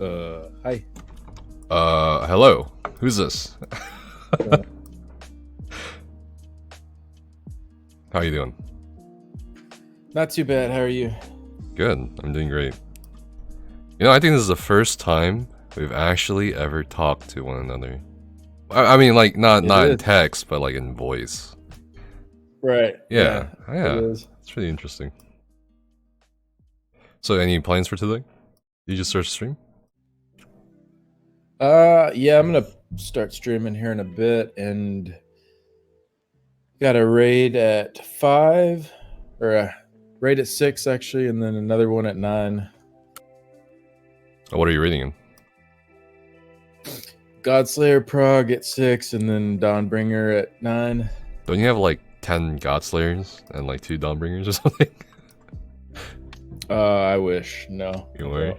Hi. Hello. Who's this? How you doing? Not too bad. How are you? Good. I'm doing great. You know, I think this is the first time we've actually ever talked to one another. I mean, like, not in text, but like in voice. Right. Yeah. It is. It's pretty interesting. So, any plans for today? Did you just start stream? Yeah, I'm gonna start streaming here in a bit, and got a raid at 5, or a raid at 6 actually, and then another one at 9. Oh, what are you reading in? Godslayer Prague at 6, and then Dawnbringer at 9. Don't you have like 10 Godslayers and like 2 Dawnbringers or something? I wish. No. You were?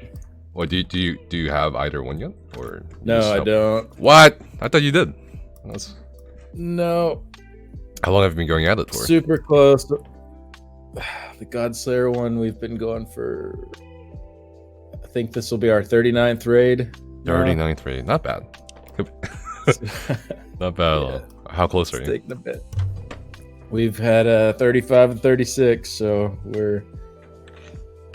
What do you have either one yet, or No, I don't. What? I thought you did. No. How long have you been going at it for? Super close. The Godslayer one we've been going for. I think this will be our 39th raid. 39th raid, not bad. Not bad at all. How close are you? Taking a bit. We've had 35 and 36, so we're.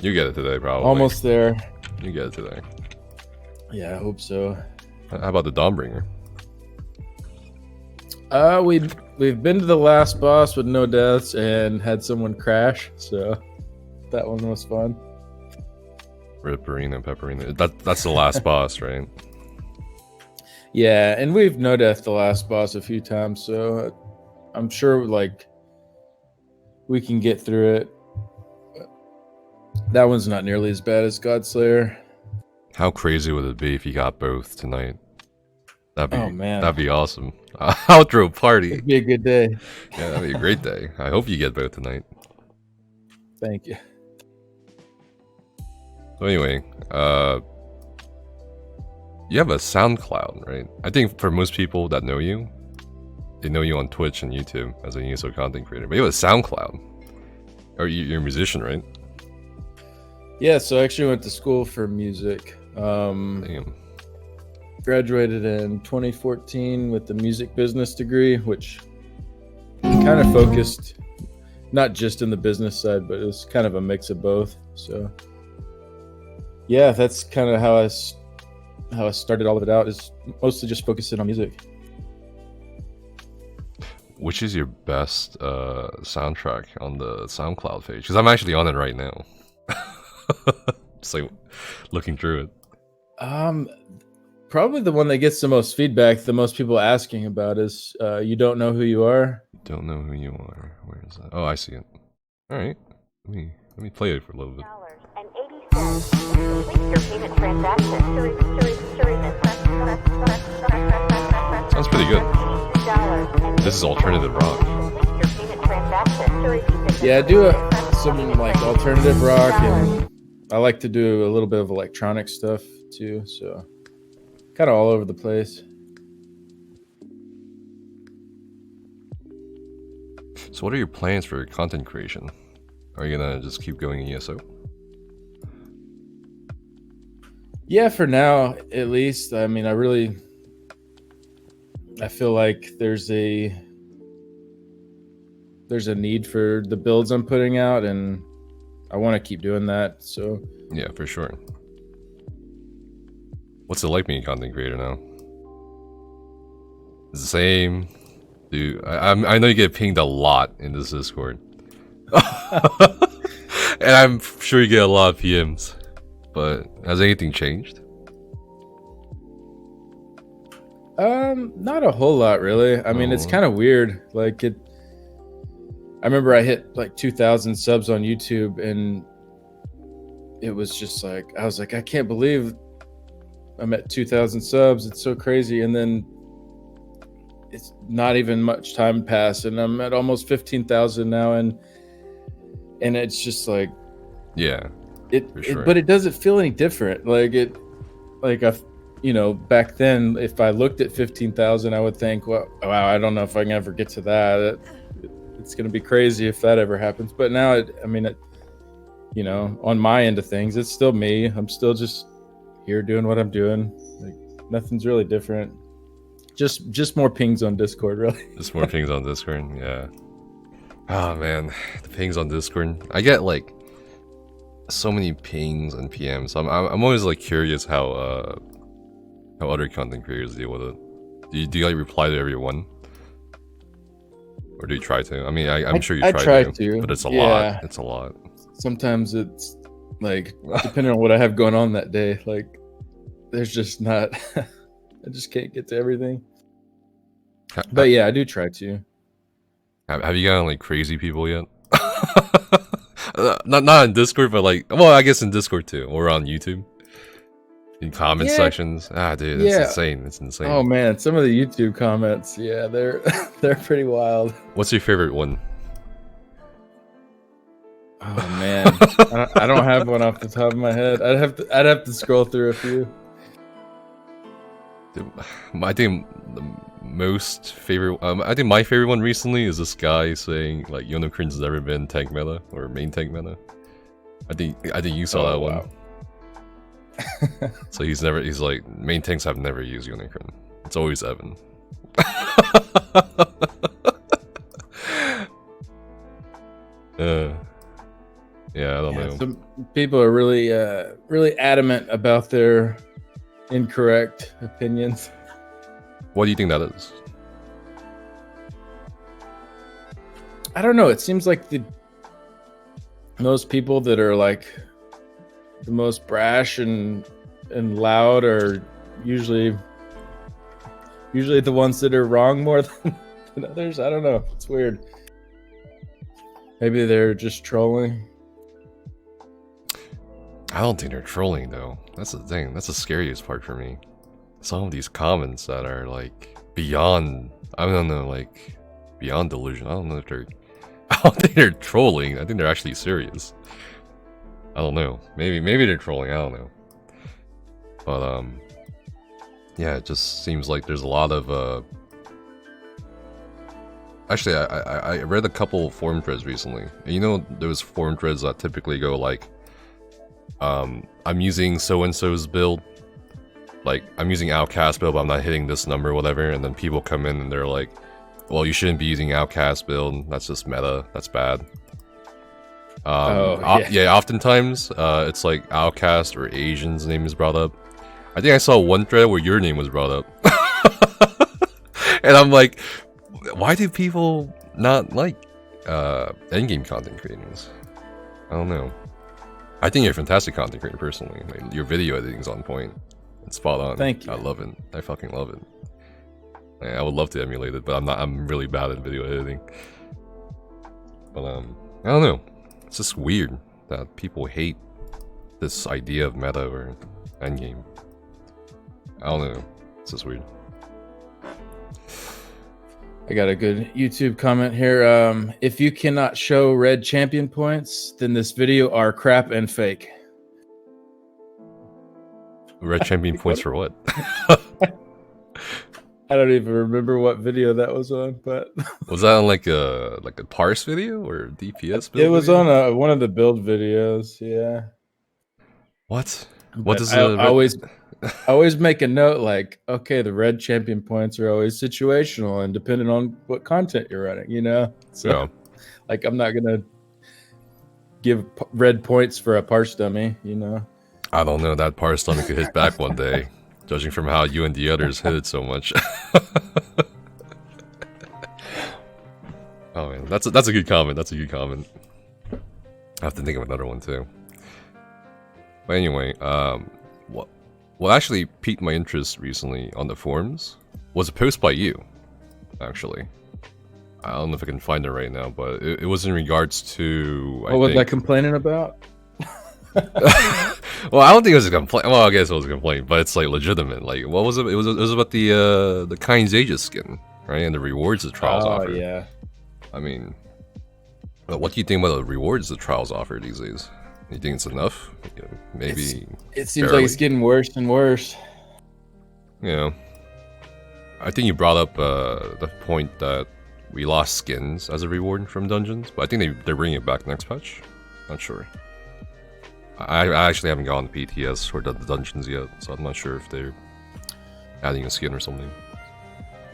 You get it today, probably. Almost there. You get it today. Yeah, I hope so. How about the Dawnbringer? We've been to the last boss with no deaths and had someone crash, so that one was fun. Ripperina, Pepperina. That's the last boss, right? Yeah, and we've no death the last boss a few times, so I'm sure like we can get through it. That one's not nearly as bad as Godslayer. How crazy would it be if you got both tonight? That'd be awesome. I'll throw a party. It'd be a good day. Yeah, that'd be a great day. I hope you get both tonight. Thank you. So anyway, you have a SoundCloud, right? I think for most people that know you, they know you on Twitch and YouTube as an ESOU content creator. But you have a SoundCloud. Or you're a musician, right? Yeah, so I actually went to school for music. Damn. Graduated in 2014 with the music business degree, which kind of focused not just in the business side, but it was kind of a mix of both. So yeah, that's kind of how I started all of it out, is mostly just focusing on music. Which is your best soundtrack on the SoundCloud page? Because I'm actually on it right now. Just like looking through it. Probably the one that gets the most feedback, the most people asking about is You Don't Know Who You Are. Don't know who you are. Where is that? Oh, I see it. All right. Let me play it for a little bit. Sounds pretty good. This is alternative rock. Yeah, I do some like alternative rock, and I like to do a little bit of electronic stuff too, so kind of all over the place. So what are your plans for content creation? Are you gonna just keep going in ESO? Yeah, for now at least. I mean, I feel like there's a need for the builds I'm putting out, and I want to keep doing that. So yeah, for sure. What's it like being a content creator now? It's the same. Dude, I know you get pinged a lot in this Discord. And I'm sure you get a lot of PMs. But has anything changed? Not a whole lot really. I mean, it's kind of weird. Like I remember I hit like 2,000 subs on YouTube, and it was just like, I was like, I can't believe I'm at 2,000 subs. It's so crazy. And then it's not even much time passed, and I'm at almost 15,000 now. And it's just like, yeah, but it doesn't feel any different. Back then, if I looked at 15,000, I would think, well, wow, I don't know if I can ever get to that. It's going to be crazy if that ever happens. But now, on my end of things, it's still me. I'm still just here doing what I'm doing. Like nothing's really different. Just more pings on Discord, really. Just more pings on Discord, yeah. Oh man, the pings on Discord. I get like so many pings and PMs. I'm always like curious how other content creators deal with it. Do you like reply to everyone? Or do you try to? I mean, I'm sure you try to, but it's a lot. It's a lot. Sometimes it's like, depending on what I have going on that day, like there's just not, I just can't get to everything. But yeah, I do try to. Have you gotten like crazy people yet? not on Discord, but like, well, I guess in Discord too, or on YouTube. In comment sections. Ah, dude, it's insane. It's insane. Oh man, some of the YouTube comments, yeah, they're pretty wild. What's your favorite one? Oh man, I don't have one off the top of my head. I'd have to scroll through a few. Dude, I think the most favorite. I think my favorite one recently is this guy saying like Unicorn's never been tank meta or main tank meta. I think you saw that one. So he's like, main tanks have never used Unicorn. It's always Evan. Yeah, I don't know. Some people are really really adamant about their incorrect opinions. What do you think that is? I don't know. It seems like those people that are like the most brash and loud are usually the ones that are wrong more than others. I don't know. It's weird. Maybe they're just trolling. I don't think they're trolling though. That's the thing. That's the scariest part for me. Some of these comments that are like beyond, I don't know, like beyond delusion. I don't know if they're, I don't think they're trolling. I think they're actually serious. I don't know. Maybe they're trolling. I don't know. But yeah, it just seems like there's a lot of Actually, I read a couple forum threads recently. And you know, those forum threads that typically go like, I'm using so and so's build. Like, I'm using Outcast build, but I'm not hitting this number or whatever. And then people come in and they're like, well, you shouldn't be using Outcast build. That's just meta. That's bad. Yeah, oftentimes it's like Outcast or Asian's name is brought up. I think I saw one thread where your name was brought up. And I'm like, why do people not like endgame content creators? I don't know. I think you're a fantastic content creator personally. Like, your video editing's on point. It's spot on. Thank you. I love it. I fucking love it. I would love to emulate it, but I'm really bad at video editing. But I don't know. It's just weird that people hate this idea of meta or endgame. I don't know. It's just weird. I got a good YouTube comment here. If you cannot show red champion points, then this video are crap and fake. Red champion points for what? I don't even remember what video that was on, but was that on like a parse video or DPS build? It was video? On one of the build videos, yeah. What? But what does I always make a note like, okay, the red champion points are always situational and depending on what content you're running, you know? So, yeah. Like, I'm not going to give red points for a parse dummy, you know? I don't know. That parse dummy could hit back one day, judging from how you and the others hit it so much. Oh, man. That's a good comment. That's a good comment. I have to think of another one, too. But anyway, what actually piqued my interest recently on the forums was a post by you, actually. I don't know if I can find it right now, but it was in regards to... What was I complaining about? Well, I don't think it was a complaint. Well, I guess it was a complaint, but it's like legitimate. Like, what was it? It was about the Kind's Aegis skin, right? And the rewards the trials offer. Oh, yeah. I mean, what do you think about the rewards the trials offer these days? You think it's enough? You know, maybe it seems barely. Like it's getting worse and worse. Yeah. I think you brought up the point that we lost skins as a reward from dungeons, but I think they're bringing it back next patch. Not sure. I actually haven't gone to PTS or done the dungeons yet, so I'm not sure if they're adding a skin or something.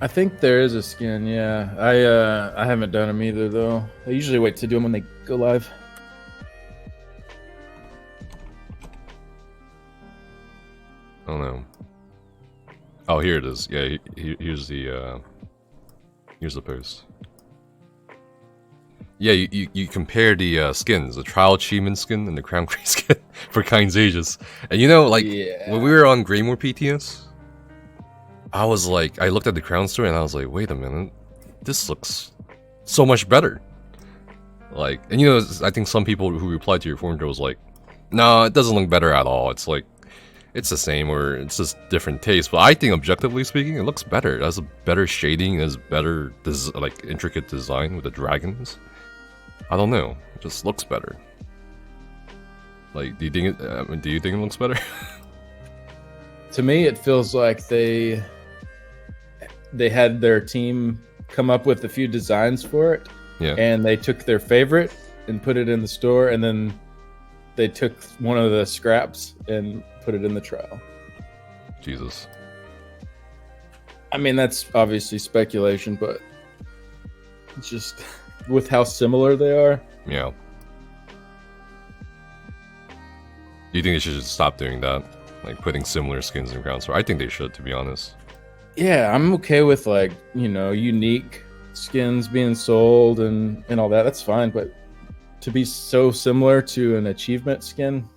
I think there is a skin, yeah. I haven't done them either, though. I usually wait to do them when they go live. I don't know. Oh, here it is. Yeah, here's the post. Yeah, you compare the skins, the Trial Achievement skin and the Crown Crate skin for Kind's Aegis. And you know, like, when we were on Greymoor PTS, I was like, I looked at the Crown story and I was like, wait a minute, this looks so much better. Like, and you know, I think some people who replied to your forum was like, no, it doesn't look better at all. It's like, it's the same, or it's just different taste. But I think, objectively speaking, it looks better. It has a better shading, it has better, like, intricate design with the dragons. I don't know. It just looks better. Like, do you think it looks better? To me, it feels like they had their team come up with a few designs for it. Yeah. And they took their favorite and put it in the store, and then they took one of the scraps and put it in the trial. Jesus. I mean, that's obviously speculation, but it's just with how similar they are. Yeah. Do you think they should just stop doing that? Like, putting similar skins in Crown Store? I think they should, to be honest. Yeah, I'm okay with, like, you know, unique skins being sold and all that. That's fine, but to be so similar to an achievement skin,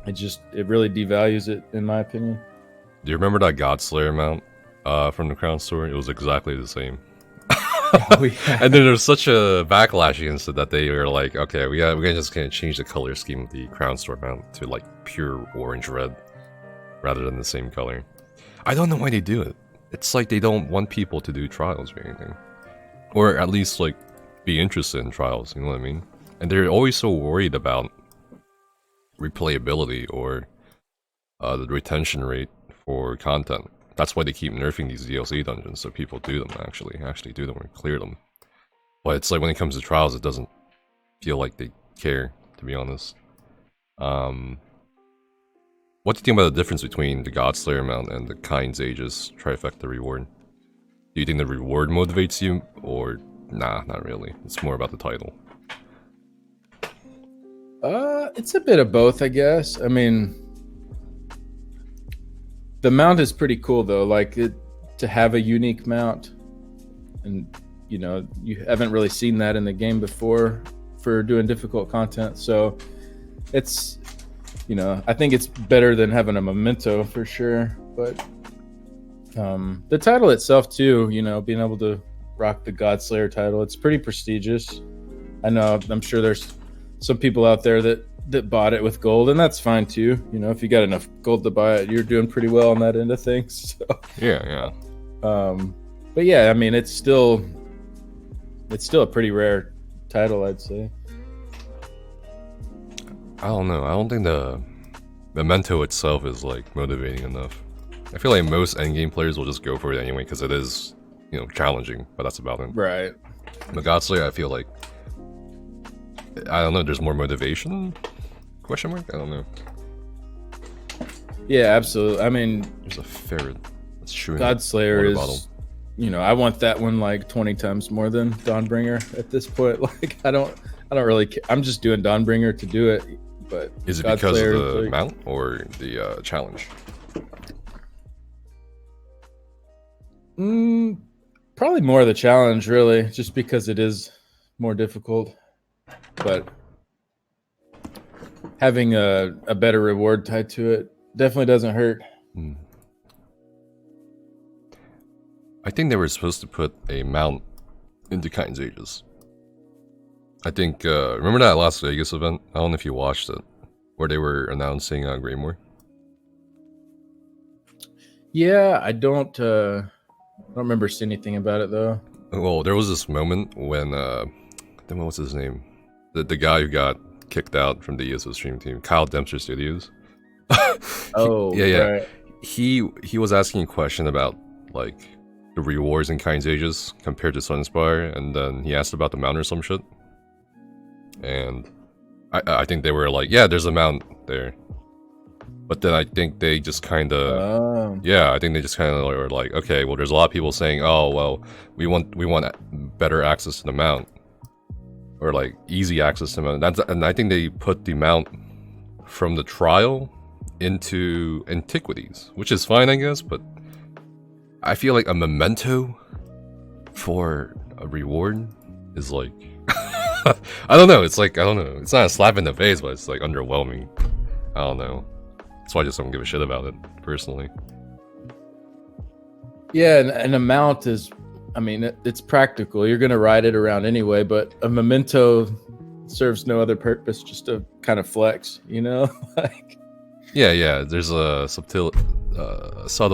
it really devalues it, in my opinion. Do you remember that Godslayer mount from the Crown Store? It was exactly the same. Oh, yeah. And then there's such a backlash against it that they were like, okay, we're just gonna change the color scheme of the Crown Store mount to like pure orange red rather than the same color. I don't know why they do it. It's like they don't want people to do trials or anything, or at least like be interested in trials. You know what I mean? And they're always so worried about replayability or the retention rate for content. That's why they keep nerfing these DLC dungeons, so people do them, actually do them and clear them. But it's like when it comes to trials, it doesn't feel like they care, to be honest. What do you think about the difference between the Godslayer mount and the Kind's Aegis trifecta reward? Do you think the reward motivates you, or nah, not really? It's more about the title. It's a bit of both, I guess. I mean, the mount is pretty cool, though. Like, to have a unique mount, and you know, you haven't really seen that in the game before for doing difficult content. So it's, you know, I think it's better than having a memento for sure. But the title itself too, you know, being able to rock the Godslayer title, it's pretty prestigious. I know, I'm sure there's some people out there that bought it with gold, and that's fine too. You know, if you got enough gold to buy it, you're doing pretty well on that end of things. So, yeah. But yeah, I mean, it's still a pretty rare title, I'd say. I don't know. I don't think the memento itself is like motivating enough. I feel like most endgame players will just go for it anyway because it is, you know, challenging. But that's about it. Right. But Godslayer, I feel like, I don't know. There's more motivation? Question mark? I don't know. Yeah, absolutely. I mean, there's a ferret that's shooting. Godslayer is, you know, I want that one like 20 times more than Dawnbringer at this point. Like, I don't really care. I'm just doing Dawnbringer to do it. But is it because of the mount or the challenge? Probably more of the challenge, really, just because it is more difficult. But having a better reward tied to it definitely doesn't hurt. I think they were supposed to put a mount into Kind's Aegis. I think, remember that Las Vegas event? I don't know if you watched it, where they were announcing Greymoor. Yeah, I don't remember seeing anything about it though. Well, there was this moment when, what's his name? The guy who got kicked out from the ESOU stream team, Kyle Dempster Studios. Yeah. Right. He was asking a question about like the rewards in Kind's Aegis compared to Sunspire, and then he asked about the mount or some shit. And I think they were like, yeah, there's a mount there. But then I think they just kind of, I think they just kind of were like, okay, well, there's a lot of people saying, oh, well, we want better access to the mount, or like easy access to the mount. And I think they put the mount from the trial into antiquities, which is fine, I guess. But I feel like a memento for a reward is like, I don't know. It's like, I don't know. It's not a slap in the face, but it's like underwhelming. I don't know. That's why I just don't give a shit about it, personally. Yeah, an amount is, I mean, it's practical. You're going to ride it around anyway, but a memento serves no other purpose, just to kind of flex, you know? Like, yeah, there's a subtle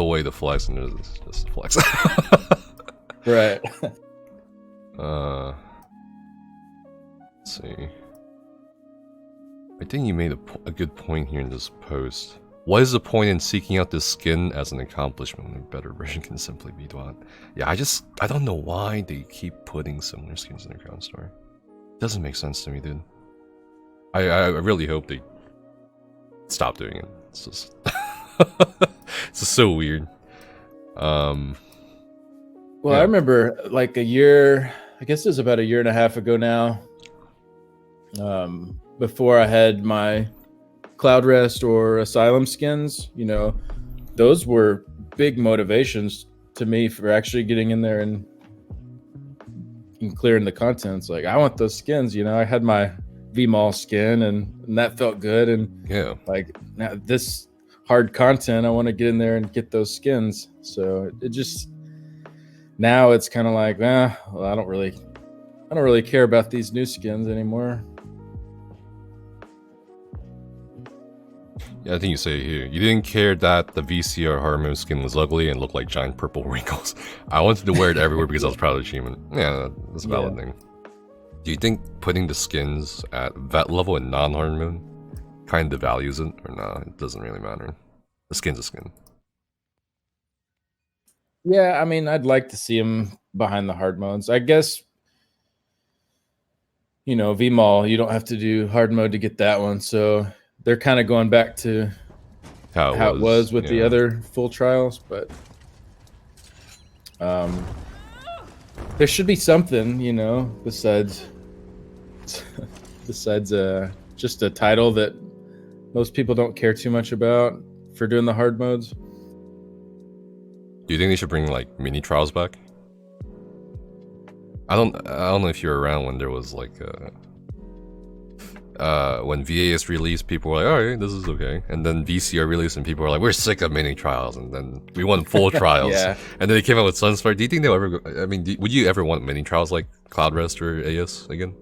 way to flex, and there's just flex. Right. Let's see. I think you made a good point here in this post. What is the point in seeking out this skin as an accomplishment when a better version can simply be done? Yeah, I don't know why they keep putting similar skins in the ground store. Doesn't make sense to me, dude. I really hope they stop doing it. It's just it's just so weird. Well, yeah. I remember like a year, I guess it was about a year and a half ago now. Before I had my Cloud Rest or Asylum skins, you know, those were big motivations to me for actually getting in there and clearing the contents. Like, I want those skins, you know. I had my V-Mall skin and that felt good, and yeah, like, now this hard content, I want to get in there and get those skins. So it just, now it's kind of like, well, I don't really care about these new skins anymore. Yeah, I think you say it here. You didn't care that the VCR Harmo skin was ugly and looked like giant purple wrinkles. I wanted to wear it everywhere because I was proud of the achievement. Yeah, that's a valid thing. Do you think putting the skins at vet level in non-hard mode kind of devalues it? Or no, it doesn't really matter. The skin's a skin. Yeah, I mean, I'd like to see them behind the hard modes. I guess, you know, V-Mall, you don't have to do hard mode to get that one. So they're kind of going back to how it was with the other full trials. But there should be something, you know, besides just a title that most people don't care too much about for doing the hard modes. Do you think they should bring like mini trials back? I don't know if you're around when there was like when VAS released, people were like, all right, this is okay, and then VCR released and people were like, we're sick of mini trials, and then we want full trials. Yeah. And then they came out with Sunspire. Do you think they'll ever go, I mean, would you ever want mini trials like Cloud Rest or AS again?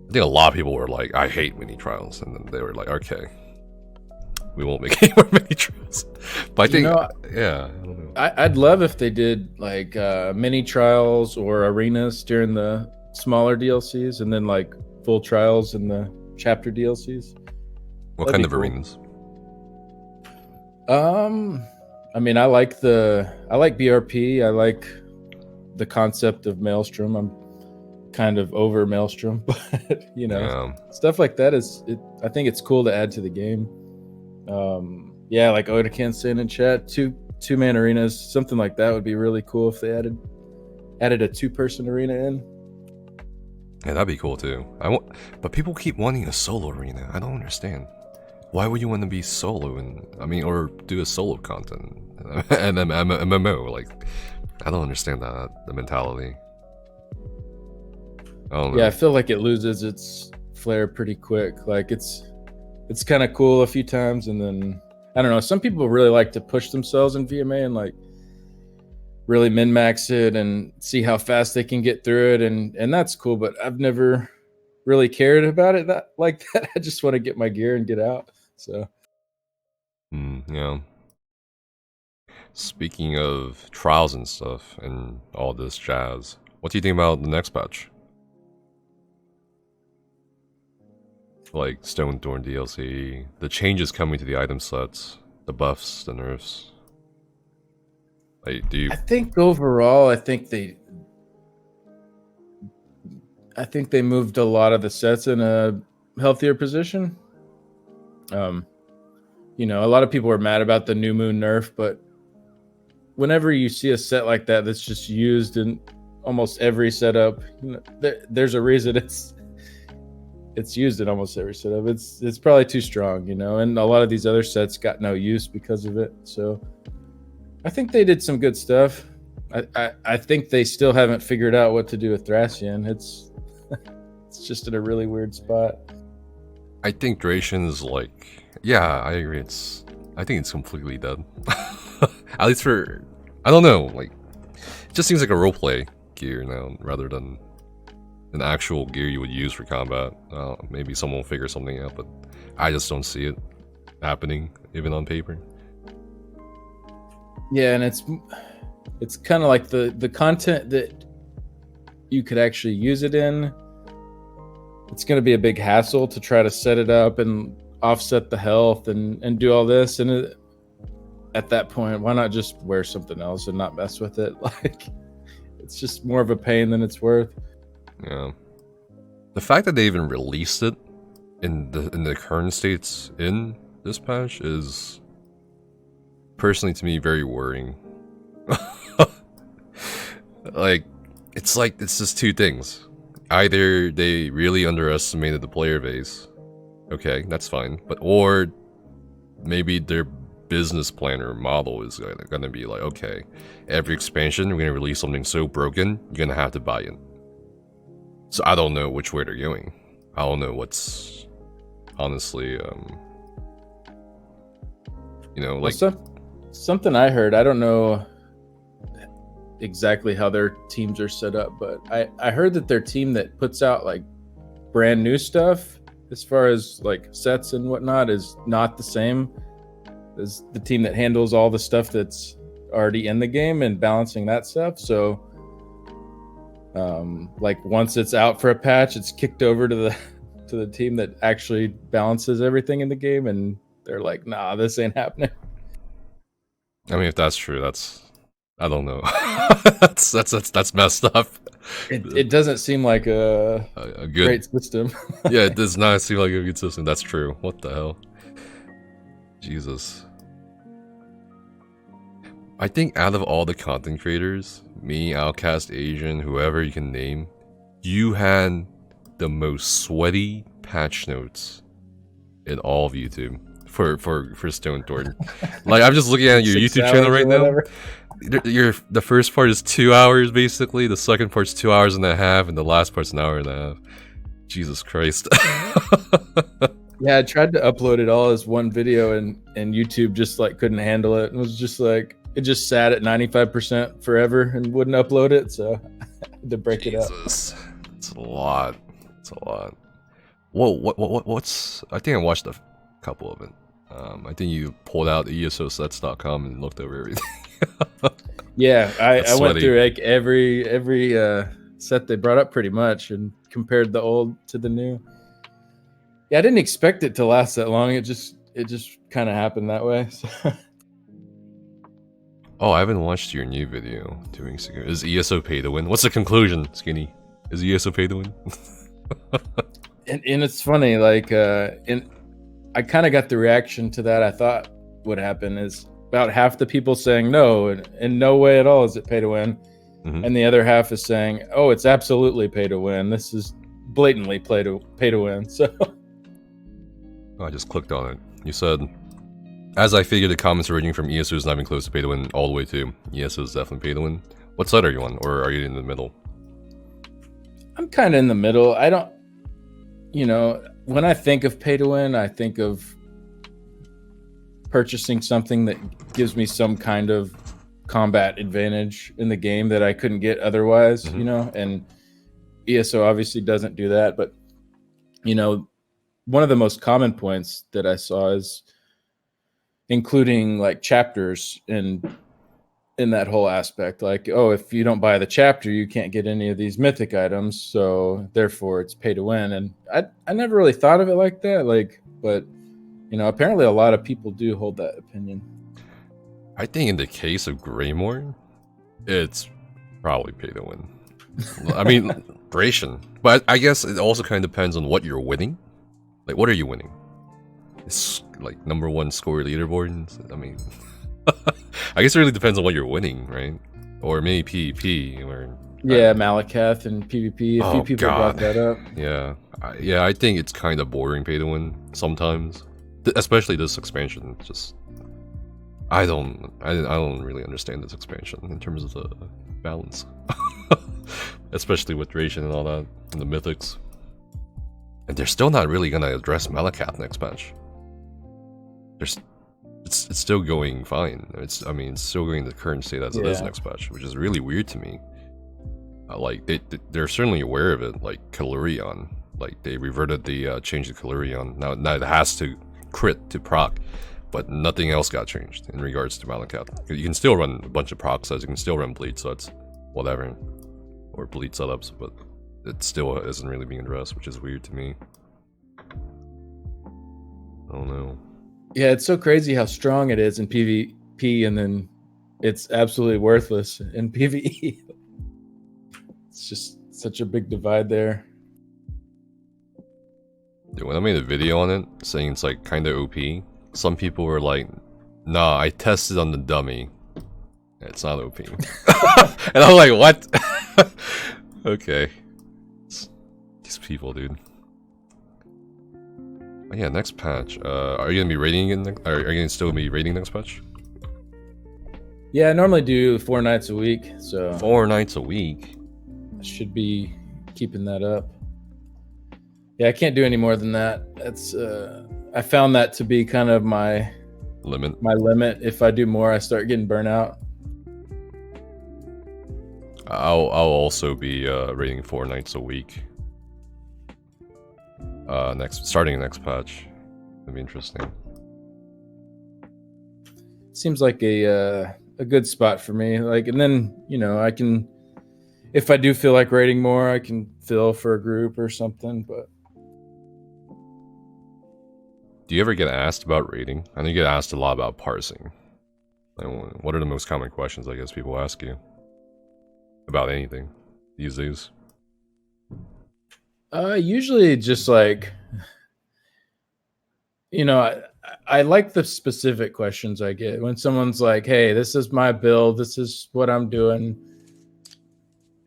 I think a lot of people were like, I hate mini trials, and then they were like, okay, we won't make any more mini trials. But I think, yeah, I don't know. I'd love if they did like mini trials or arenas during the smaller DLCs, and then like full trials in the chapter DLCs. What kind of arenas? I mean, I like BRP. I like the concept of Maelstrom. I'm kind of over Maelstrom, but you know, stuff like that I think it's cool to add to the game. Yeah, like Odakan saying in chat, two-man arenas, something like that would be really cool if they added a 2-person arena in. Yeah, that'd be cool too. But people keep wanting a solo arena. I don't understand. Why would you want to be solo or do a solo content and MMO? Like, I don't understand the mentality. I don't know. Yeah, I feel like it loses its flair pretty quick. Like, it's kind of cool a few times, and then I don't know. Some people really like to push themselves in VMA and like really min-max it and see how fast they can get through it, and that's cool. But I've never really cared about it like that. I just want to get my gear and get out. So, yeah. Speaking of trials and stuff and all this jazz, what do you think about the next patch? Like Stonethorn DLC, the changes coming to the item sets, the buffs, the nerfs. Like, I think overall, I think they moved a lot of the sets in a healthier position. You know, a lot of people are mad about the New Moon nerf, but whenever you see a set like that that's just used in almost every setup, you know, there's a reason it's used in almost every setup. It's probably too strong, you know, and a lot of these other sets got no use because of it. So I think they did some good stuff. I think they still haven't figured out what to do with Thracian. It's just in a really weird spot. I think Dracian's like, yeah, I agree. I think it's completely dead. At least for, I don't know, like, it just seems like a roleplay gear now rather than an actual gear you would use for combat. Maybe someone will figure something out, but I just don't see it happening even on paper. Yeah, and it's kind of like the content that you could actually use it in. It's going to be a big hassle to try to set it up and offset the health and do all this. And at that point, why not just wear something else and not mess with it? Like, it's just more of a pain than it's worth. Yeah. The fact that they even released it in the current states in this patch is personally to me very worrying. It's just two things. Either they really underestimated the player base. Okay, that's fine. Or maybe their business plan or model is gonna be like, okay, every expansion we're gonna release something so broken, you're gonna have to buy it. So I don't know which way they're going. I don't know what's honestly, you know, like something I heard. I don't know exactly how their teams are set up, but I heard that their team that puts out like brand new stuff as far as like sets and whatnot is not the same as the team that handles all the stuff that's already in the game and balancing that stuff. So like once it's out for a patch, it's kicked over to the team that actually balances everything in the game, and they're like, nah, this ain't happening. I mean, if that's true, I don't know. that's messed up. It doesn't seem like a good, great system. Yeah, it does not seem like a good system. That's true. What the hell? Jesus. I think out of all the content creators, me, Outcast, Asian, whoever you can name, you had the most sweaty patch notes in all of YouTube for Stonethorn. Like, I'm just looking at your YouTube channel right now. The first part is 2 hours basically, the second part's 2 hours and a half, and the last part's an hour and a half. Jesus Christ. Yeah, I tried to upload it all as one video, and YouTube just like couldn't handle it, and was just like, it just sat at 95% forever and wouldn't upload it, so I had to break it up. It's a lot. It's a lot. Whoa, what's I think I watched a couple of it. I think you pulled out ESOsets.com and looked over everything. Yeah, I went through like every set they brought up pretty much and compared the old to the new. Yeah, I didn't expect it to last that long. It just kind of happened that way. So. Oh, I haven't watched your new video 2 weeks ago. Is ESO pay to win? What's the conclusion, Skinny? Is ESO pay to win? and it's funny, like, I kind of got the reaction to that I thought would happen, is about half the people saying no, and in no way at all is it pay to win. Mm-hmm. And the other half is saying, oh, it's absolutely pay to win. This is blatantly pay to win. So I just clicked on it. You said, as I figured, the comments originating from ESO is not even close to pay to win all the way to ESO is definitely pay to win. What side are you on, or are you in the middle? I'm kind of in the middle. I don't, you know, when I think of pay to win, I think of purchasing something that gives me some kind of combat advantage in the game that I couldn't get otherwise, mm-hmm. you know, and ESO obviously doesn't do that. But, you know, one of the most common points that I saw is including like chapters in that whole aspect. Like, oh, if you don't buy the chapter, you can't get any of these mythic items, so therefore it's pay to win. And I never really thought of it like that, like, but you know, apparently a lot of people do hold that opinion. I think in the case of Greymoor, it's probably pay to win. I mean, Thracian, but I guess it also kind of depends on what you're winning. Like, what are you winning? it's like #1 score leaderboard. I mean, I guess it really depends on what you're winning, right? Or maybe PvP or Yeah, Malakath and PvP. A few people brought that up. Yeah, I think it's kind of boring pay to win sometimes, especially this expansion. Just I don't really understand this expansion in terms of the balance, especially with Ration and all that and the mythics. And they're still not really gonna address Malakath next patch. It's still going fine. It's still going the current state as it is next patch, which is really weird to me. Like they're certainly aware of it. Like Calurion, like they reverted the change to Calurion. Now it has to crit to proc, but nothing else got changed in regards to Malakath. You can still run a bunch of proc sets. You can still run bleed sets, whatever, or bleed setups, but it still isn't really being addressed, which is weird to me. I don't know. Yeah, it's so crazy how strong it is in PvP, and then it's absolutely worthless in PvE. It's just such a big divide there. Dude, when I made a video on it saying it's like kind of OP, some people were like, "Nah, I tested on the dummy. It's not OP." And I'm like, "What?" Okay. These people, dude. Oh, yeah, next patch. Are you gonna be raiding it? Are you gonna still be raiding next patch? Yeah, I normally do 4 nights a week, so 4 nights a week. I should be keeping that up. Yeah, I can't do any more than that. That's I found that to be kind of my limit. My limit. If I do more, I start getting burnt out. I'll also be raiding 4 nights a week. Starting next patch. It'll be interesting. Seems like a good spot for me. Like, and then I can, if I do feel like raiding more, I can fill for a group or something. But do you ever get asked about raiding? I know you get asked a lot about parsing. Like, what are the most common questions I guess people ask you about anything these days? Usually just like, I like the specific questions I get when someone's like, "Hey, this is my build. This is what I'm doing.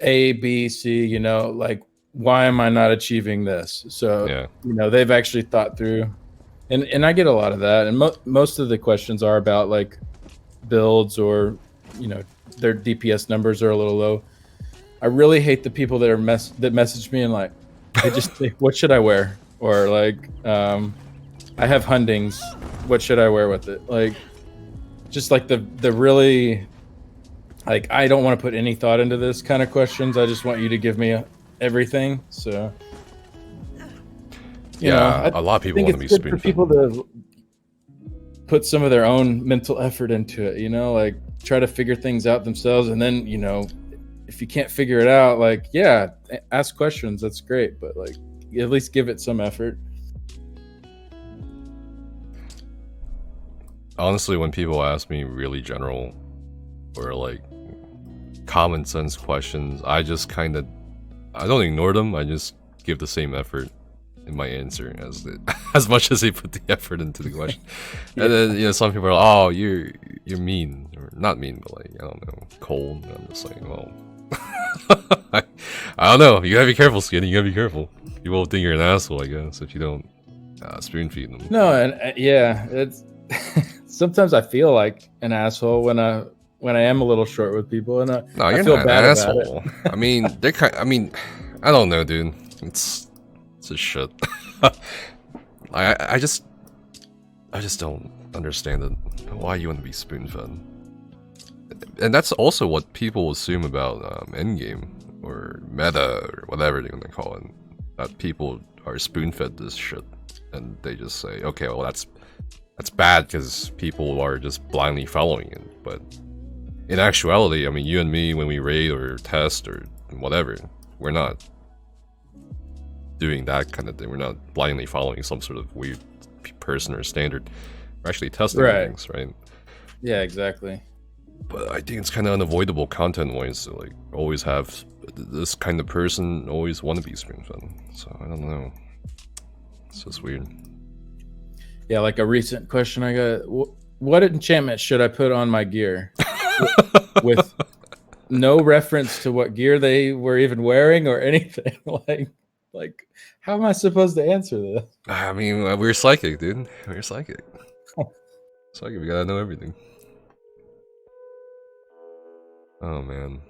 A, B, C, like, why am I not achieving this?" So, yeah. They've actually thought through, and I get a lot of that. And most of the questions are about like builds or, their DPS numbers are a little low. I really hate the people that that message me and like, they just say, "What should I wear?" Or like, "I have Hundings. What should I wear with it?" Like, just like the really, like, I don't want to put any thought into this kind of questions. I just want you to give me everything. So, a lot of people want to be spoon-fed. For people to put some of their own mental effort into it, like try to figure things out themselves, and then if you can't figure it out, like, yeah, ask questions. That's great, but like, at least give it some effort. Honestly, when people ask me really general or like common sense questions, I just I don't ignore them. I just give the same effort in my answer as much as they put the effort into the question. Yeah. And then some people are like, "Oh, you're mean," or not mean, but like, I don't know, cold. And I'm just like, well, I don't know. You gotta be careful, Skinny. You gotta be careful. People will think you're an asshole, I guess, if you don't spoon feed them. No, and yeah, it's sometimes I feel like an asshole when I am a little short with people, and I feel bad about it. I mean, I don't know, dude. It's a shit. I just don't understand it. Why you want to be spoon fed? And that's also what people assume about endgame or meta or whatever they're gonna call it. That people are spoon fed this shit, and they just say, "Okay, well that's bad because people are just blindly following it." But in actuality, I mean, you and me, when we raid or test or whatever, we're not doing that kind of thing. We're not blindly following some sort of weird person or standard. We're actually testing things, right? Yeah, exactly. But I think it's kind of unavoidable content-wise to like always have this kind of person always want to be spoon-fed. So I don't know. It's just weird. Yeah, like a recent question I got. What enchantment should I put on my gear? With no reference to what gear they were even wearing or anything. like, how am I supposed to answer this? I mean, we're psychic, dude. We're psychic. Psychic, we gotta know everything. Oh man.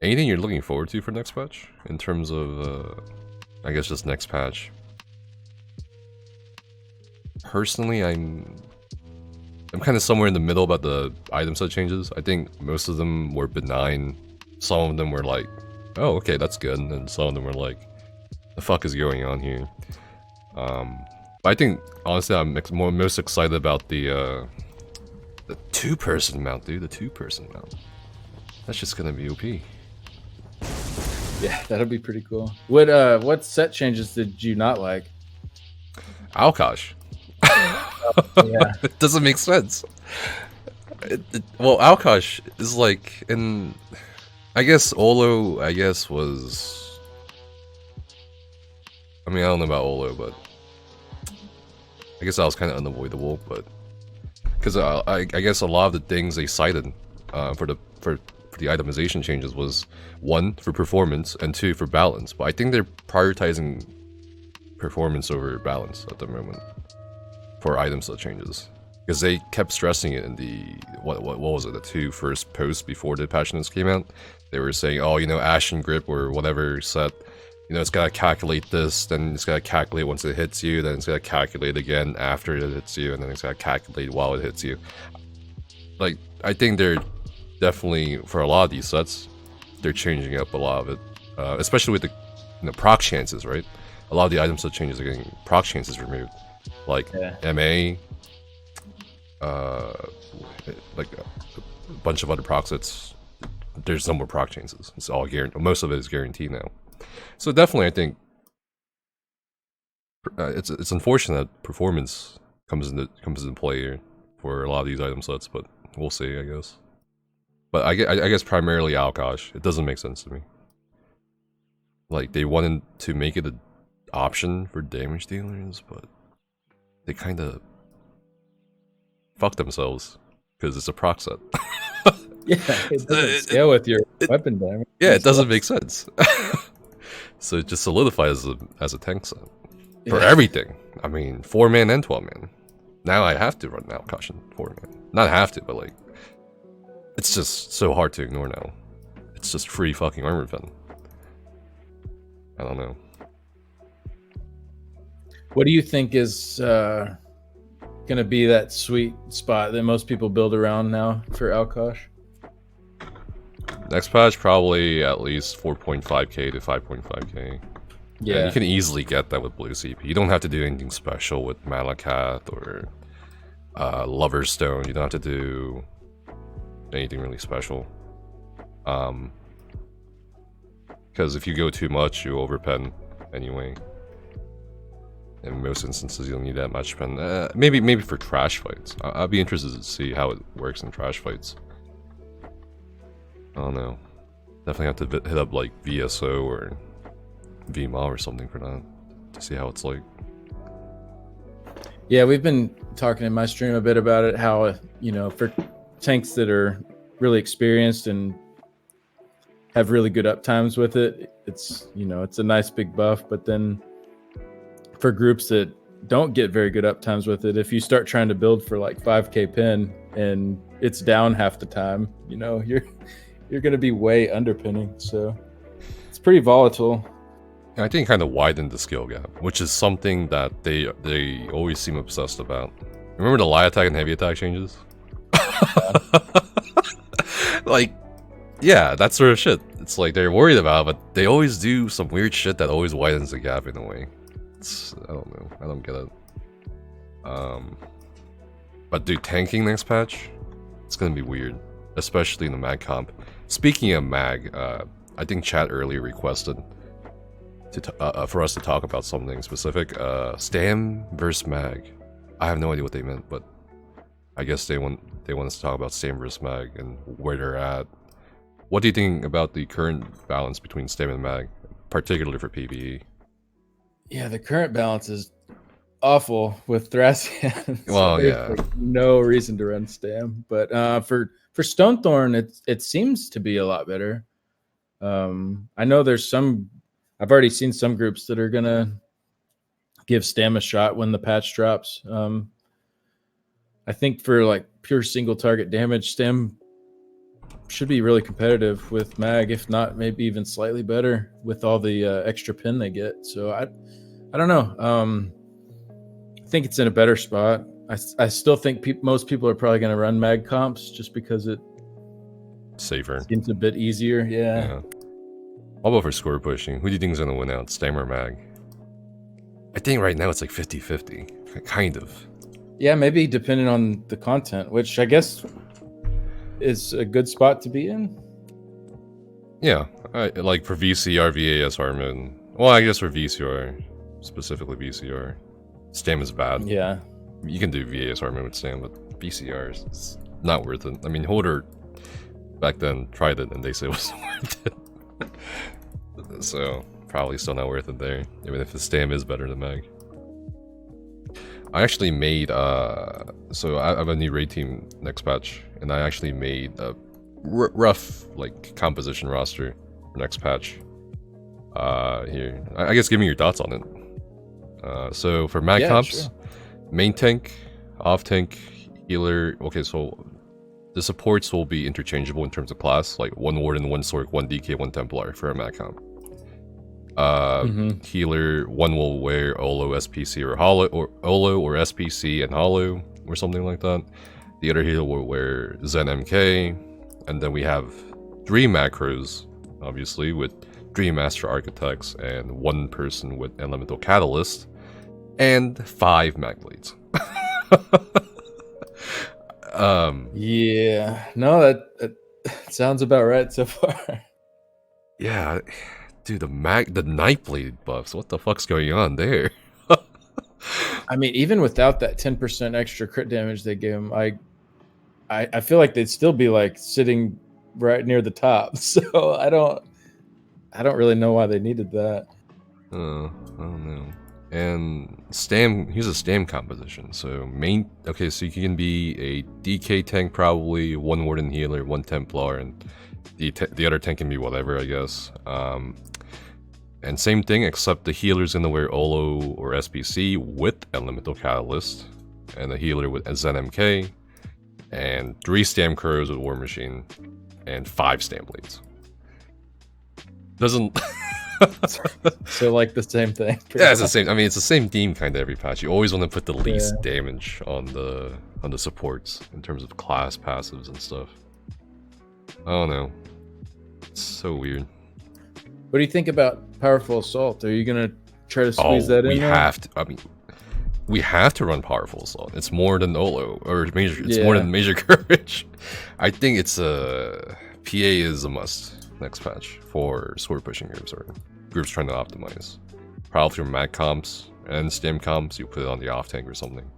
Anything you're looking forward to for next patch? In terms of, I guess just next patch. Personally, I'm kind of somewhere in the middle about the item set changes. I think most of them were benign. Some of them were like, oh, okay, that's good. And then some of them were like, the fuck is going on here? But I think, honestly, I'm most excited about the two-person mount, dude. The two-person mount. That's just gonna be OP. Yeah, that'll be pretty cool. What set changes did you not like? Alkosh. Yeah. It doesn't make sense. Well, Alkosh is like, and I guess Olo, was. I mean, I don't know about Olo, but I guess that was kind of unavoidable. But because I guess a lot of the things they cited for the itemization changes was 1 for performance and 2 for balance. But I think they're prioritizing performance over balance at the moment for item set changes, because they kept stressing it in the what was it, the 2 first posts before the patch notes came out. They were saying, oh, Ashen Grip or whatever set, it's gotta calculate this, then it's gotta calculate once it hits you, then it's gotta calculate again after it hits you, and then it's gotta calculate while it hits you. Like, I think they're definitely, for a lot of these sets, they're changing up a lot of it, especially with the proc chances, right? A lot of the item set changes are getting proc chances removed, like MA, like a bunch of other proc sets. There's no more proc chances. It's all guaranteed. Most of it is guaranteed now. So definitely, I think it's unfortunate that performance comes into play here for a lot of these item sets, but we'll see, I guess. But I guess primarily Alkosh. It doesn't make sense to me. Like, they wanted to make it an option for damage dealers, but they kind of fucked themselves because it's a proc set. Yeah, it doesn't scale with your weapon damage. Yeah, it doesn't make sense. So it just solidifies as a tank set for everything. I mean, 4-man and 12-man. Now I have to run Alkosh in 4-man. Not have to, but like, it's just so hard to ignore now. It's just free fucking armor pen. I don't know. What do you think is gonna be that sweet spot that most people build around now for Alkosh? Next patch, probably at least 4.5k to 5.5k. Yeah, and you can easily get that with blue CP. You don't have to do anything special with Malacath or Lover's Stone. You don't have to do anything really special. Because if you go too much, you overpen anyway. In most instances, you don't need that much pen. Maybe for trash fights. I'll be interested to see how it works in trash fights. I don't know. Definitely have to hit up like VSO or VMA or something for that to see how it's like. Yeah, we've been talking in my stream a bit about it. How for tanks that are really experienced and have really good uptimes with it, it's it's a nice big buff. But then for groups that don't get very good uptimes with it, if you start trying to build for like 5k pin and it's down half the time, you're going to be way underpinning. So it's pretty volatile. And I think kind of widened the skill gap, which is something that they always seem obsessed about. Remember the light attack and heavy attack changes? Like, yeah, that sort of shit. It's like they're worried about it, but they always do some weird shit that always widens the gap in a way. I don't know. I don't get it. But dude, tanking next patch, it's gonna be weird, especially in the mag comp. Speaking of mag, I think chat earlier requested for us to talk about something specific. Stam versus mag. I have no idea what they meant, but I guess they want us to talk about Stam versus mag and where they're at. What do you think about the current balance between Stam and mag, particularly for PvE? Yeah, the current balance is awful with Thracian. Well, There's yeah. like no reason to run Stam. But for Stonethorn, it seems to be a lot better. I know there's some. I've already seen some groups that are gonna give Stam a shot when the patch drops. I think for like pure single target damage, Stam should be really competitive with Mag, if not maybe even slightly better with all the extra pin they get. So I don't know. I think it's in a better spot. I still think most people are probably going to run Mag comps just because it Safer. seems a bit easier. Yeah. I'll go for score pushing. Who do you think is going to win out, Stam or Mag? I think right now it's like 50-50. Kind of. Yeah, maybe depending on the content, which I guess is a good spot to be in. Yeah, like for VCR, VASR mode. Well, I guess for VCR, specifically VCR, Stam is bad. Yeah. You can do VASR mode with Stam, but VCR is not worth it. I mean, Holder back then tried it and they said it wasn't worth it. So, probably still not worth it there, even if the Stam is better than Mag. I actually made, so I have a new raid team next patch, and I actually made a rough, like, composition roster for next patch. Here. I guess give me your thoughts on it. So for mag comps, sure. Main tank, off tank, healer. Okay, so the supports will be interchangeable in terms of class, like 1 Warden, 1 Sork, 1 DK, 1 Templar for a mag comp. Healer, 1 will wear Olo, SPC, or Hollow, or Olo, or SPC and Hollow, or something like that. The other healer will wear Zen MK, and then we have 3 macros, obviously, with 3 Master Architects and 1 person with Elemental Catalyst, and 5 Mag Blades. Yeah, no, that sounds about right so far. Yeah. Dude, the Nightblade buffs, what the fuck's going on there? I mean, even without that 10% extra crit damage they gave him, I feel like they'd still be like sitting right near the top. So I don't really know why they needed that. I don't know. And Stam, here's a Stam composition. So okay, so you can be a DK tank probably, 1 Warden healer, 1 Templar, and the other tank can be whatever, I guess. And same thing, except the healer's gonna wear Olo or SPC with Elemental Catalyst, and the healer with Zen MK, and 3 Stam Crows with War Machine, and 5 Stam Blades. Doesn't... So like the same thing. Yeah, it's the same. I mean, it's the same theme kind of every patch. You always want to put the least damage on the supports in terms of class passives and stuff. I don't know. It's so weird. What do you think about Powerful Assault? Are you gonna try to squeeze that in? We have to. I mean, we have to run Powerful Assault. It's more than Olo or Major. It's more than Major Courage. I think it's a PA is a must next patch for sword pushing groups or groups trying to optimize. Probably for mag comps and stim comps, you put it on the off tank or something.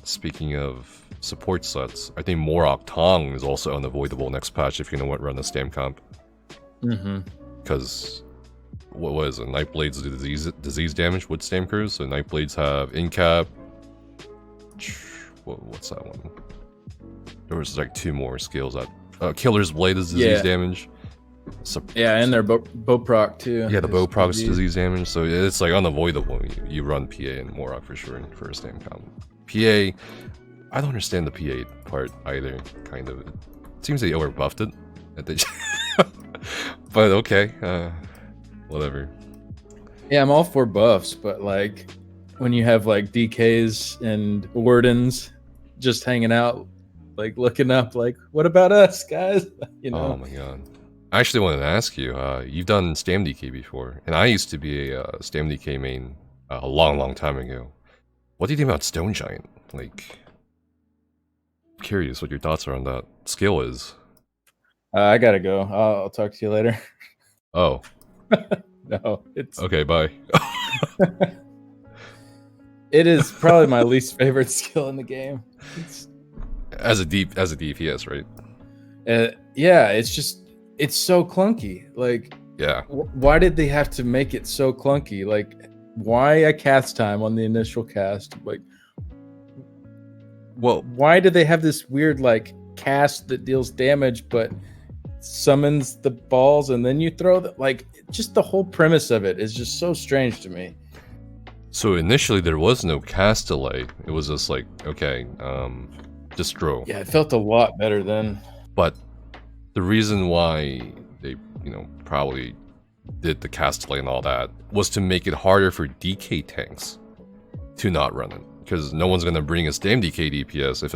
Speaking of support sets, I think Morok Tong is also unavoidable next patch if you're gonna run a stam comp. Because what was it? Nightblades do disease damage with stam crews, so Nightblades have incap. What's that one? There was like 2 more skills that Killer's Blade is disease damage. And their bow proc too. Yeah, the bow proc is disease damage, so it's like unavoidable. You run PA and Morok for sure for a stam comp. PA, I don't understand the PA part either. Kind of, it seems they overbuffed it. But okay, whatever. Yeah, I'm all for buffs, but like when you have like DKs and wardens just hanging out, like looking up, like what about us, guys? You know? Oh my god. I actually wanted to ask you, you've done Stam DK before, and I used to be a Stam DK main a long time ago. What do you think about Stone Giant? Like, I'm curious what your thoughts are on that skill is. I gotta go. I'll talk to you later. Oh. No, it's... Okay, bye. It is probably my least favorite skill in the game. As a DPS, right? Yeah, it's so clunky. Like, yeah. Why did they have to make it so clunky? Like, why a cast time on the initial cast? Like, well, why do they have this weird like cast that deals damage but summons the balls and then you throw the like? Just the whole premise of it is just so strange to me. so initially there was no cast delay. It was just like, okay, just throw. Yeah, it felt a lot better then. But the reason why they, probably did the cast delay and all that was to make it harder for DK tanks to not run it. Because no one's going to bring a Stam DK DPS if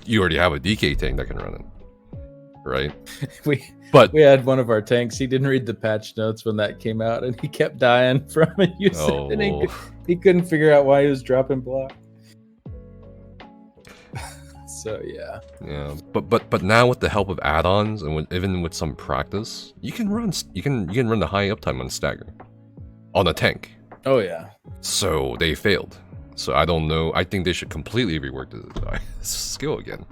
you already have a DK tank that can run it. Right? we But had one of our tanks. He didn't read the patch notes when that came out, and he kept dying from it. And he couldn't figure out why he was dropping block. So yeah. But now with the help of add-ons and even with some practice, you can run the high uptime on stagger on a tank. Oh yeah. So they failed. So I don't know. I think they should completely rework the skill again.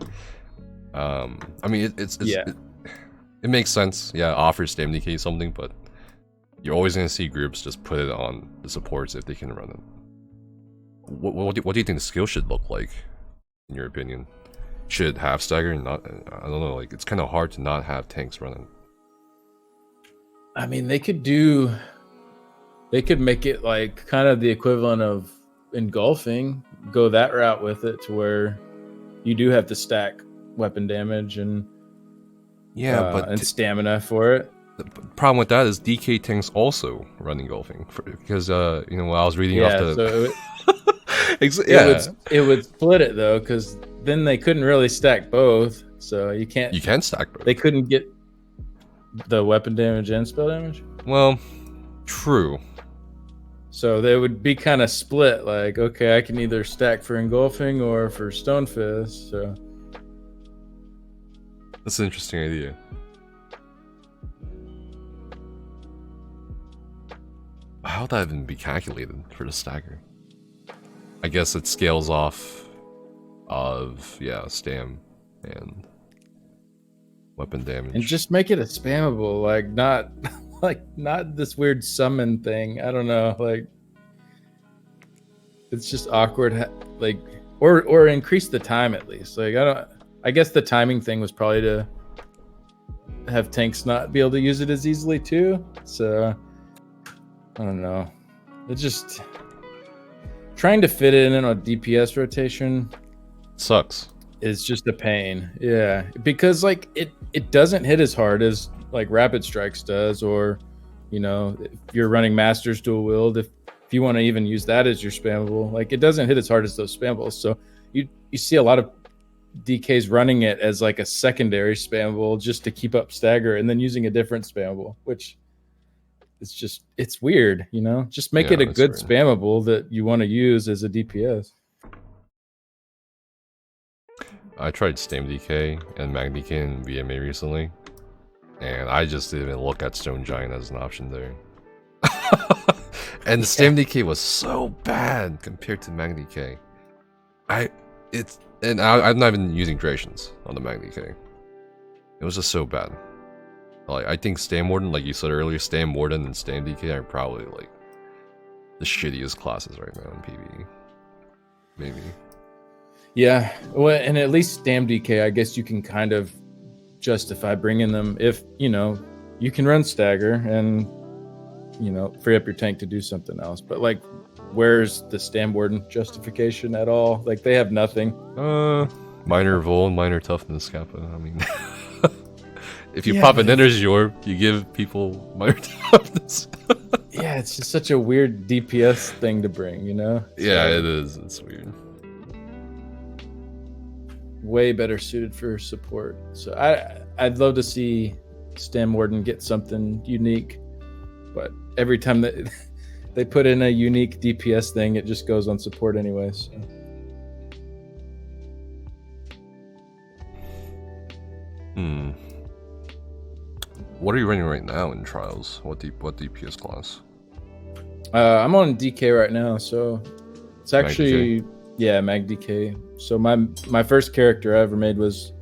I mean, it makes sense. Yeah, offer Stam DK something, but you're always gonna see groups just put it on the supports if they can run it. What do you think the skill should look like, in your opinion? Should it have stagger and not? I don't know. Like, it's kind of hard to not have tanks running. I mean, they could make it like kind of the equivalent of engulfing. Go that route with it to where you do have to stack weapon damage and and stamina for it. The problem with that is DK tanks also run engulfing because when I was reading off the it would split it though, because then they couldn't really stack both. So you can stack both. They couldn't get the weapon damage and spell damage. Well, true. So they would be kind of split. Like, okay, I can either stack for engulfing or for Stonefist. So that's an interesting idea. How would that even be calculated for the stagger? I guess it scales off of Stam and weapon damage. And just make it a spammable, not this weird summon thing. I don't know, like it's just awkward. Like, or increase the time at least. Like, I guess the timing thing was probably to have tanks not be able to use it as easily too. So I don't know. It's just trying to fit it in a DPS rotation sucks. It's just a pain. Yeah, because like it doesn't hit as hard as like Rapid Strikes does, or if you're running Masters Dual Wield, if you want to even use that as your spammable, like it doesn't hit as hard as those spammables. So you see a lot of DKs running it as like a secondary spammable just to keep up stagger, and then using a different spammable, which it's weird. Just make it a good weird spammable that you want to use as a DPS. I tried Stam DK and Mag DK in VMA recently, and I just didn't even look at Stone Giant as an option there. And the Stam DK was so bad compared to Mag DK. I'm not even using durations on the Mag DK. It was just so bad. Like, I think Stam Warden, like you said earlier, Stam Warden and Stam DK are probably like the shittiest classes right now in PvE. Maybe. Yeah, well, and at least Stam DK, I guess you can kind of justify bringing them if, you can run stagger and, free up your tank to do something else. But, like, where's the Stam Warden justification at all? Like, they have nothing. Minor Vol, minor toughness, Kappa. I mean, if you pop an Energy Orb, you give people minor toughness. Yeah, it's just such a weird DPS thing to bring, Yeah, it is. It's weird. Way better suited for support. So I'd love to see Stam Warden get something unique, but every time that they put in a unique DPS thing, it just goes on support anyways. So. What are you running right now in trials? What DPS class? I'm on DK right now, so it's actually Mag DK. So my first character I ever made was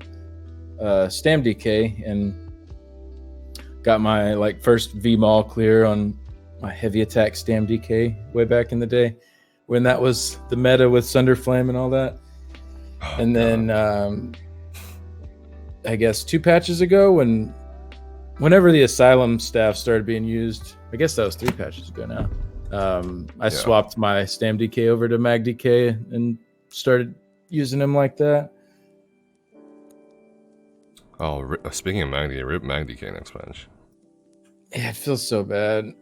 Stam DK, and got my first VMall clear on my heavy attack Stam DK way back in the day when that was the meta with Sunderflame and all that. Oh, and then I guess 2 patches ago whenever the Asylum staff started being used, I guess that was 3 patches ago now. I swapped my Stam DK over to Mag DK and started using him like that. Oh, speaking of Mag DK, rip Mag DK next patch. Yeah, it feels so bad.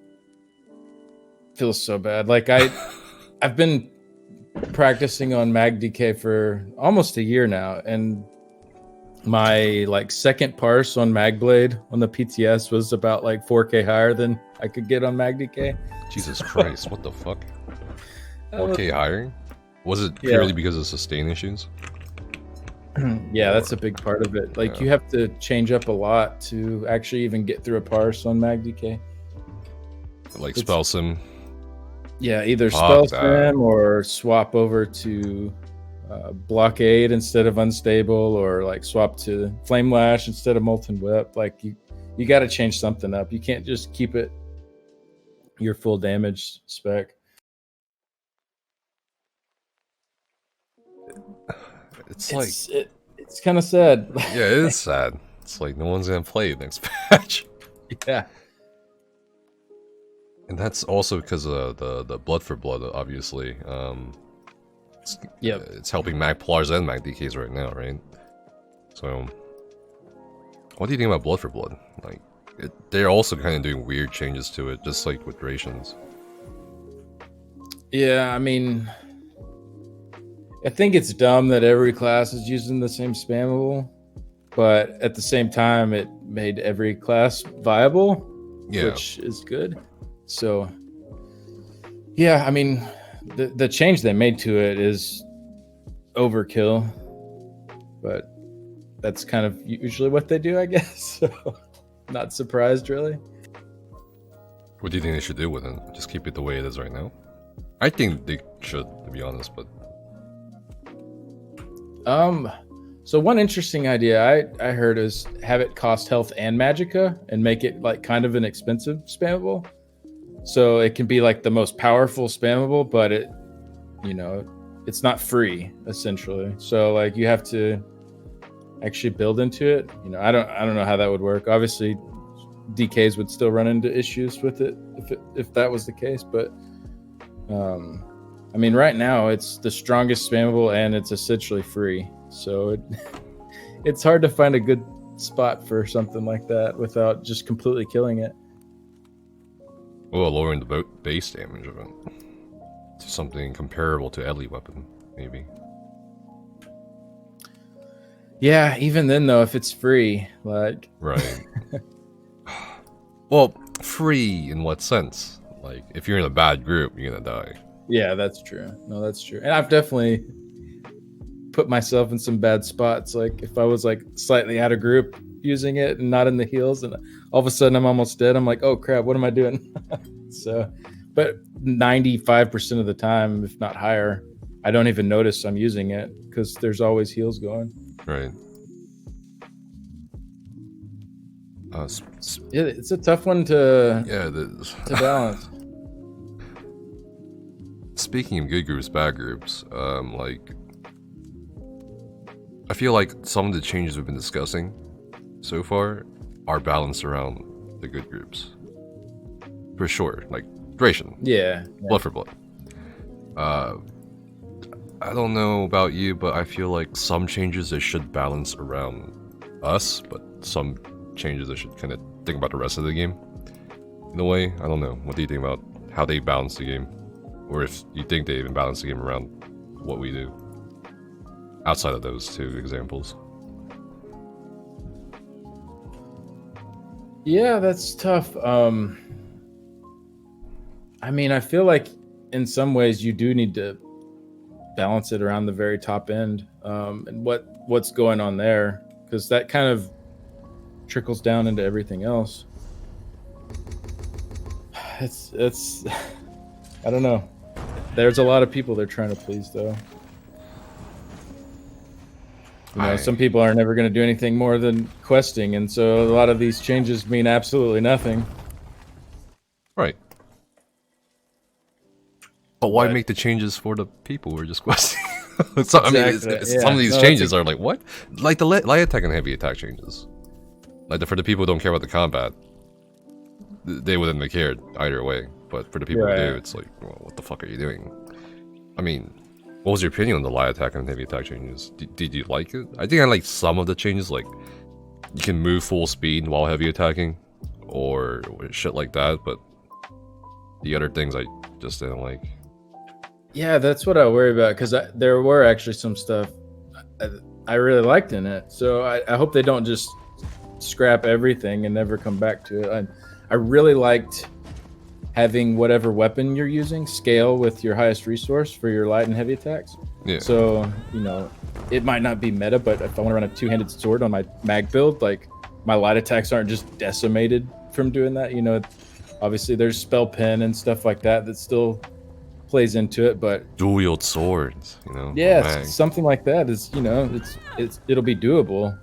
Feels so bad. Like I've been practicing on Mag DK for almost a year now, and my like second parse on Magblade on the PTS was about like 4K higher than I could get on Mag DK. Jesus Christ, what the fuck? 4K higher? Was it purely because of sustain issues? Yeah, that's a big part of it. Like you have to change up a lot to actually even get through a parse on Mag DK. Like spell sim. Yeah, either spell sim or swap over to blockade instead of unstable, or like swap to flame lash instead of molten whip. Like you got to change something up. You can't just keep it your full damage spec. It's kind of sad. Yeah, it is sad. It's like no one's gonna play next patch. Yeah. And that's also because of the blood for blood, obviously. It's helping Mag Plars and Mag DKs right now, right? So, what do you think about blood for blood? Like, they're also kind of doing weird changes to it, just like with rations. Yeah, I mean, I think it's dumb that every class is using the same spammable, but at the same time, it made every class viable, which is good. So, yeah, I mean, the change they made to it is overkill, but that's kind of usually what they do, I guess. So, not surprised, really. What do you think they should do with it? Just keep it the way it is right now? I think they should, to be honest, but... So one interesting idea I heard is have it cost health and magicka and make it like kind of an expensive spammable. So it can be like the most powerful spammable, but it, you know, it's not free essentially. So like you have to actually build into it. You know, I don't know how that would work. Obviously, DKs would still run into issues with it if that was the case. But I mean, right now it's the strongest spammable and it's essentially free. So it's hard to find a good spot for something like that without just completely killing it. Well, lowering the base damage of it to something comparable to Ellie weapon, maybe. Yeah, even then though, if it's free, like right. Well, free in what sense? Like, if you're in a bad group, you're gonna die. Yeah, that's true. No, that's true. And I've definitely put myself in some bad spots. Like if I was like slightly out of group using it and not in the heals, and all of a sudden I'm almost dead. I'm like, oh crap, what am I doing? So, but 95% of the time, if not higher, I don't even notice I'm using it because there's always heals going. Right. It's a tough one to balance. Speaking of good groups, bad groups, like I feel like some of the changes we've been discussing so far are balanced around the good groups. For sure, like Duration. Yeah. Blood for blood. I don't know about you, but I feel like some changes they should balance around us, but some changes they should kind of think about the rest of the game. In a way, I don't know. What do you think about how they balance the game? Or if you think they even balance the game around what we do? Outside of those two examples. Yeah, that's tough. I mean, I feel like in some ways you do need to balance it around the very top end, and what's going on there, because that kind of trickles down into everything else. It's I don't know. There's a lot of people they're trying to please, though. You know, some people are never going to do anything more than questing, and so a lot of these changes mean absolutely nothing. Right. But why make the changes for the people who are just questing? So, I mean, Exactly, some of yeah. these No, changes are like, what? Like the light attack and heavy attack changes. Like for the people who don't care about the combat, they wouldn't have cared either way. But for the people who do, it's like, well, what the fuck are you doing? I mean, what was your opinion on the light attack and heavy attack changes? Did you like it? I think I liked some of the changes, like you can move full speed while heavy attacking, or shit like that. But the other things I just didn't like. Yeah, that's what I worry about, because there were actually some stuff I really liked in it. So I hope they don't just scrap everything and never come back to it. I really liked having whatever weapon you're using scale with your highest resource for your light and heavy attacks. Yeah. So, you know, it might not be meta, but if I want to run a two-handed sword on my mag build, like my light attacks aren't just decimated from doing that. You know, obviously there's spell pen and stuff like that still plays into it, but dual wield swords, you know. Yeah, something like that is, you know, it'll be doable.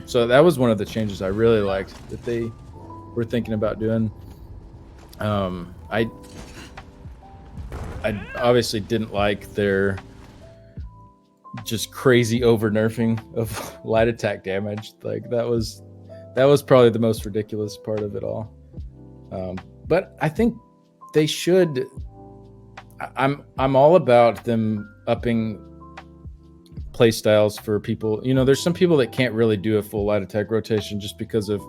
So that was one of the changes I really liked that they were thinking about doing. I obviously didn't like their just crazy over nerfing of light attack damage. Like that was probably the most ridiculous part of it all. But I think they should. I'm all about them upping play styles for people. You know, there's some people that can't really do a full light attack rotation just because of,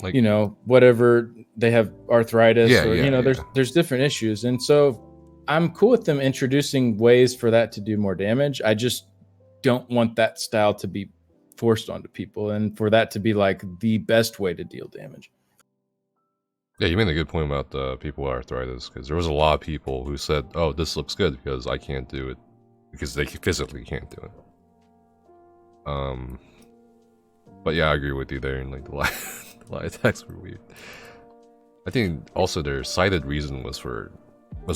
like, you know, whatever, they have arthritis, or you know, there's different issues. And so I'm cool with them introducing ways for that to do more damage. I just don't want that style to be forced onto people and for that to be like the best way to deal damage. Yeah, you made a good point about the people with arthritis, because there was a lot of people who said, oh, this looks good because I can't do it, because they physically can't do it. But yeah, I agree with you there, and like the light attacks were weird. I think also their cited reason was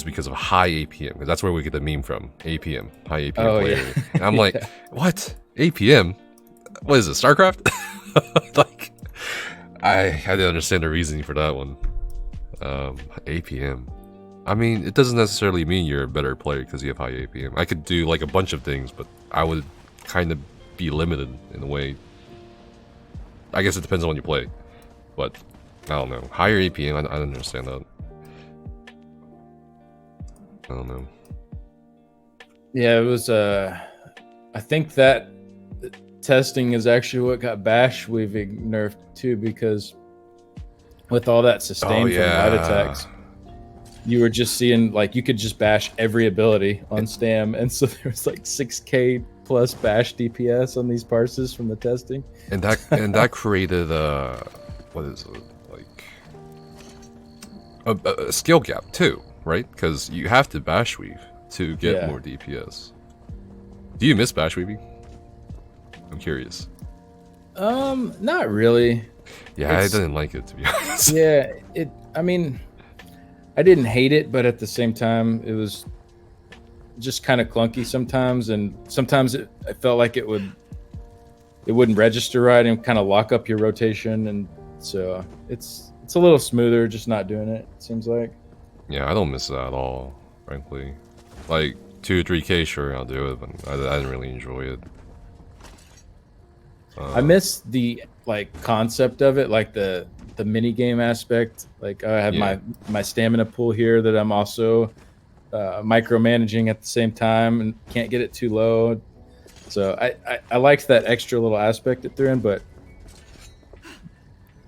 because of high APM, because that's where we get the meme from. APM, high APM player. Yeah. And I'm like, what? APM? What is it, StarCraft? Like, I didn't understand the reasoning for that one. APM. I mean, it doesn't necessarily mean you're a better player because you have high APM. I could do like a bunch of things, but I would kind of be limited in a way. I guess it depends on what you play, but I don't know. Higher APM, I don't understand that. I don't know. Yeah, it was. I think that testing is actually what got bash weaving nerfed too, because with all that sustain from light attacks, you were just seeing, like, you could just bash every ability on Stam, and so there was like 6k plus bash DPS on these parses from the testing, and that created what is it, like a skill gap too, right? Because you have to bash weave to get more DPS. Do you miss bash weaving? I'm curious. Not really. Yeah, I didn't like it, to be honest. Yeah, I mean, I didn't hate it, but at the same time, it was just kind of clunky sometimes, and sometimes I felt like it wouldn't register right and kind of lock up your rotation, and so it's a little smoother just not doing it, it seems like. Yeah, I don't miss that at all, frankly. Like 2 or 3k, sure, I'll do it, but I didn't really enjoy it. I miss the concept of it, like the mini game aspect. Like I have my stamina pool here that I'm also micromanaging at the same time, and can't get it too low. So I liked that extra little aspect it threw in, but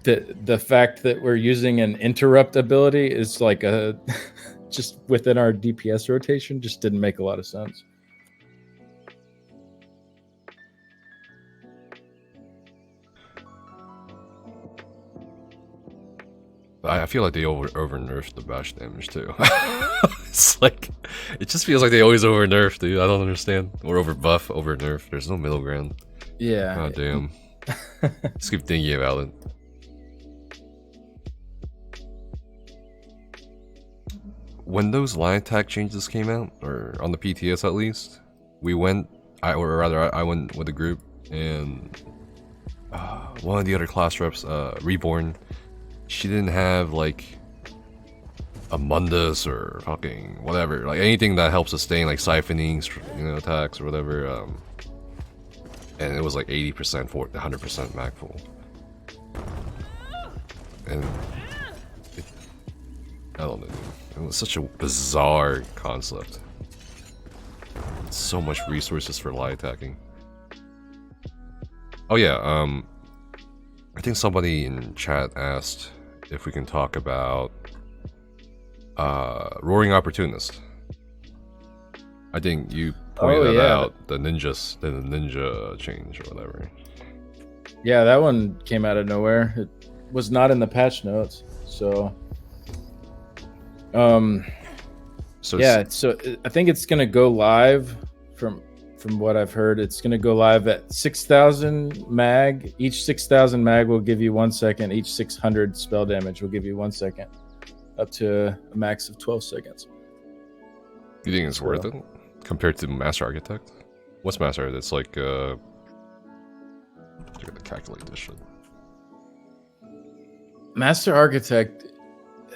the fact that we're using an interrupt ability is like a just within our DPS rotation just didn't make a lot of sense. I feel like they over nerfed the bash damage too. It's like, it just feels like they always over nerf, dude. I don't understand. Or over buff, over nerf. There's no middle ground. Yeah. God damn. Just keep thinking about it. When those line attack changes came out, or on the PTS at least, I went with a group, and one of the other class reps, Reborn, she didn't have like a Mundus or fucking whatever, like anything that helps sustain like siphoning, attacks or whatever. And it was like 80% for 100% mag full. And I don't know, it was such a bizarre concept. So much resources for light attacking. Oh yeah, I think somebody in chat asked if we can talk about Roaring Opportunist. I think you pointed that out, the ninja change or whatever. Yeah, that one came out of nowhere. It was not in the patch notes, so yeah, so I think it's gonna go live from what I've heard. It's gonna go live at 6,000 mag. Each 6,000 mag will give you 1 second. Each 600 spell damage will give you 1 second, up to a max of 12 seconds. You think it's worth it compared to Master Architect? What's Master Architect? It's like I gotta calculate this shit. Master Architect.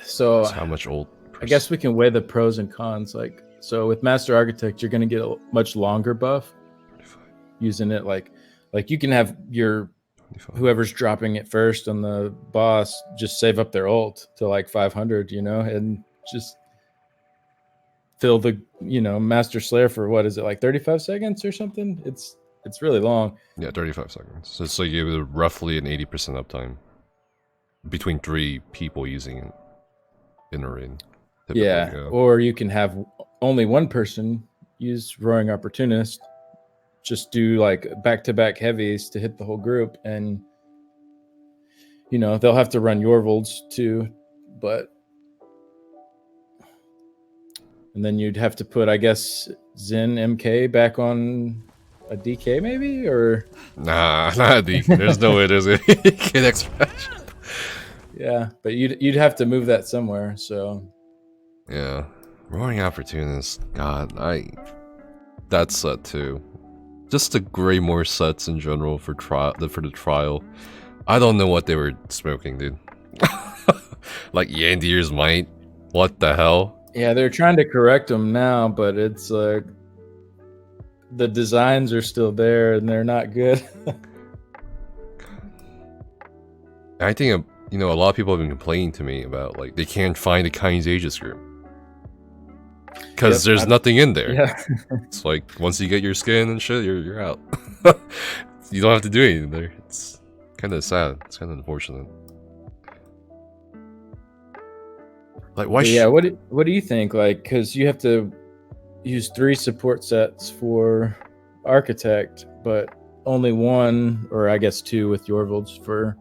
So that's how much old? I guess we can weigh the pros and cons. Like, so with Master Architect, you're going to get a much longer buff 25. Using it. Like you can have your 25. Whoever's dropping it first on the boss just save up their ult to like 500, and just fill the Master Slayer for what is it, like 35 seconds or something? It's really long. Yeah, 35 seconds. So it's like you have roughly an 80% uptime between 3 people using it in a raid. Yeah, or you can have only one person use Roaring Opportunist, just do like back-to-back heavies to hit the whole group, and they'll have to run Werewolves too, and then you'd have to put, I guess, Zen MK back on a DK maybe, or nah, not a DK. There's no way there's a DK expansion. Yeah, but you'd have to move that somewhere, so. Yeah, Roaring Opportunist. God, that set too. Just the Greymore sets in general for the trial. I don't know what they were smoking, dude. Like Yandier's Might. What the hell? Yeah, they're trying to correct them now, but it's like the designs are still there and they're not good. I think a lot of people have been complaining to me about like they can't find a Kynes Aegis group. Because there's nothing in there. Yeah. It's like once you get your skin and shit, you're out. You don't have to do anything there. It's kind of sad. It's kind of unfortunate. Like why? Yeah. What do you think? Like, because you have to use 3 support sets for Architect, but only 1, or I guess 2 with Werewolves for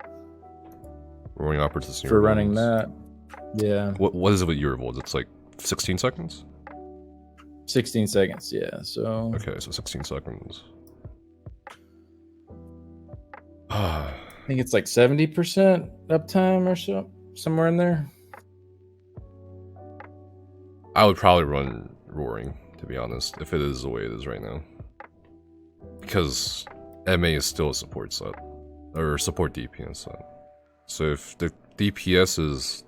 Roaring Opportunist for running that. Yeah. What is it with Werewolves? It's like 16 seconds. 16 seconds, yeah. So okay, so 16 seconds. I think it's like 70% uptime or so, somewhere in there. I would probably run Roaring, to be honest, if it is the way it is right now. Because MA is still a support set, or support DPS set. So if the DPS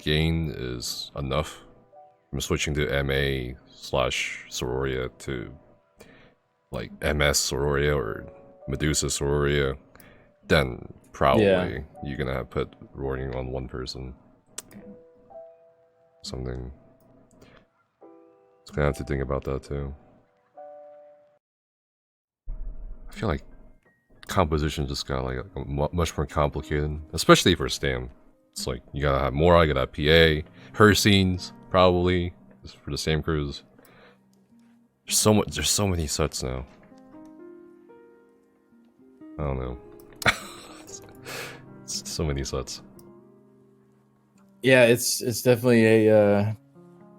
gain is enough, I'm switching to MA/Sororia to like MS Sororia or Medusa Sororia, then probably you're gonna have put Roaring on one person. Something. It's gonna have to think about that too. I feel like composition just got like much more complicated, especially for Stam. It's like you gotta have Mora, you gotta have PA, her scenes probably for the same crews. There's so many sets now. I don't know. It's so many sets. Yeah, it's definitely a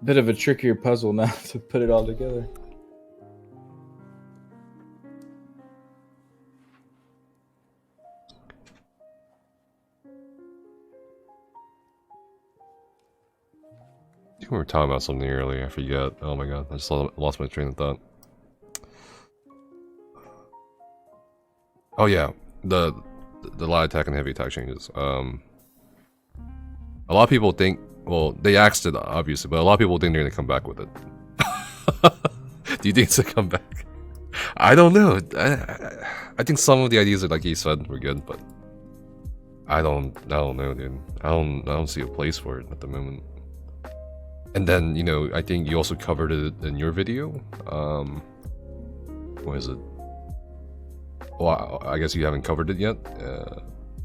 bit of a trickier puzzle now to put it all together. We were talking about something earlier, I forget. Oh my god, I just lost my train of thought. Oh yeah, the light attack and heavy attack changes. A lot of people think Well, they axed it obviously, but a lot of people think they're gonna come back with it. Do you think it's gonna come back? I don't know. I think some of the ideas, like you said, were good, but I don't know, dude. I don't see a place for it at the moment. And then, you know, I think you also covered it in your video. What is it? Well, I guess you haven't covered it yet.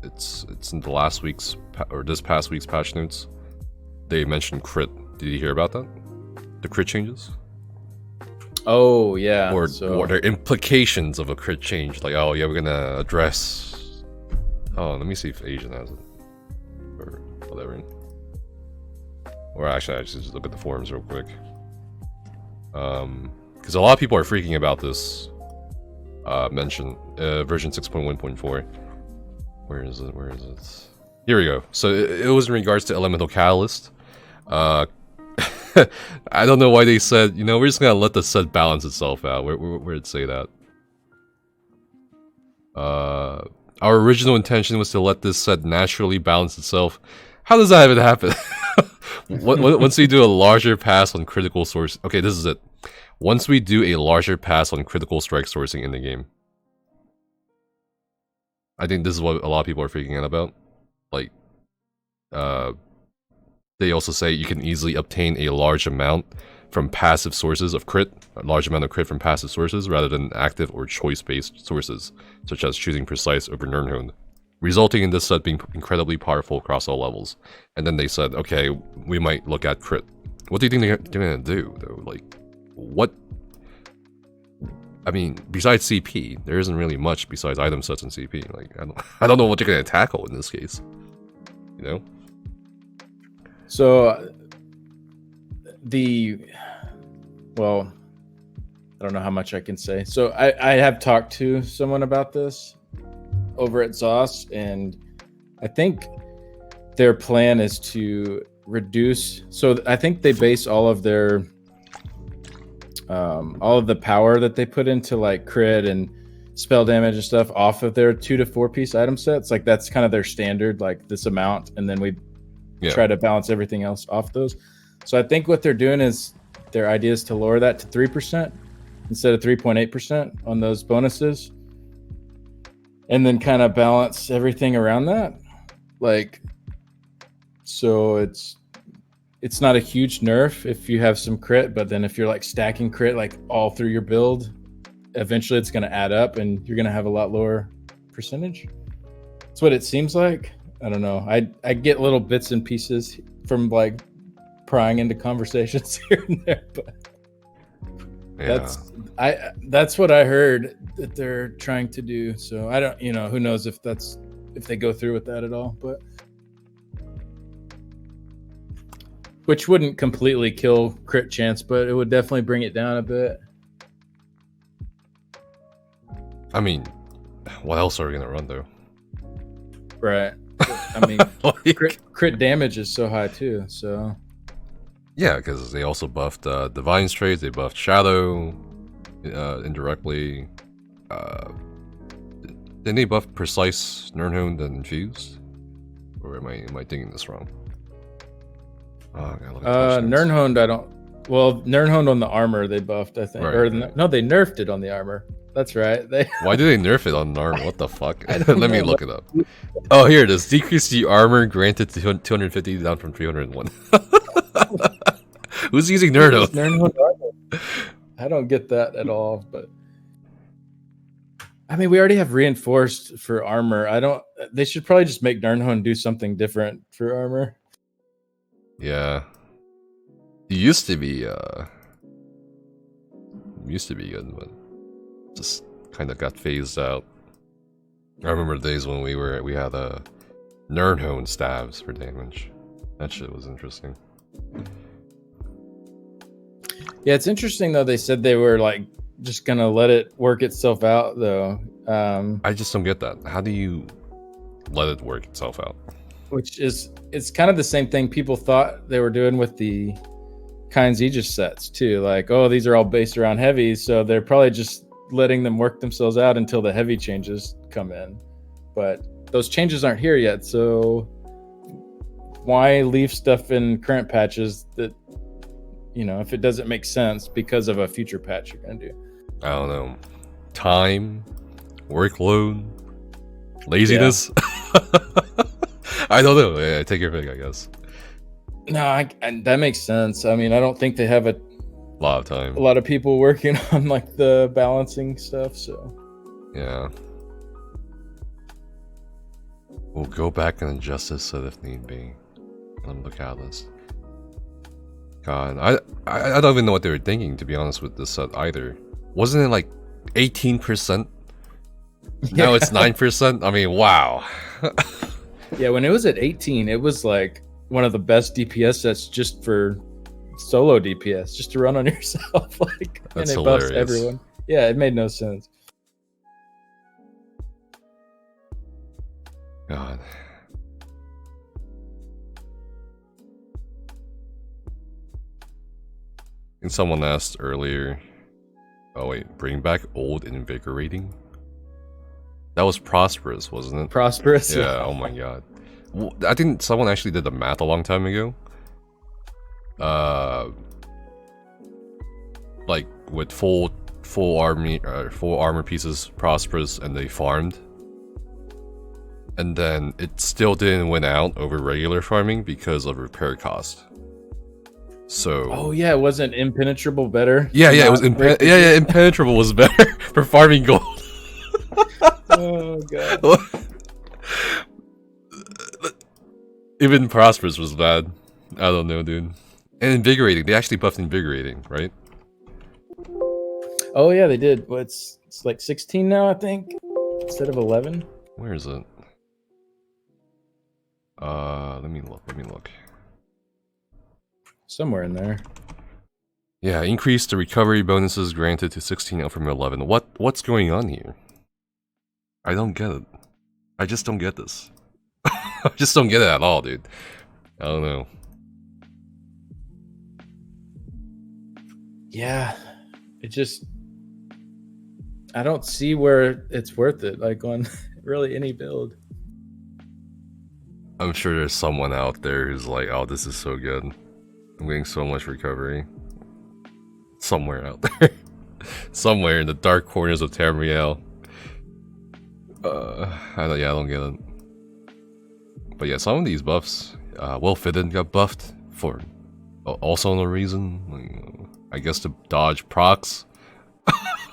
It's in the last week's or this past week's patch notes. They mentioned crit. Did you hear about that? The crit changes? Oh yeah. Or what are implications of a crit change? Like, oh yeah, we're gonna address. Oh, let me see if Asian has it or whatever. Or actually, I just look at the forums real quick. Because a lot of people are freaking about this mention version 6.1.4. Where is it? Here we go. So it was in regards to Elemental Catalyst. I don't know why they said, you know, we're just gonna let the set balance itself out. Where did it say that? Our original intention was to let this set naturally balance itself. How does that even happen? Once we do a larger pass on critical source... Okay, this is it. Once we do a larger pass on critical strike sourcing in the game. I think this is what a lot of people are freaking out about. Like, they also say you can easily obtain a large amount from passive sources of crit, a large amount of crit from passive sources, rather than active or choice-based sources, such as choosing Precise over Nirnhund, resulting in this set being incredibly powerful across all levels. And then they said, okay, we might look at crit. What do you think they're gonna do, though? Like, what? I mean, besides CP, there isn't really much besides item sets and CP. Like, I don't know what you're gonna tackle in this case. You know? So, well, I don't know how much I can say. So I have talked to someone about this over at ZOS, and I think their plan is to reduce. So I think they base all of their all of the power that they put into like crit and spell damage and stuff off of their 2 to 4 piece item sets. Like that's kind of their standard, like this amount, and then we try to balance everything else off those. So I think what they're doing is their idea is to lower that to 3% instead of 3.8% on those bonuses, and then kind of balance everything around that. Like, so it's not a huge nerf if you have some crit, but then if you're like stacking crit like all through your build, eventually it's going to add up and you're going to have a lot lower percentage. That's what it seems like. I don't know. I get little bits and pieces from like prying into conversations here and there, but that's what I heard that they're trying to do. So I don't, who knows if they go through with that at all, but which wouldn't completely kill crit chance, but it would definitely bring it down a bit. I mean, what else are we gonna run though? Right. I mean, crit damage is so high too, so. Yeah, because they also buffed Divine Strays, they buffed Shadow indirectly. Didn't they buff Precise, Nirnhund, and Infused? Or am I thinking this wrong? Oh, Nirnhund, I don't. Well, Nirnhund on the armor they buffed, I think. Right. No, they nerfed it on the armor. That's right. Why did they nerf it on the armor? What the fuck? Let me look it up. Oh, here it is. Decrease the armor granted to 250 down from 301. Who's using Nirnhund? Nirnhund armor. I don't get that at all, but I mean, we already have reinforced for armor. They should probably just make Nirnhund do something different for armor. Yeah. It used to be good, but just kind of got phased out. I remember the days when we had Nirnhund stabs for damage. That shit was interesting. Yeah, it's interesting though. They said they were like just gonna let it work itself out though. I just don't get that. How do you let it work itself out? It's kind of the same thing people thought they were doing with the Kind's Aegis sets too. Like, oh, these are all based around heavies, so they're probably just letting them work themselves out until the heavy changes come in. But those changes aren't here yet, so why leave stuff in current patches that, you know, if it doesn't make sense because of a future patch you're gonna do? I don't know. Time, workload, laziness. Yeah. I don't know. Yeah, take your pick, I guess. No, that makes sense. I mean, I don't think they have a lot of time. A lot of people working on like the balancing stuff, so yeah. We'll go back and adjust this set if need be. Let me look at this. God, I don't even know what they were thinking, to be honest, with this set either. Wasn't it like 18%? Now it's 9%? I mean, wow. Yeah, when it was at 18, it was like one of the best DPS sets just for solo DPS, just to run on yourself. Like, that's and it hilarious. buffs everyone. Yeah, it made no sense. God. And someone asked earlier, oh wait, bring back old invigorating? That was prosperous, wasn't it? Prosperous? Yeah, oh my god. I think someone actually did the math a long time ago. Like with full armor pieces, prosperous, and they farmed. And then it still didn't win out over regular farming because of repair cost. So. Oh yeah, it wasn't impenetrable better. Yeah, it was impenetrable was better for farming gold. Oh god. Even prosperous was bad. I don't know, dude. And invigorating, they actually buffed invigorating, right? Oh yeah, they did. Well, it's like 16 now, I think, instead of 11. Where is it? Let me look. Somewhere in there. Yeah, increase the recovery bonuses granted to 16 up from 11. What's going on here? I don't get it. I just don't get this. I just don't get it at all, dude. I don't know. Yeah, it just... I don't see where it's worth it, like on really any build. I'm sure there's someone out there who's like, oh, this is so good. I'm getting so much recovery. Somewhere out there. Somewhere in the dark corners of Tamriel. I don't get it. But yeah, some of these buffs, Will Fitted got buffed for also no reason. I guess to dodge procs.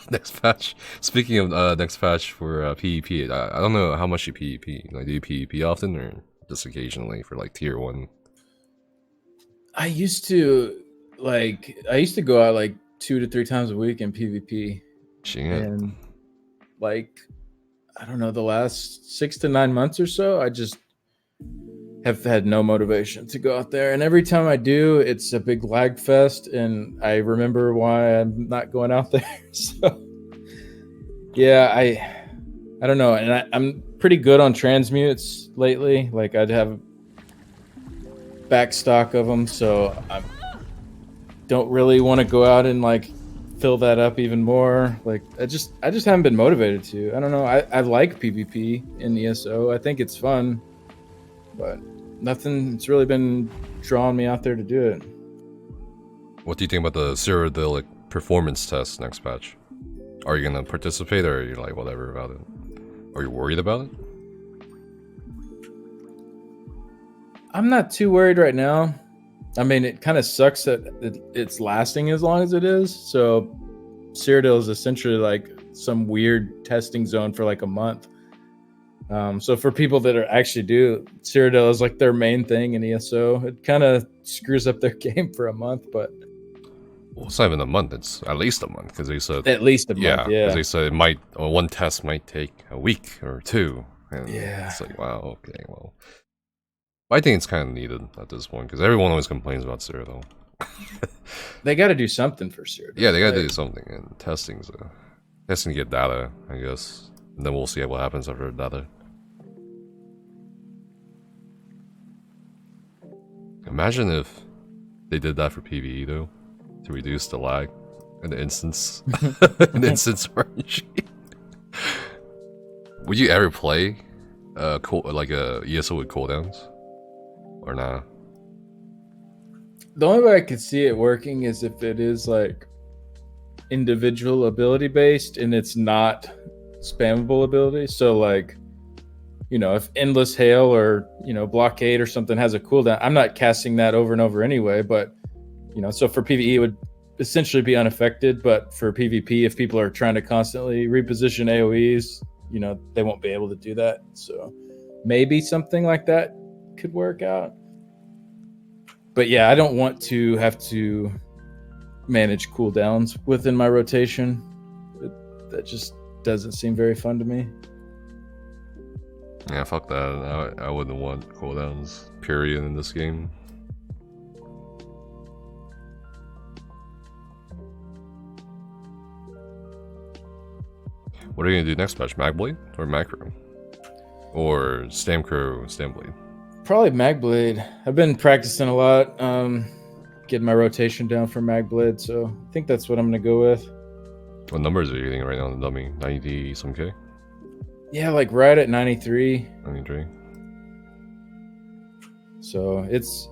Next patch. Speaking of next patch for PvP, I don't know how much you PvP. Like, do you PvP often or just occasionally for like tier 1? I used to go out like 2 to 3 times a week in PvP. Shit. And like, I don't know, the last 6 to 9 months or so, I just have had no motivation to go out there. And every time I do, it's a big lag fest, and I remember why I'm not going out there. So yeah, I don't know. And I'm pretty good on transmutes lately. Like, I'd have back stock of them, so I don't really want to go out and like fill that up even more. Like, I just haven't been motivated to. I don't know. I like PvP in ESO. I think it's fun, but nothing's really been drawing me out there to do it. What do you think about the Cyrodiil performance test next patch? Are you gonna participate, or are you like whatever about it? Are you worried about it? I'm not too worried right now. I mean, it kind of sucks that it's lasting as long as it is. So Cyrodiil is essentially like some weird testing zone for like a month. So for people that are actually do, Cyrodiil is like their main thing in ESO. It kind of screws up their game for a month, but... Well, it's not even a month. It's at least a month, because they said... At least a month, yeah. Because they said it might... one test might take a week or 2. And yeah. It's like, wow, okay, well... I think it's kind of needed at this point, because everyone always complains about Cyrodiil. They got to do something for Cyrodiil. Yeah, they got to do something, and testing to get data, I guess. And then we'll see what happens after data. Imagine if they did that for PvE, though, to reduce the lag and the instance, RNG. Would you ever play like a ESO with cooldowns? or nah? The only way I could see it working is if it is like individual ability based and it's not spammable ability. So like, you know, if Endless Hail or, you know, Blockade or something has a cooldown, I'm not casting that over and over anyway. But, you know, so for PvE it would essentially be unaffected. But for PvP, if people are trying to constantly reposition AoEs, you know, they won't be able to do that. So maybe something like that could work out. But yeah, I don't want to have to manage cooldowns within my rotation. That just doesn't seem very fun to me. Yeah, fuck that. I wouldn't want cooldowns, period, in this game. What are you gonna do next patch? Magblade or Macro? Or Stamcrow, Stamblade? Probably Magblade. I've been practicing a lot, getting my rotation down for Magblade, so I think that's what I'm gonna go with. What numbers are you getting right now on the dummy? 90 some K? Yeah, like right at 93. 93. So it's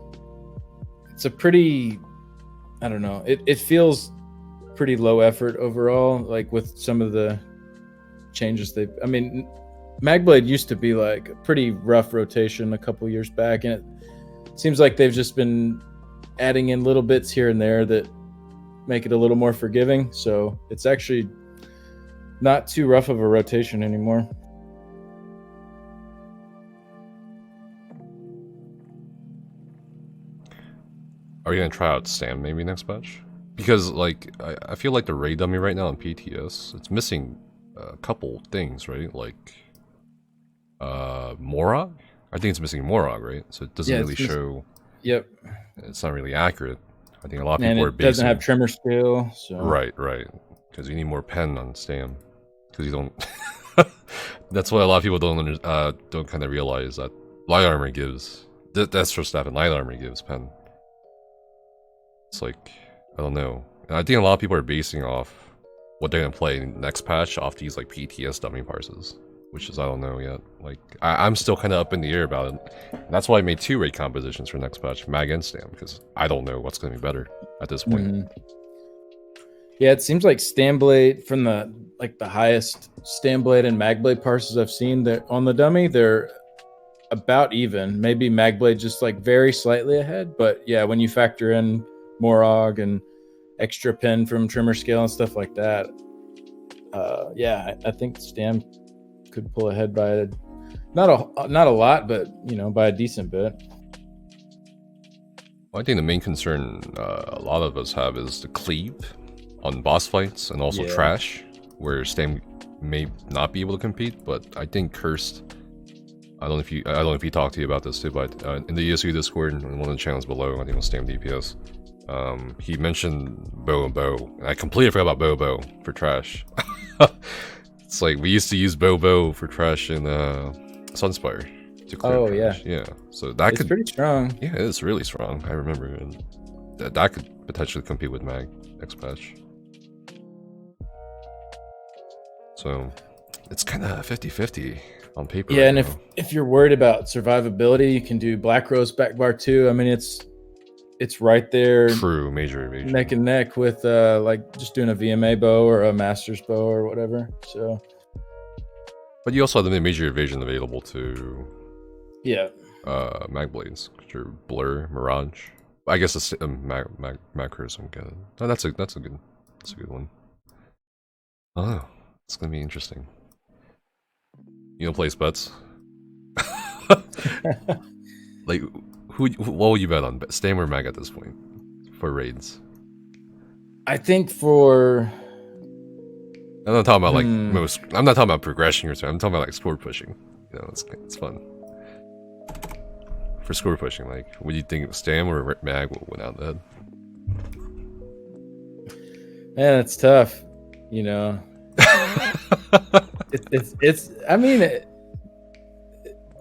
a pretty, I don't know, it feels pretty low effort overall, like with some of the changes I mean, Magblade used to be like a pretty rough rotation a couple years back, and it seems like they've just been adding in little bits here and there that make it a little more forgiving. So it's actually not too rough of a rotation anymore. Are you gonna try out Stam maybe next patch? Because like I feel like the raid dummy right now on PTS, it's missing a couple things, right? Like Morog? I think it's missing Morog, right? So it doesn't really show. Yep. It's not really accurate. I think a lot of people are basing. It doesn't have tremor scale. So. Right. Because you need more pen on Stam. Because you don't. That's what a lot of people don't kind of realize, that light armor gives. That's for staff, and light armor gives pen. It's like, I don't know. And I think a lot of people are basing off what they're gonna play in the next patch off these like PTS dummy parses, which is, I don't know yet. Like I'm still kind of up in the air about it. And that's why I made 2 raid compositions for next patch, Mag and Stam, because I don't know what's gonna be better at this point. Mm-hmm. Yeah, it seems like Stamblade, from the highest Stamblade and Magblade parses I've seen that on the dummy, they're about even. Maybe Magblade just like very slightly ahead, but yeah, when you factor in Morog and extra pen from Tremor Scale and stuff like that, yeah, I think Stam could pull ahead by not a lot, but you know, by a decent bit. Well, I think the main concern a lot of us have is the cleave on boss fights, and also trash, where Stam may not be able to compete. But I think Cursed, I don't know if he talked to you about this too, but in the ESOU Discord and one of the channels below, I think it was Stam DPS, he mentioned bow and bow, and I completely forgot about bow for trash. It's like we used to use bow for trash in Sunspire to clear trash. Yeah, so that it's pretty strong. Yeah, it is really strong. I remember, and that could potentially compete with Mag next patch. So it's kind of 50-50 on paper. Yeah, right, and if you're worried about survivability, you can do Black Rose back bar too. I mean, it's right there. True, major evasion. Neck and neck with like just doing a VMA bow or a Master's bow or whatever. So, but you also have the major evasion available to Mag Blades, your Blur, Mirage. I guess it's macros. I'm good. No, that's a good one. Oh, it's gonna be interesting. You don't place bets? Like, what will you bet on? Stam or Mag at this point for raids? I think for. I'm not talking about like most. I'm not talking about progression or something. I'm talking about like score pushing. You know, it's fun. For score pushing, like, what do you think? Stam or Mag will win out that? Man, it's tough. You know, it's. I mean,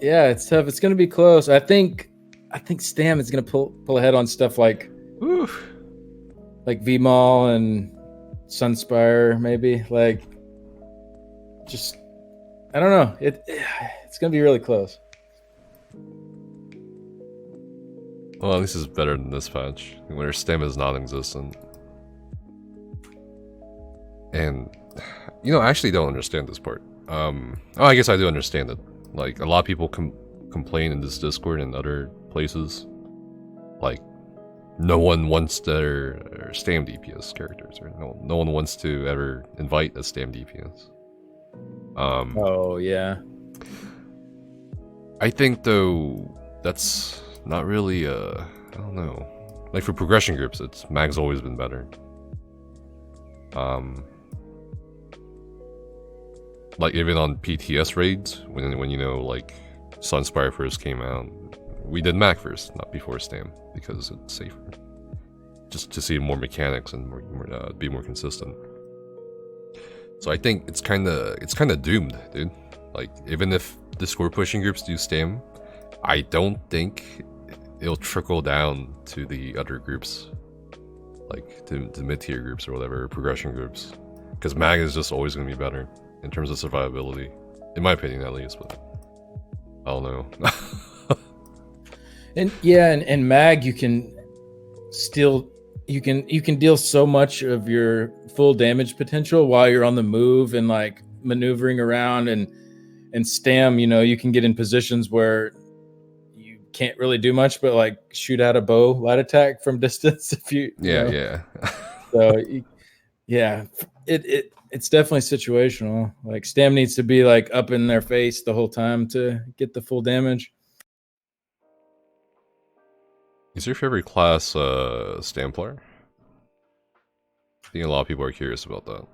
yeah, it's tough. It's gonna be close. I think Stam is gonna pull ahead on stuff like VMall and Sunspire, maybe. Like, just I don't know. It's gonna be really close. Well, at least it's better than this patch, where Stam is non-existent. And, you know, I actually don't understand this part. Oh, I guess I do understand it. Like, a lot of people complain in this Discord and other places. Like, no one wants their Stam DPS characters, or no one wants to ever invite a Stam DPS. Oh, yeah. I think, though, that's not really, I don't know. Like, for progression groups, Mag's always been better. Like, even on PTS raids, when you know, like, Sunspire first came out, we did Mag first, not before Stam, because it's safer. Just to see more mechanics and be more consistent. So I think it's kind of doomed, dude. Like, even if the score pushing groups do Stam, I don't think it'll trickle down to the other groups, like to mid-tier groups or whatever, progression groups, because Mag is just always going to be better in terms of survivability, in my opinion at least. But I don't know. And yeah, and Mag, you can still you can deal so much of your full damage potential while you're on the move and like maneuvering around, and Stam, you know, you can get in positions where you can't really do much but like shoot out a bow light attack from distance if you Yeah, know. yeah. So yeah, it's definitely situational. Like Stam needs to be like up in their face the whole time to get the full damage. Is your favorite class Stamplar? I think a lot of people are curious about that.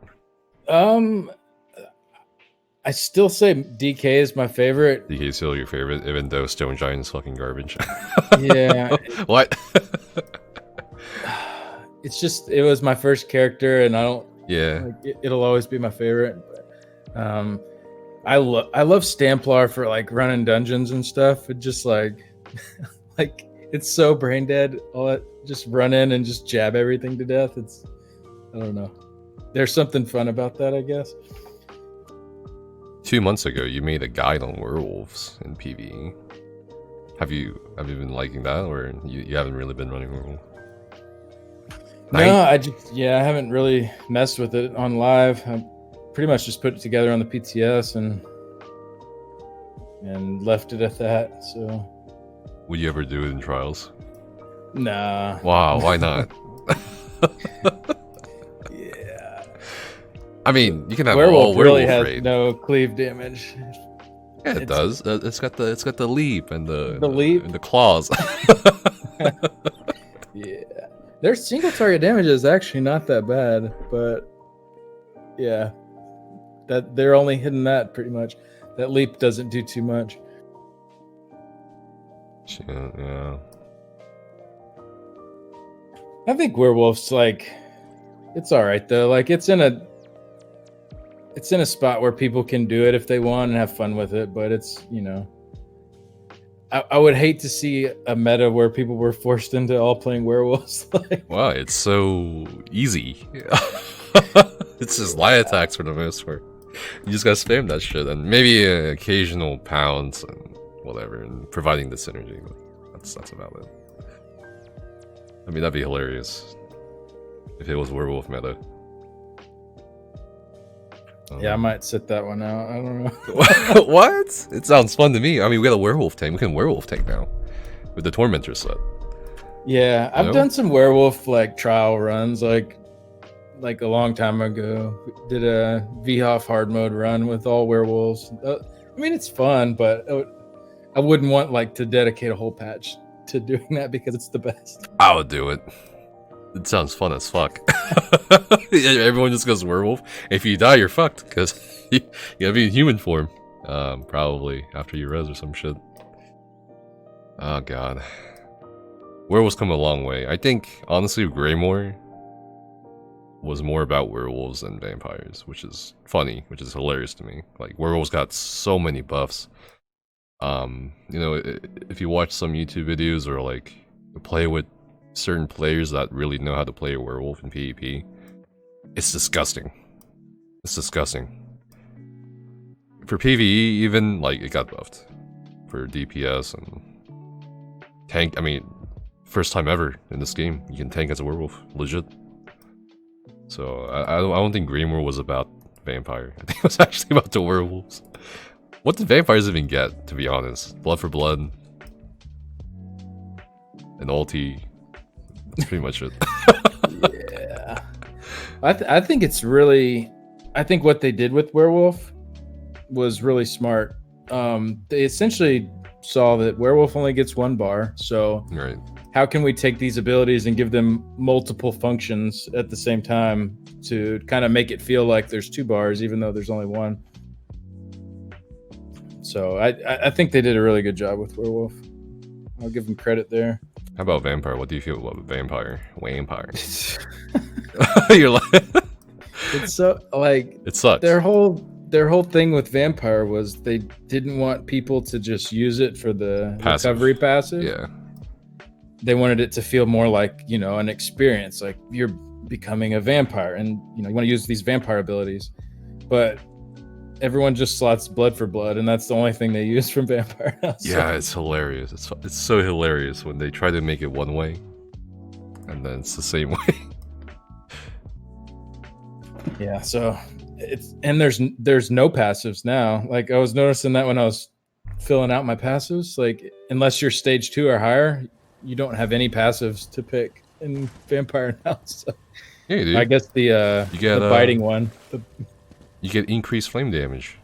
I still say DK is my favorite. DK is still your favorite, even though Stone Giant is fucking garbage. Yeah. What? It's just, it was my first character, and I don't. Yeah. Like, it'll always be my favorite. I love Stamplar for like running dungeons and stuff. It just like it's so brain dead. All that, just run in and just jab everything to death. I don't know. There's something fun about that, I guess. 2 months ago, you made a guide on werewolves in PvE. Have you been liking that, or you haven't really been running werewolf? No, I haven't really messed with it on live. I pretty much just put it together on the PTS and left it at that. So, would you ever do it in trials? Nah. Wow, why not? Yeah. I mean, you can have Werewolf all werewolf really has raid. no cleave damage. Yeah, it does. It's got the leap and the leap and the claws. Yeah. Their single target damage is actually not that bad, but yeah, that they're only hitting that pretty much. That leap doesn't do too much. Yeah. I think werewolves, like, it's all right though. Like it's in a spot where people can do it if they want and have fun with it, but it's, you know, I would hate to see a meta where people were forced into all playing werewolves. Wow, it's so easy. It's just light attacks for the most part. You just gotta spam that shit, and maybe occasional pounds and whatever, and providing the synergy. That's about it. I mean, that'd be hilarious if it was werewolf meta. Yeah, I might sit that one out. I don't know. What? It sounds fun to me. I mean, we got a werewolf tank. We can werewolf tank now with the Tormentor set. Yeah, I've done some werewolf like trial runs, like a long time ago. We did a VHOF hard mode run with all werewolves. I mean, it's fun, but I wouldn't want like to dedicate a whole patch to doing that because it's the best. I would do it. It sounds fun as fuck. Everyone just goes werewolf. If you die, you're fucked because you gotta be in human form. Probably after you res or some shit. Oh god. Werewolves come a long way. I think honestly, Greymore was more about werewolves than vampires, which is funny, which is hilarious to me. Like werewolves got so many buffs. You know, if you watch some YouTube videos or like play with certain players that really know how to play a werewolf in PvP, it's disgusting. It's disgusting. For PvE, even, like, it got buffed. For DPS and tank, I mean, First time ever in this game you can tank as a werewolf, legit. So I don't think Greenworld was about vampire. I think it was actually about the werewolves. What did vampires even get, to be honest? Blood for blood, an ulti. That's pretty much it. Yeah, I think it's really. I think what they did with Werewolf was really smart. They essentially saw that Werewolf only gets 1 bar, so Right. how can we take these abilities and give them multiple functions at the same time to kind of make it feel like there's 2 bars, even though there's only 1? So I think they did a really good job with Werewolf. I'll give them credit there. How about vampire? What do you feel about vampire? Vampire. You're like, It's so like it sucks. their whole thing with vampire was they didn't want people to just use it for the Passive. recovery passive. Yeah. They wanted it to feel more like, you know, an experience, like you're becoming a vampire and, you know, you want to use these vampire abilities. But everyone just slots blood for blood, and that's the only thing they use from vampire now. So. Yeah, it's hilarious. It's so hilarious when they try to make it one way, and then it's the same way. Yeah, so there's no passives now. Like I was noticing that when I was filling out my passives, like unless you're stage 2 or higher, you don't have any passives to pick in vampire now. So Yeah, dude. I guess the biting one. You get increased flame damage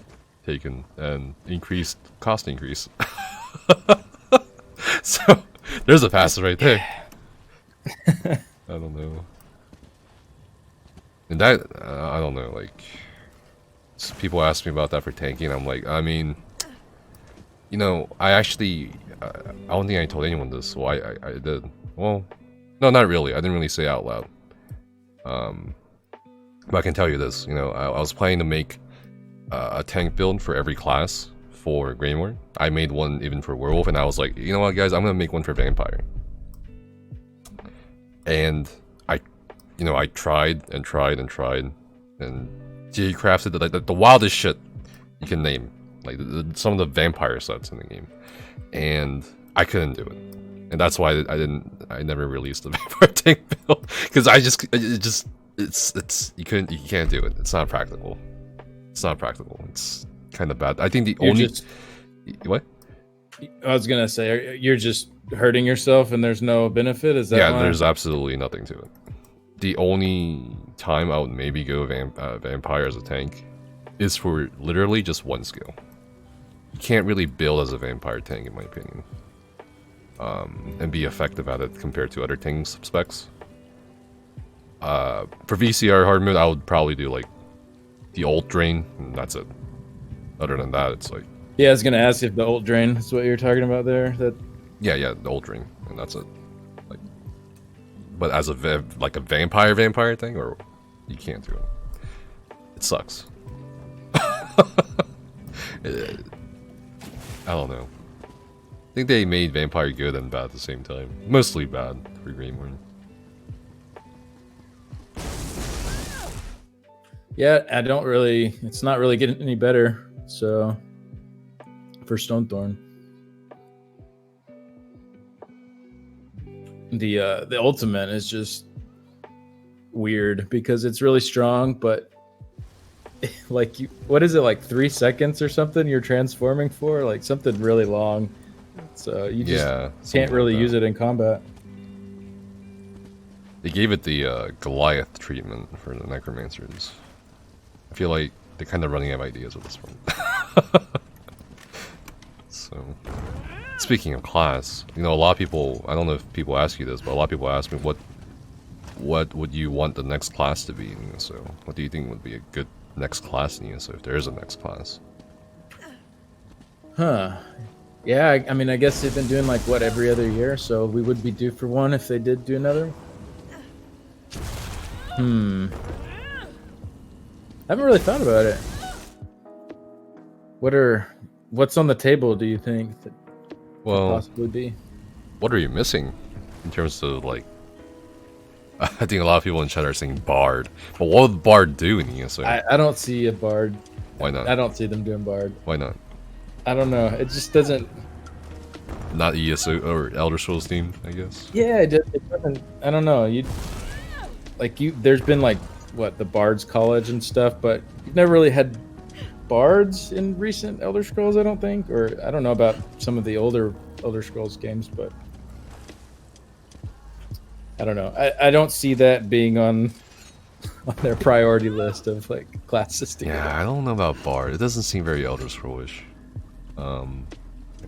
taken and increased cost increase. So there's a passive right there. I don't know. And that I don't know. Like people ask me about that for tanking. I'm like, I mean, you know, I actually I don't think I told anyone this. Well, I did. Well, no, not really. I didn't really say it out loud. But I can tell you this. You know, I was planning to make a tank build for every class for Greenworld. I made one even for Werewolf, and I was like, you know what, guys, I'm gonna make one for Vampire. And I tried and tried and tried, and crafted the wildest shit you can name, like some of the vampire sets in the game, and I couldn't do it, and that's why I never released the vampire tank build, because you can't do it. It's not practical. It's not practical. It's kind of bad. I think what? I was gonna say, you're just hurting yourself, and there's no benefit. Is that? Yeah, why? there's absolutely nothing to it. The only time I would maybe go vampire as a tank is for literally just one skill. You can't really build as a vampire tank, in my opinion, and be effective at it compared to other tank specs. For VCR hard mode, I would probably do like the ult drain, and that's it. Other than that, it's like, yeah, I was gonna ask if the ult drain is what you're talking about there. That yeah, the ult drain, and that's it. Like, but as a vampire thing, or you can't do it. It sucks. I don't know. I think they made vampire good and bad at the same time. Mostly bad for Greenworld. yeah, it's not really getting any better. So for Stonethorn, the ultimate is just weird because it's really strong, but like what is it, like 3 seconds or something you're transforming for, like something really long, so you just can't really use it in combat. They gave it the Goliath treatment for the necromancers. I feel like they're kind of running out of ideas at this point. So, speaking of class, you know, a lot of people, I don't know if people ask you this, but a lot of people ask me, what would you want the next class to be in ESO? What do you think would be a good next class in ESO, if there is a next class? Huh. Yeah, I mean, I guess they've been doing like what, every other year, so we would be due for one if they did do another. I haven't really thought about it. What's on the table, do you think, that could possibly be? What are you missing in terms of, like, I think a lot of people in chat are saying Bard, but what would Bard do in ESO? I don't see a Bard. Why not? I don't see them doing Bard. Why not? I don't know. It just doesn't. Not ESO or Elder Scrolls theme, I guess. Yeah, it doesn't. I don't know. There's been like what the Bards College and stuff, but you've never really had bards in recent Elder Scrolls, I don't think, or I don't know about some of the older Elder Scrolls games, but I don't know. I don't see that being on their priority list of like classes to get. Yeah, I don't know about bard. It doesn't seem very Elder Scrollish.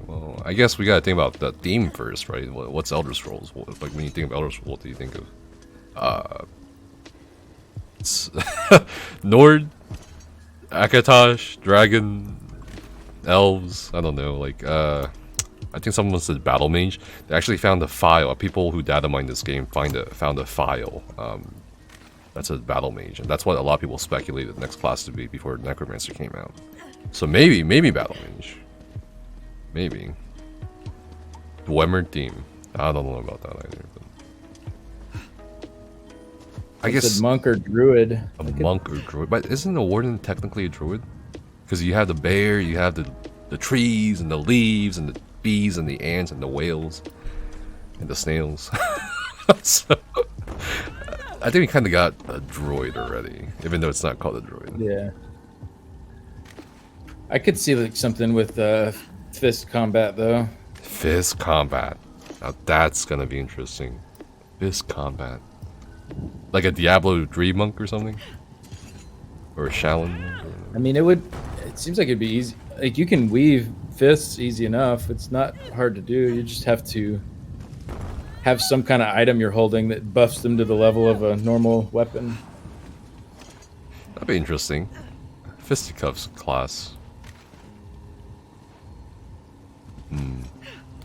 Well, I guess we gotta think about the theme first, right? What's Elder Scrolls? Like when you think of Elder Scrolls, what do you think of? It's Nord, Akatosh, Dragon, Elves. I don't know. Like, I think someone said Battle Mage. They actually found a file. People who data mine this game found a file. That's a Battle Mage, and that's what a lot of people speculated the next class to be before Necromancer came out. So maybe Battle Mage. Maybe. Dwemer theme. I don't know about that either. But I guess monk or druid. A monk or druid. But isn't a warden technically a druid? Because you have the bear, you have the trees and the leaves and the bees and the ants and the whales and the snails. So I think we kind of got a droid already, even though it's not called a droid. Yeah. I could see like something with fist combat though. Fist combat. Now that's gonna be interesting. Fist combat. Like a Diablo 3 monk or something? Or a Shaolin monk? I mean, it seems like it'd be easy. Like you can weave fists easy enough. It's not hard to do. You just have to have some kind of item you're holding that buffs them to the level of a normal weapon. That'd be interesting. Fisticuffs class.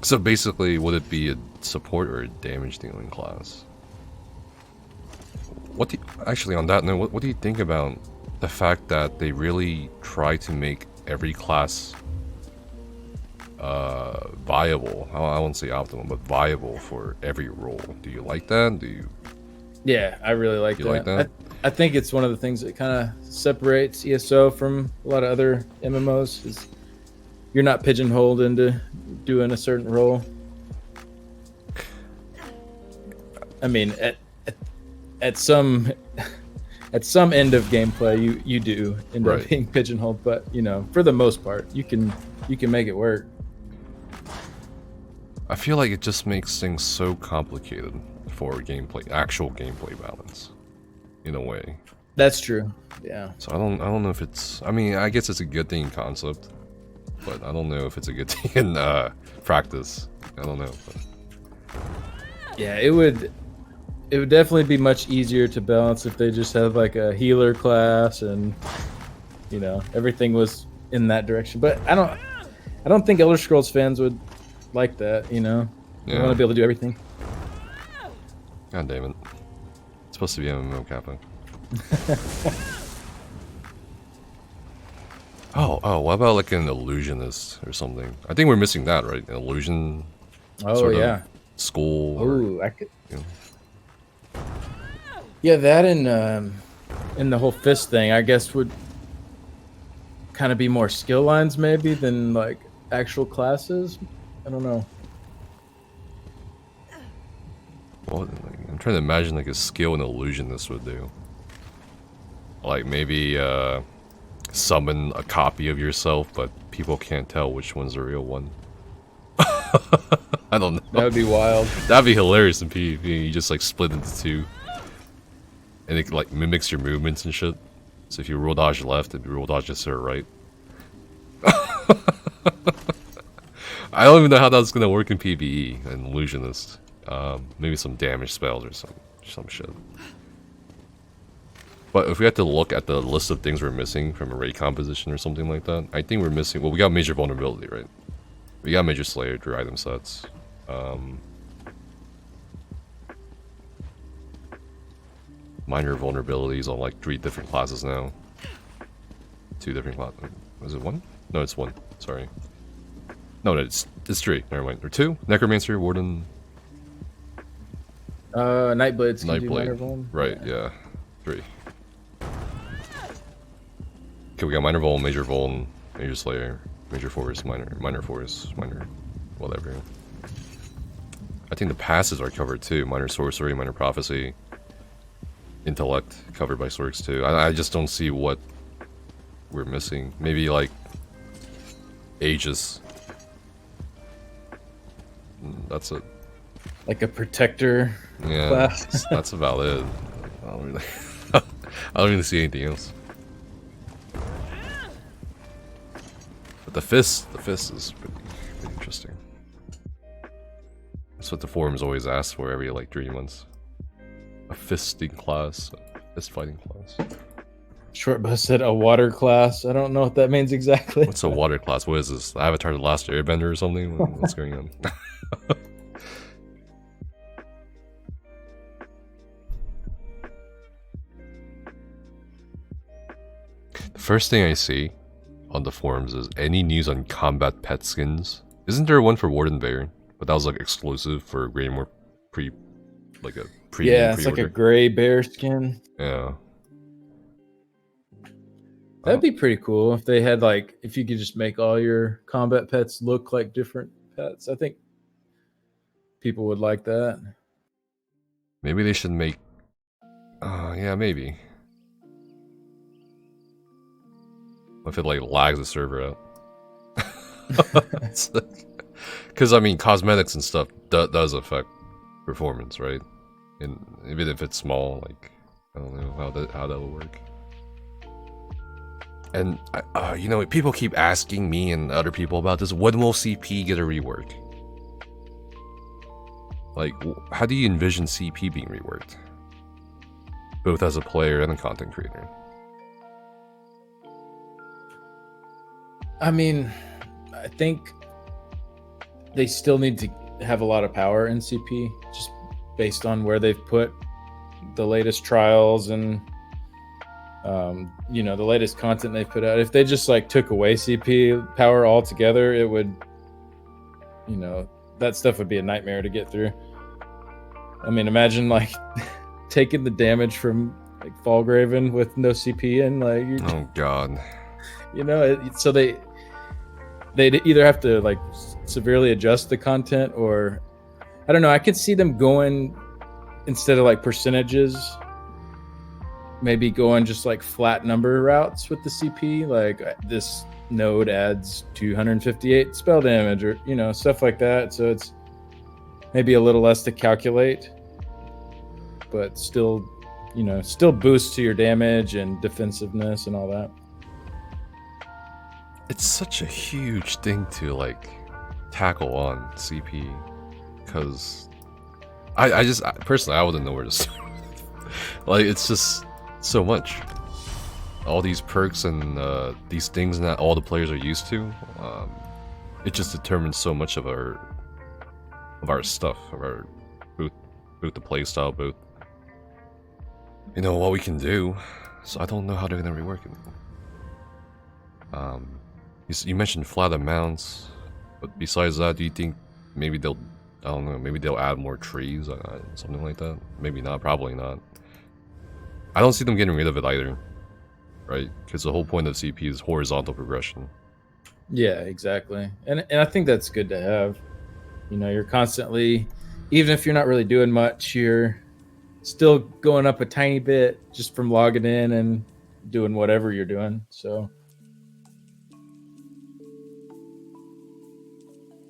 So basically, would it be a support or a damage dealing class? Actually, on that note, what do you think about the fact that they really try to make every class viable? I won't say optimal, but viable for every role. Do you like that? Yeah, I really like that. Like that? I think it's one of the things that kind of separates ESO from a lot of other MMOs. Is you're not pigeonholed into doing a certain role. I mean, at some end of gameplay, you do end up being pigeonholed, but you know, for the most part, you can make it work. I feel like it just makes things so complicated for actual gameplay balance, in a way. That's true. Yeah. So I don't know if it's. I mean, I guess it's a good thing in concept, but I don't know if it's a good thing in practice. I don't know. But. Yeah, it would definitely be much easier to balance if they just had like a healer class and you know everything was in that direction. But I don't think Elder Scrolls fans would like that. You know, they want to be able to do everything. God damn it! It's supposed to be MMO Kappa. Oh, what about like an illusionist or something? I think we're missing that, right? An illusion. Oh yeah. School. Oh, I could. You know. Yeah, that and the whole fist thing, I guess, would kind of be more skill lines maybe than like actual classes. I don't know. Well, I'm trying to imagine like a skill an illusionist would do. Like maybe summon a copy of yourself, but people can't tell which one's the real one. I don't know. That would be wild. That'd be hilarious in PvP. You just like split into two. And it like mimics your movements and shit. So if you roll dodge left, if you roll dodge just to the right. I don't even know how that's gonna work in PvE and illusionist. Maybe some damage spells or some shit. But if we have to look at the list of things we're missing from a raid composition or something like that, I think we're missing. Well, we got major vulnerability, right? We got major slayer through item sets. Minor vulnerabilities on like 3 different classes now. 2 different classes. Was it 1? No, it's 1. Sorry. No, it's 3. Never mind. Or 2? Necromancer, Warden. Nightblades. Nightblade. Right. Yeah. 3. Okay, we got minor Major Slayer, Major Force, minor Force, minor whatever. I think the passes are covered too. Minor Sorcery, Minor Prophecy, Intellect covered by Sorks too. I just don't see what we're missing. Maybe like Aegis. That's it. Like a protector class. That's about it. I don't really, I don't really see anything else. But the fist is pretty interesting. That's what the forums always ask for every like 3 months. A fisting class, a fist fighting class. Shortbow said a water class. I don't know what that means exactly. What's a water class? What is this? Avatar: The Last Airbender or something? What's going on? The first thing I see on the forums is any news on combat pet skins. Isn't there one for Warden Bear? But that was like exclusive for Greymore yeah, it's like a gray bear skin. Yeah. That'd be pretty cool if they had like, if you could just make all your combat pets look like different pets. I think people would like that. Maybe they should make, yeah, maybe. If it like lags the server out. Because I mean, cosmetics and stuff does affect performance, right? And even if it's small, like I don't know how that will work. And you know, people keep asking me and other people about this. When will CP get a rework? Like, how do you envision CP being reworked? Both as a player and a content creator. I mean, I think they still need to have a lot of power in CP, just based on where they've put the latest trials and you know, the latest content they've put out. If they just like took away CP power altogether, it would, you know, that stuff would be a nightmare to get through. I mean, imagine like taking the damage from like Fallgraven with no CP and like, oh god, you know, so they'd either have to like severely adjust the content, or I don't know. I could see them going, instead of like percentages, maybe going just like flat number routes with the CP. Like this node adds 258 spell damage, or you know, stuff like that. So it's maybe a little less to calculate, but still, you know, still boosts to your damage and defensiveness and all that. It's such a huge thing to like tackle on CP, because I just personally I wouldn't know where to start. Like it's just so much, all these perks and these things that all the players are used to. It just determines so much of our stuff, of our both the playstyle, both you know what we can do. So I don't know how they're gonna rework it. You mentioned flat amounts, but besides that, do you think maybe they'll, I don't know, maybe they'll add more trees, something like that? Maybe not, probably not. I don't see them getting rid of it either, right? Because the whole point of CP is horizontal progression. Yeah, exactly. And I think that's good to have. You know, you're constantly, even if you're not really doing much, you're still going up a tiny bit just from logging in and doing whatever you're doing, so...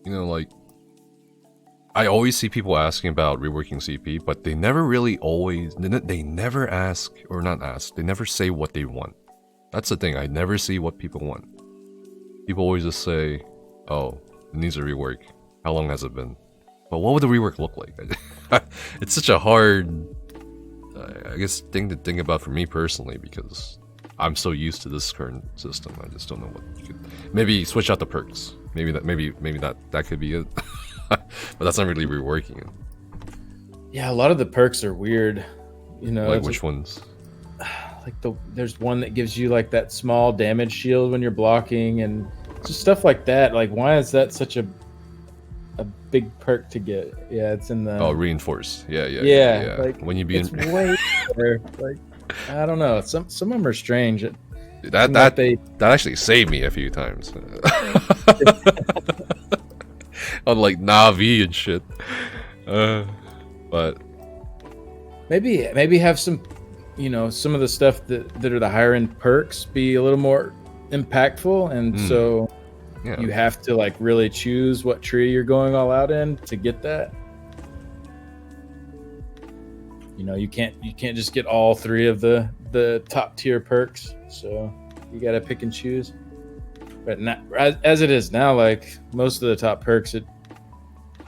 You know, like, I always see people asking about reworking CP, but they never really they never ask, or not ask, they never say what they want. That's the thing, I never see what people want. People always just say, oh, it needs a rework. How long has it been? But what would the rework look like? It's such a hard, I guess, thing to think about for me personally, because I'm so used to this current system. I just don't know what you could... Maybe switch out the perks. Maybe that could be it. But that's not really reworking it. Yeah, a lot of the perks are weird. You know, like which ones? Like there's one that gives you like that small damage shield when you're blocking, and just stuff like that. Like, why is that such a big perk to get? Yeah, it's in the... Oh, reinforce. Yeah. Like, when you be it's way better. Like, I don't know. Some of them are strange. That actually saved me a few times. On like Navi and shit. But maybe have some, some of the stuff that are the higher end perks be a little more impactful, and so you have to like really choose what tree you're going all out in to get that. You can't just get all three of the top tier perks, so you got to pick and choose. But not, as it is now, like most of the top perks,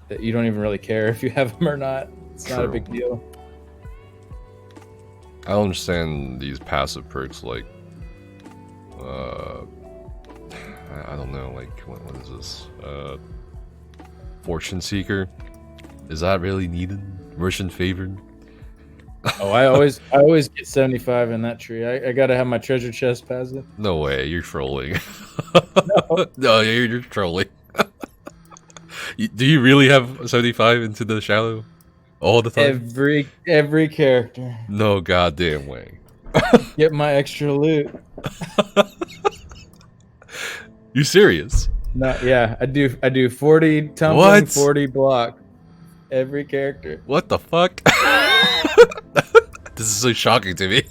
that you don't even really care if you have them or not. It's not a big deal. I don't understand these passive perks like, I don't know, like what is this? Fortune Seeker. Is that really needed? Merchant Favored. Oh, I always get 75 in that tree. I gotta have my treasure chest passive. No way, you're trolling. No, you're trolling. Do you really have 75 into the shallow all the time? Every character. No goddamn way. Get my extra loot. You serious? No, yeah, I do 40 tumbling, 40 block. Every character. What the fuck? This is so shocking to me.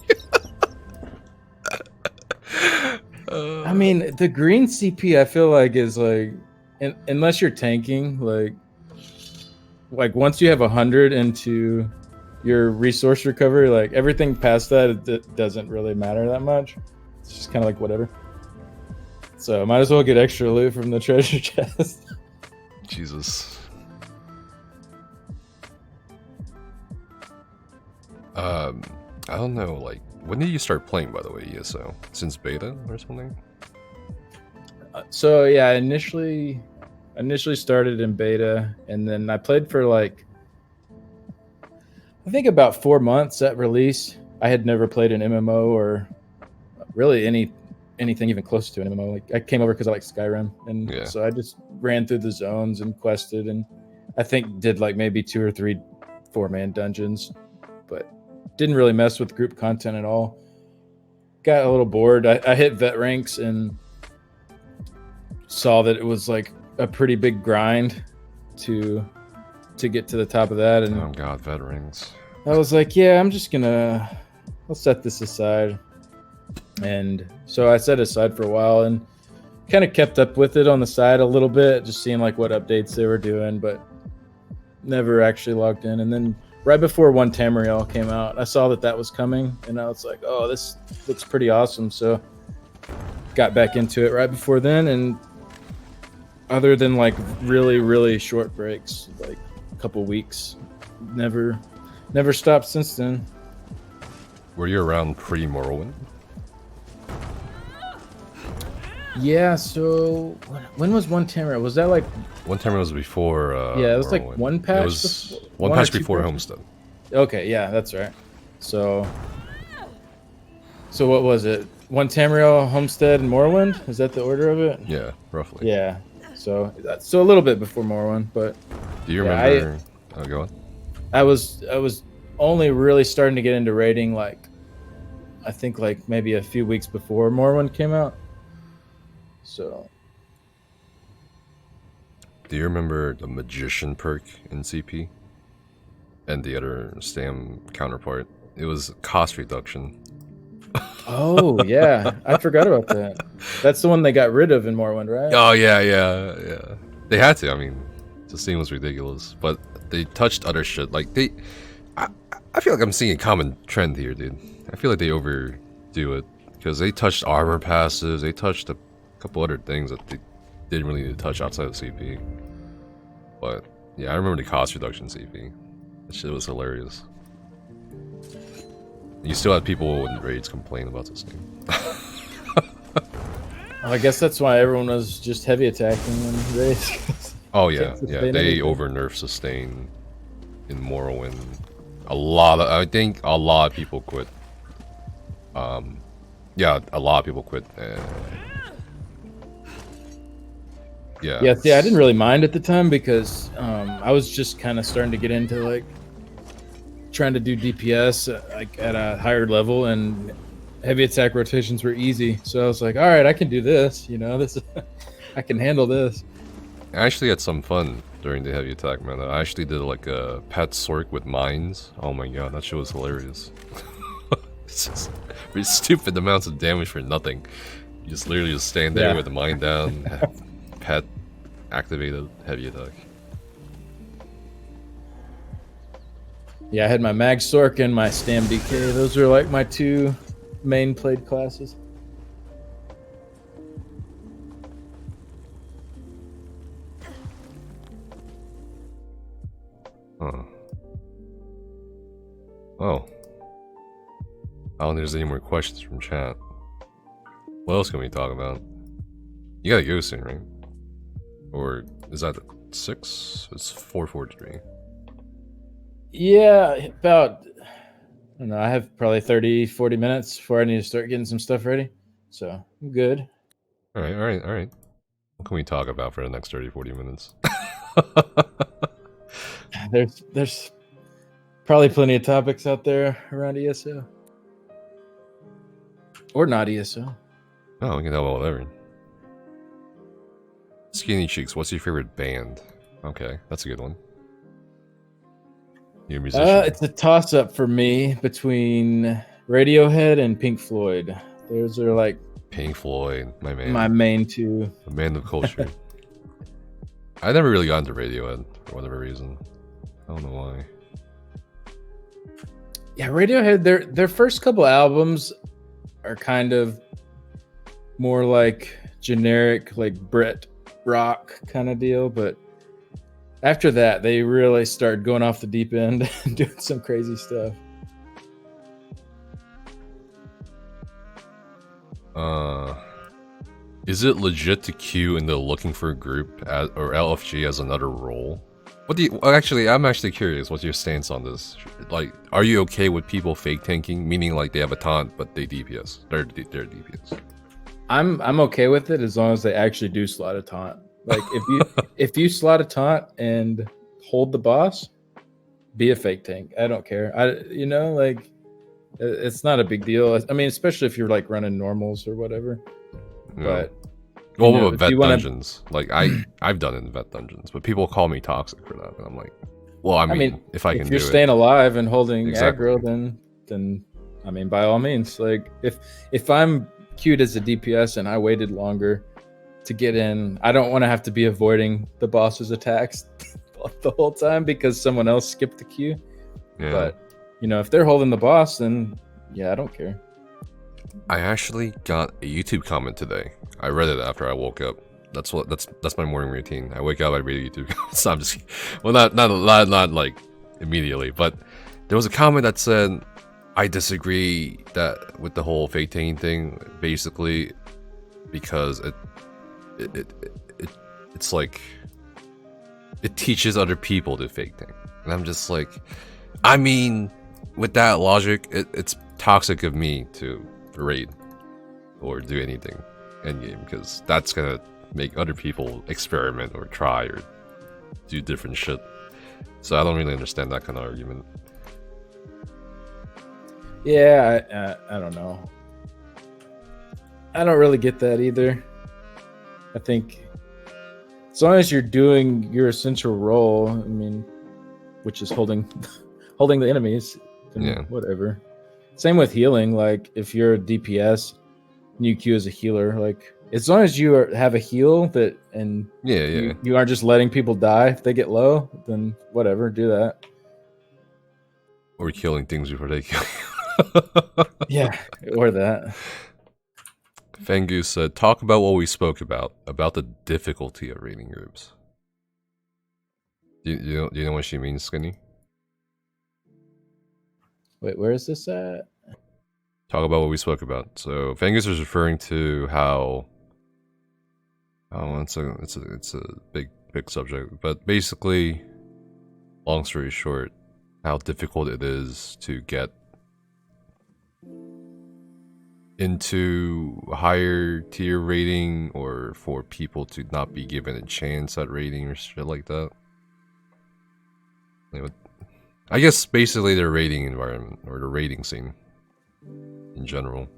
I mean, the green CP I feel like is like, unless you're tanking, like once you have 100 into your resource recovery, like everything past that, it doesn't really matter that much. It's just kind of like whatever. So might as well get extra loot from the treasure chest. Jesus. I don't know, like, when did you start playing, by the way, ESO? Since beta or something? So yeah, initially started in beta, and then I played for like, I think about 4 months at release. I had never played an MMO or really anything even close to an MMO. Like I came over because I like Skyrim, and so I just ran through the zones and quested, and I think did like maybe 2 or 3 4-man dungeons, but didn't really mess with group content at all. Got a little bored. I hit vet ranks and saw that it was like a pretty big grind to get to the top of that. And oh god, vet ranks. I was like, yeah, I'll set this aside. And so I set it aside for a while and kind of kept up with it on the side a little bit, just seeing like what updates they were doing, but never actually logged in. And then right before One Tamriel came out, I saw that was coming, and I was like, oh, this looks pretty awesome. So got back into it right before then, and other than like really, really short breaks, like a couple weeks, never stopped since then. Were you around pre-Morrowind? Yeah, so when was One Tamriel? Was that like... One Tamriel was before yeah, it was Morrowind. like one patch. It was one patch before Homestead. Okay, yeah, that's right. So what was it? One Tamriel, Homestead, and Morrowind? Is that the order of it? Yeah, roughly. Yeah. So a little bit before Morrowind, but do you remember? Go on. I was only really starting to get into raiding, like I think like maybe a few weeks before Morrowind came out. So, do you remember the Magician perk in CP? And the other Stam counterpart? It was cost reduction. Oh, yeah. I forgot about that. That's the one they got rid of in Morrowind, right? Oh, yeah. They had to. I mean, the scene was ridiculous. But they touched other shit. Like, I feel like I'm seeing a common trend here, dude. I feel like they overdo it. Because they touched armor passives. They touched a couple other things that they didn't really need to touch outside of CP. But yeah, I remember the cost reduction CP. That shit was hilarious. You still had people in raids complain about this thing. I guess that's why everyone was just heavy attacking in raids. Oh yeah, they over nerf sustain in Morrowind. I think a lot of people quit. Yeah, a lot of people quit. Yeah, see, I didn't really mind at the time because I was just kind of starting to get into like trying to do DPS like at a higher level, and heavy attack rotations were easy. So I was like, all right, I can do this. This I can handle this. actually had some fun during the heavy attack, man. I actually did like a pet sork with mines. Oh my god, that shit was hilarious. It's just very stupid amounts of damage for nothing. You just literally just stand there with the mine down, pet activated heavy attack. Yeah, I had my Mag Sork and my Stam DK. Those are like my two main played classes. Huh. Oh. I don't think there's any more questions from chat. What else can we talk about? You gotta go soon, right? Or is that 6? It's 4:43. Yeah, about, I don't know, I have probably 30, 40 minutes before I need to start getting some stuff ready. So I'm good. Alright. What can we talk about for the next 30, 40 minutes? There's probably plenty of topics out there around ESO. Or not ESO. Oh, we can talk about whatever. Skinny Cheeks, what's your favorite band? Okay, that's a good one. You're a musician. It's a toss-up for me between Radiohead and Pink Floyd. Those are like Pink Floyd, my man. my main two. The man of culture. I never really got into Radiohead for whatever reason. I don't know why. Yeah, Radiohead, their first couple albums are kind of more like generic, like Brit rock kind of deal, but after that, they really started going off the deep end and doing some crazy stuff. Is it legit to queue in the looking for a group or LFG as another role? What do you actually? I'm actually curious. What's your stance on this? Like, are you okay with people fake tanking, meaning like they have a taunt but they DPS? They're DPS. I'm okay with it as long as they actually do slot a taunt. Like if you slot a taunt and hold the boss, be a fake tank. I don't care. Like it's not a big deal. I mean, especially if you're like running normals or whatever. Yeah. But well, vet dungeons, like I've done it in vet dungeons, but people call me toxic for that, and I'm like, well, I mean if I can do it, if you're staying alive and holding Exactly. aggro, then I mean, by all means, like if I'm queued as a DPS and I waited longer to get in, I don't want to have to be avoiding the boss's attacks the whole time because someone else skipped the queue. Yeah. But if they're holding the boss, then yeah, I don't care. I actually got a YouTube comment today. I read it after I woke up. That's my morning routine. I wake up, I read a YouTube comment. So I'm just, well, not like immediately, but there was a comment that said, I disagree that with the whole fake tanking thing, basically, because it's like it teaches other people to fake tank, and I'm just like, I mean, with that logic, it's toxic of me to raid or do anything end game because that's gonna make other people experiment or try or do different shit. So I don't really understand that kind of argument. Yeah, I don't know. I don't really get that either. I think as long as you're doing your essential role, I mean, which is holding the enemies, then Yeah. whatever. Same with healing. Like if you're a DPS and you queue as a healer, like as long as you have a heal that and you aren't just letting people die if they get low, then whatever, do that. Or killing things before they kill you. Yeah, or that. Fangoose said, talk about what we spoke about the difficulty of raiding groups. Do you know what she means, Skinny? Wait, where is this at? Talk about what we spoke about. So Fangoose was referring to how it's a big subject, but basically, long story short, how difficult it is to get into higher tier rating, or for people to not be given a chance at rating or shit like that. I guess basically the rating environment or the rating scene in general.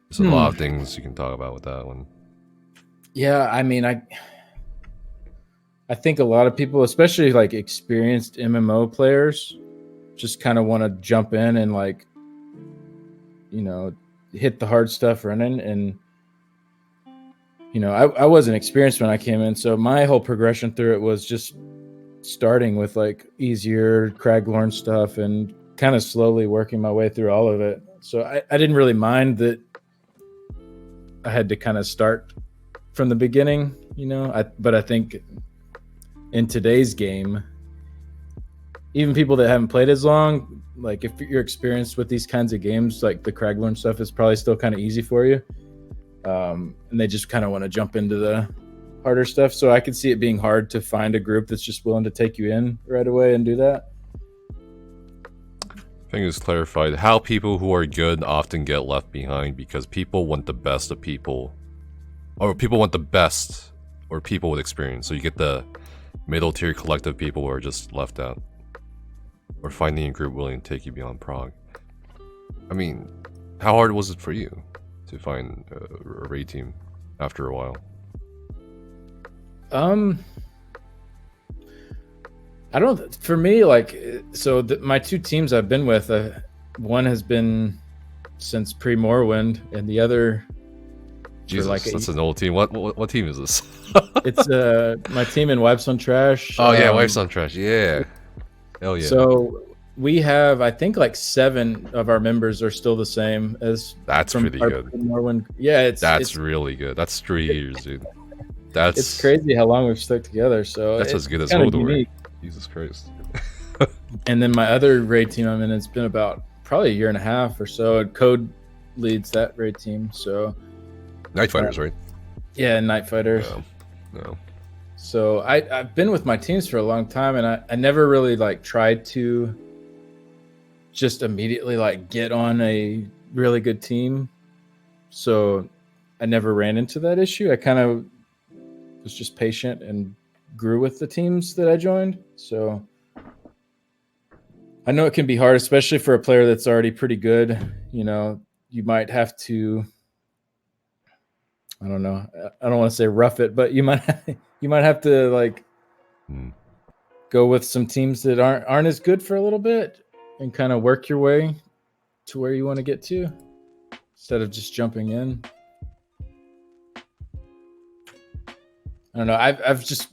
There's a lot of things you can talk about with that one. Yeah, I mean, I think a lot of people, especially like experienced MMO players, just kind of want to jump in and like, you know, hit the hard stuff running. And you know, I wasn't experienced when I came in, so my whole progression through it was just starting with like easier Craglorn stuff and kind of slowly working my way through all of it. So I didn't really mind that I had to kind of start from the beginning, you know. But I think in today's game, even people that haven't played as long, like if you're experienced with these kinds of games, like the Craglorn stuff is probably still kind of easy for you. And they just kind of want to jump into the harder stuff. So I could see it being hard to find a group that's just willing to take you in right away and do that. I think it's clarified how people who are good often get left behind because people want the best of people, or people want the best, or people with experience. So you get the middle tier collective people who are just left out, or finding a group willing to take you beyond prog. I mean, how hard was it for you to find a raid team after a while? I don't. For me, like, so my two teams I've been with, one has been since pre-Morrowind, and the other. Jesus, like that's an old team. What team is this? It's my team in Wipes on Trash. Oh yeah, Wipes on Trash. Yeah, hell yeah. So we have, I think, like 7 of our members are still the same as. That's pretty good. Morrowind. Yeah, it's really good. That's 3 years, dude. It's crazy how long we've stuck together. So that's as good as Oldor. Jesus Christ. And then my other raid team I'm in, it's been about probably a year and a half or so. Code leads that raid team. So Night Fighters, right? Yeah, Night Fighters. No. So I've been with my teams for a long time, and I never really like tried to just immediately like get on a really good team. So I never ran into that issue. I kind of was just patient and grew with the teams that I joined. So I know it can be hard, especially for a player that's already pretty good. You know, you might have to, I don't know, I don't want to say rough it, but you might have to like go with some teams that aren't as good for a little bit and kind of work your way to where you want to get to instead of just jumping in. I don't know. I've just,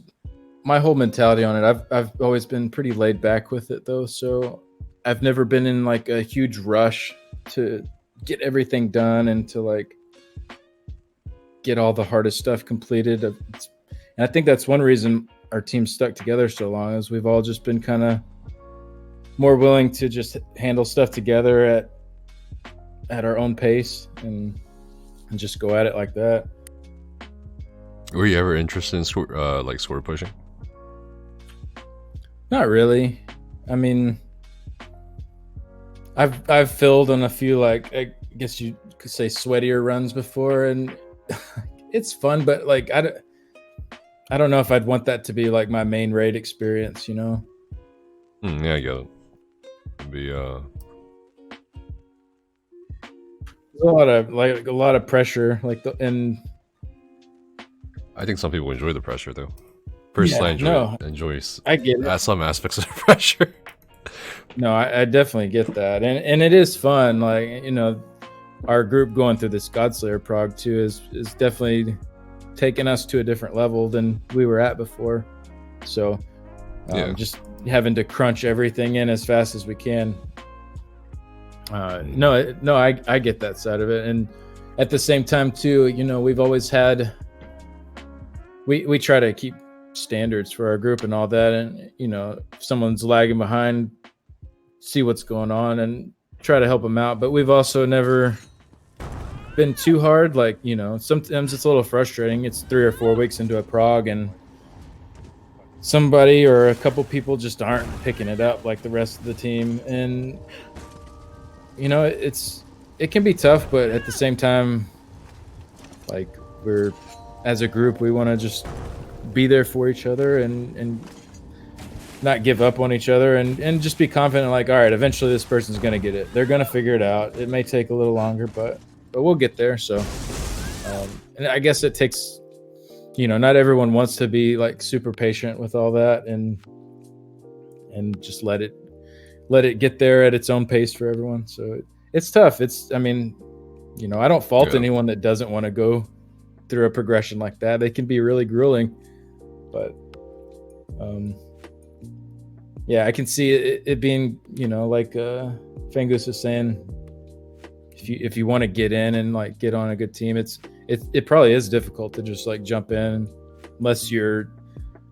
my whole mentality on it, I've always been pretty laid back with it though. So I've never been in like a huge rush to get everything done and to like get all the hardest stuff completed. And I think that's one reason our team stuck together so long, is we've all just been kind of more willing to just handle stuff together at our own pace and just go at it like that. Were you ever interested in sword pushing? Not really. I mean, I've filled on a few, like, I guess you could say sweatier runs before, and it's fun, but like I don't know if I'd want that to be like my main raid experience, you know? Yeah, I get it. It'd be there's a lot of pressure, and I think some people enjoy the pressure though. Personally, enjoy I get it. Some aspects of the pressure. No, I definitely get that, and it is fun. Like, you know, our group going through this Godslayer prog too is definitely taking us to a different level than we were at before. So, just having to crunch everything in as fast as we can. No, I get that side of it, and at the same time too, you know, we've always had. We try to keep standards for our group and all that, and you know, if someone's lagging behind, see what's going on and try to help them out. But we've also never been too hard. Like, you know, sometimes it's a little frustrating. It's 3 or 4 weeks into a prog and somebody or a couple people just aren't picking it up like the rest of the team, and you know, it can be tough, but at the same time, like, as a group, we want to just be there for each other and not give up on each other, and just be confident, like, all right, eventually this person's going to get it. They're going to figure it out. It may take a little longer, but we'll get there. So, and I guess it takes not everyone wants to be like super patient with all that and just let it get there at its own pace for everyone. So it's tough. I don't fault anyone that doesn't want to go through a progression like that. They can be really grueling, but I can see it being, like Fangus is saying, if you want to get in and like get on a good team, it probably is difficult to just like jump in unless your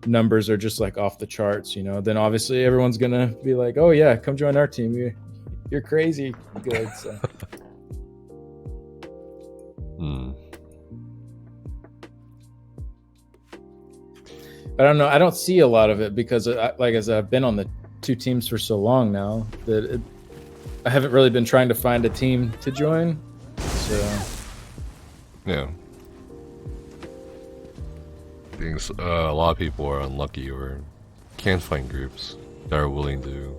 numbers are just like off the charts, then obviously everyone's gonna be like, oh yeah, come join our team, you're crazy good. So I don't know, I don't see a lot of it because like as I've been on the 2 teams for so long now that I haven't really been trying to find a team to join. So yeah, a lot of people are unlucky or can't find groups that are willing to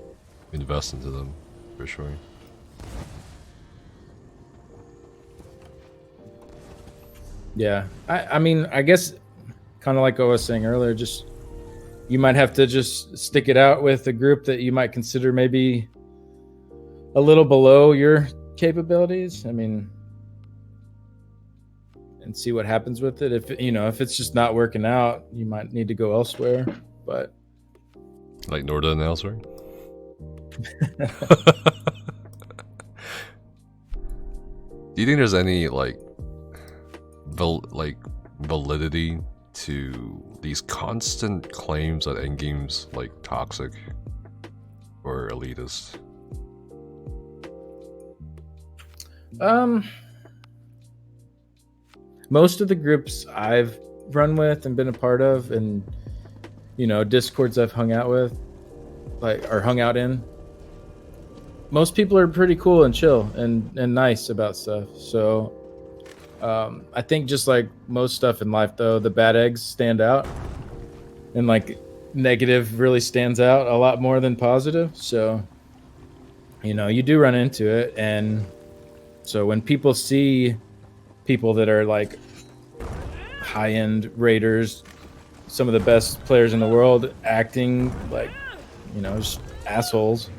invest into them, for sure. Yeah, I guess kind of like I was saying earlier, just you might have to just stick it out with a group that you might consider maybe a little below your capabilities. And see what happens with it. If it's just not working out, you might need to go elsewhere. But like Norda and elsewhere. Do you think there's any like validity to these constant claims that endgame's like toxic or elitist? Most of the groups I've run with and been a part of, and discords I've hung out with, or hung out in, most people are pretty cool and chill and nice about stuff. So I think just like most stuff in life, though, the bad eggs stand out, and like negative really stands out a lot more than positive. So you do run into it, and so when people see people that are like high-end raiders, some of the best players in the world, acting like just assholes,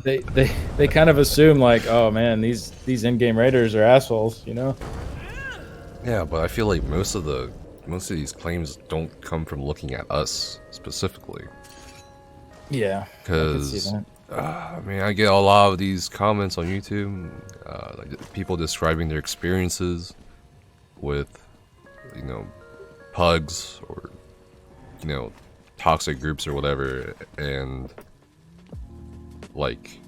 they kind of assume like, oh man, these in-game raiders are assholes, Yeah, but I feel like most of these claims don't come from looking at us specifically. Yeah, because I get a lot of these comments on YouTube, like people describing their experiences with, pugs or, toxic groups or whatever, and like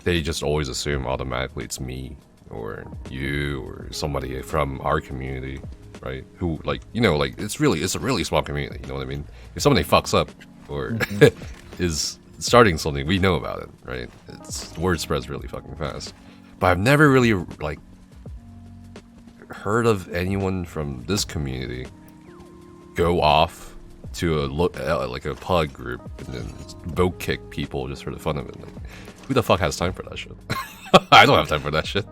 they just always assume automatically it's me or you or somebody from our community, right? Who it's a really small community, you know what I mean? If somebody fucks up or is starting something, we know about it, right? Word spreads really fucking fast. But I've never really like heard of anyone from this community go off to like a pug group and then vote kick people just for the fun of it. Like, who the fuck has time for that shit? I don't have time for that shit,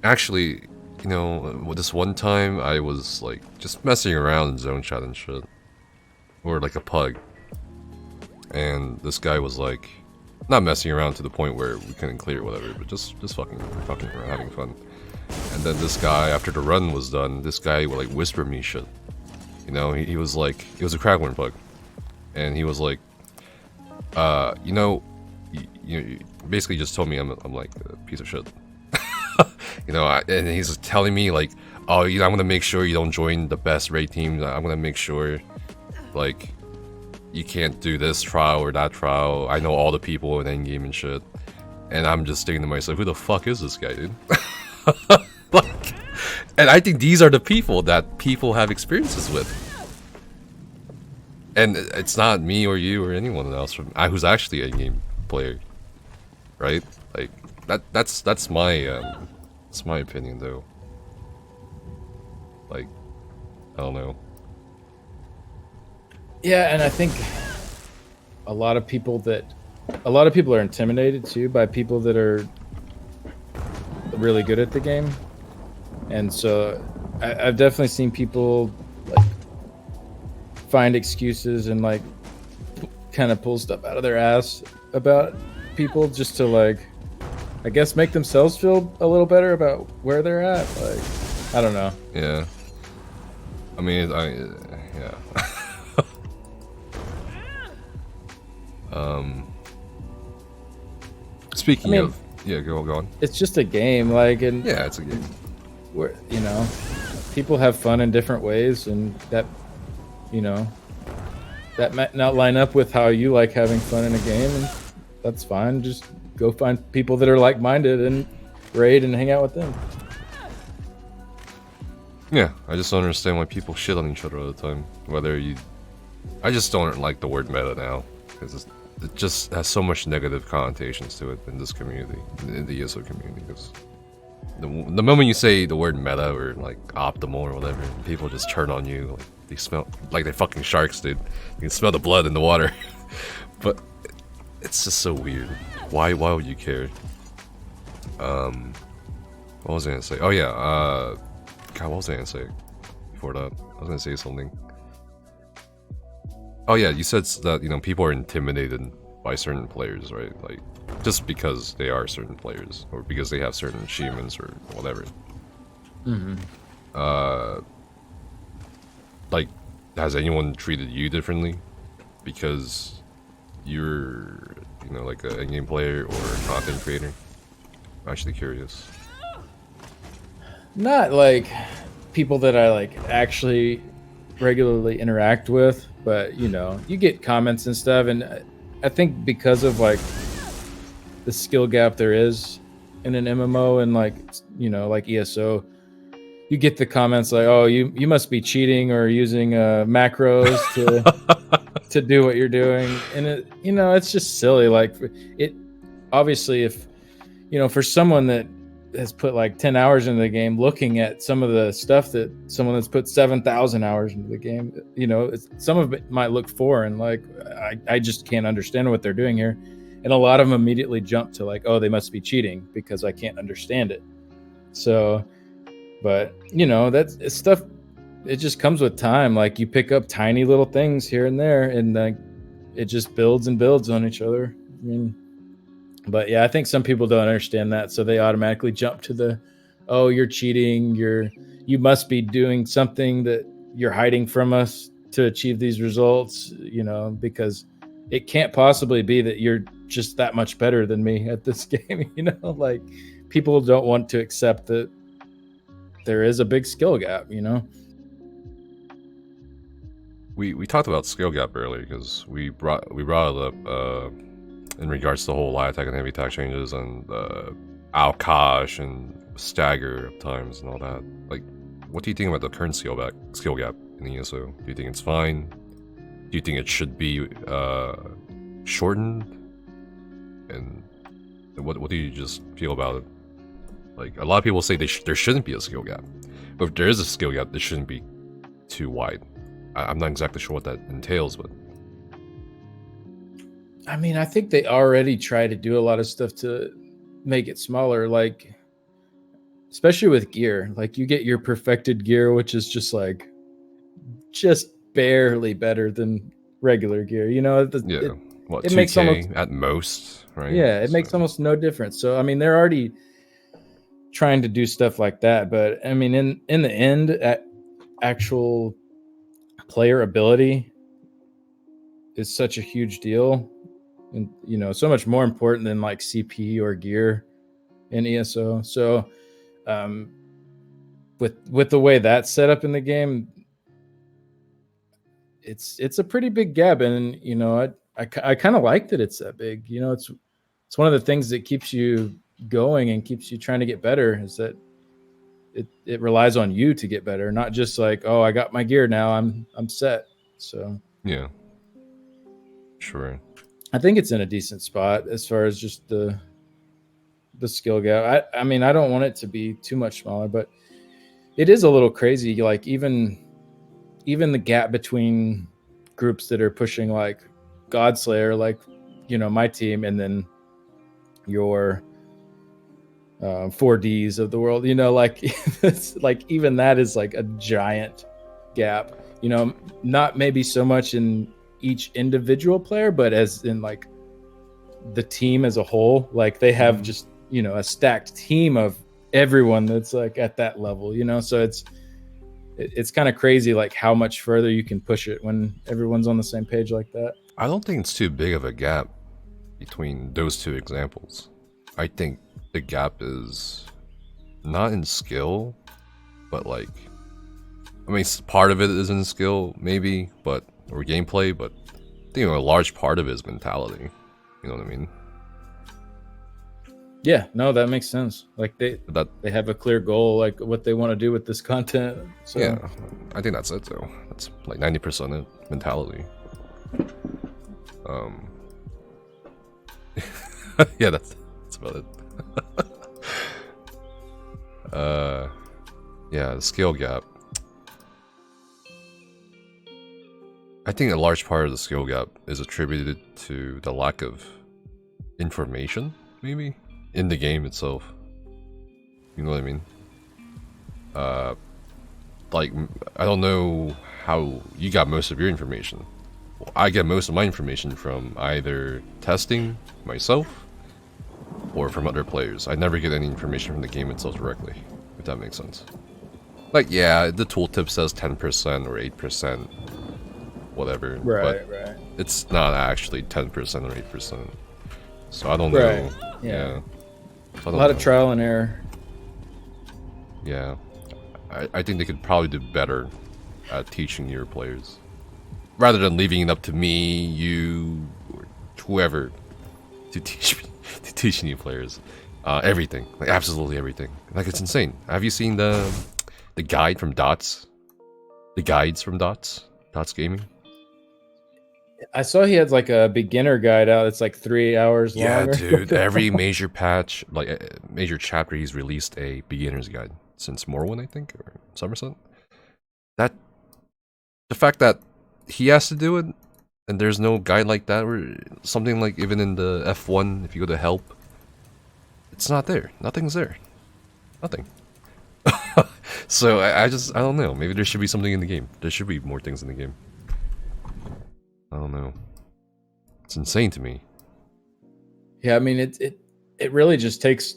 Actually, this one time I was like just messing around in zone chat and shit, or like a pug, and this guy was like, not messing around to the point where we couldn't clear whatever, but just fucking around, having fun. And then this guy, after the run was done, this guy would like whisper me shit. He was like, it was a Cragworm pug, and he was like, you basically just told me I'm like a piece of shit. And he's telling me like, oh, I'm gonna make sure you don't join the best raid teams. I'm gonna make sure, like, you can't do this trial or that trial. I know all the people in endgame and shit. And I'm just thinking to myself, who the fuck is this guy, dude? Like, and I think these are the people that people have experiences with. And it's not me or you or anyone else who's actually an endgame player, right? Like that's my opinion, though. Like, I don't know. Yeah, and I think a lot of people are intimidated too by people that are really good at the game. And so I've definitely seen people like find excuses and like kind of pull stuff out of their ass about people just to like, I guess, make themselves feel a little better about where they're at. Like, I don't know. Yeah. I mean, yeah. Speaking of, yeah, go on. It's just a game, like, and yeah, it's a game. Where people have fun in different ways, and that that might not line up with how you like having fun in a game, and that's fine. Just go find people that are like-minded and raid and hang out with them. Yeah, I just don't understand why people shit on each other all the time. I just don't like the word meta now, because it just has so much negative connotations to it in this community, in the ESO community. Because the moment you say the word meta or like optimal or whatever, people just turn on you. Like they smell like they're fucking sharks, dude. You can smell the blood in the water. But it's just so weird. Why would you care? What was I gonna say? Oh yeah, God, what was I gonna say before that? I was gonna say something. Oh yeah, you said that, people are intimidated by certain players, right? Like, just because they are certain players, or because they have certain achievements, or whatever. Mm-hmm. Like, has anyone treated you differently? Because you're, like a in-game player or a content creator? I'm actually curious. Not like people that I like actually regularly interact with, but you get comments and stuff, and I think because of like the skill gap there is in an MMO and like ESO, you get the comments like, oh, you must be cheating or using macros to do what you're doing, and it's just silly. Like, it obviously, if for someone that has put like 10 hours into the game, looking at some of the stuff that someone that's put 7,000 hours into the game, some of it might look foreign. Like, I just can't understand what they're doing here. And a lot of them immediately jump to like, oh, they must be cheating because I can't understand it. So, but that's stuff. It just comes with time. Like, you pick up tiny little things here and there, and like it just builds and builds on each other. I mean, but yeah, I think some people don't understand that, so they automatically jump to the, oh, you're cheating, you must be doing something that you're hiding from us to achieve these results, because it can't possibly be that you're just that much better than me at this game. Like, people don't want to accept that there is a big skill gap. We talked about skill gap earlier because we brought it up in regards to the whole light attack and heavy attack changes and Alkash and stagger times and all that. Like, what do you think about the current skill gap in the ESO? Do you think it's fine? Do you think it should be shortened? And what do you just feel about it? Like, a lot of people say there shouldn't be a skill gap, but if there is a skill gap, it shouldn't be too wide. I'm not exactly sure what that entails, but I mean, I think they already try to do a lot of stuff to make it smaller, like especially with gear. Like, you get your perfected gear, which is just barely better than regular gear. It makes 2K almost at most, right? Yeah, it makes almost no difference. So I mean, they're already trying to do stuff like that, but I mean, in the end, actual player ability is such a huge deal, and so much more important than like CP or gear in ESO. So with the way that's set up in the game, it's a pretty big gap, and I kind of like that it's that big. It's one of the things that keeps you going and keeps you trying to get better, is that it relies on you to get better, not just like, oh, I got my gear now, I'm set. So yeah, sure. I think it's in a decent spot as far as just the skill gap. I mean, I don't want it to be too much smaller, but it is a little crazy. Like, even the gap between groups that are pushing like Godslayer, like my team, and then your 4Ds of the world. Like it's like even that is like a giant gap. Not maybe so much in each individual player, but as in like the team as a whole. Like they have just a stacked team of everyone that's like at that level. So it's kind of crazy like how much further you can push it when everyone's on the same page like that. I don't think it's too big of a gap between those two examples. I think the gap is not in skill, but like, I mean, part of it is in skill, maybe, or gameplay, but I think a large part of it is mentality. You know what I mean? Yeah, no, that makes sense. Like they have a clear goal, like what they want to do with this content. So. Yeah, I think that's it though. That's like 90% of mentality. Yeah, that's about it. Yeah, the skill gap. I think a large part of the skill gap is attributed to the lack of information, maybe, in the game itself. You know what I mean? Like, I don't know how you got most of your information. I get most of my information from either testing myself or from other players. I never get any information from the game itself directly, if that makes sense. Like, yeah, the tooltip says 10% or 8%, whatever. Right. It's not actually 10% or 8%. So I don't know. Yeah. So a lot of trial and error. Yeah. I think they could probably do better at teaching your players. Rather than leaving it up to me, you, or whoever to teach new players. Everything. Like absolutely everything. Like it's insane. Have you seen the guide from Dots? The guides from Dots Gaming? I saw he had like a beginner guide out. It's like 3 hours long. Yeah, dude. Every major patch, like major chapter, he's released a beginner's guide since Morrowind, I think, or Somerset. The fact that he has to do it, and there's no guide like that, or something like even in the F1, if you go to help, it's not there. Nothing's there. Nothing. So I don't know. Maybe there should be something in the game. There should be more things in the game. I don't know. It's insane to me. Yeah, I mean it really just takes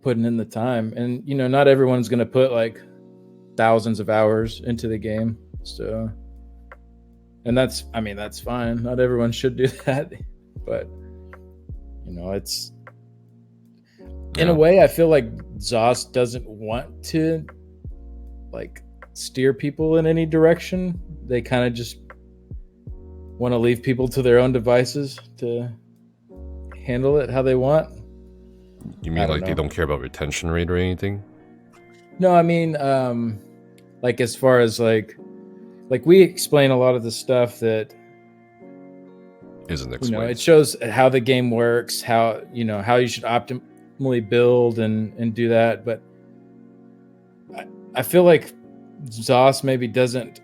putting in the time, and not everyone's gonna put like thousands of hours into the game. So, and that's fine. Not everyone should do that, but it's in a way I feel like ZOS doesn't want to like steer people in any direction. They kind of just want to leave people to their own devices to handle it how they want. You mean like they don't care about retention rate or anything? No, I mean, like as far as like we explain a lot of the stuff that isn't explained. It shows how the game works, how how you should optimally build and do that. But I feel like ZOS maybe doesn't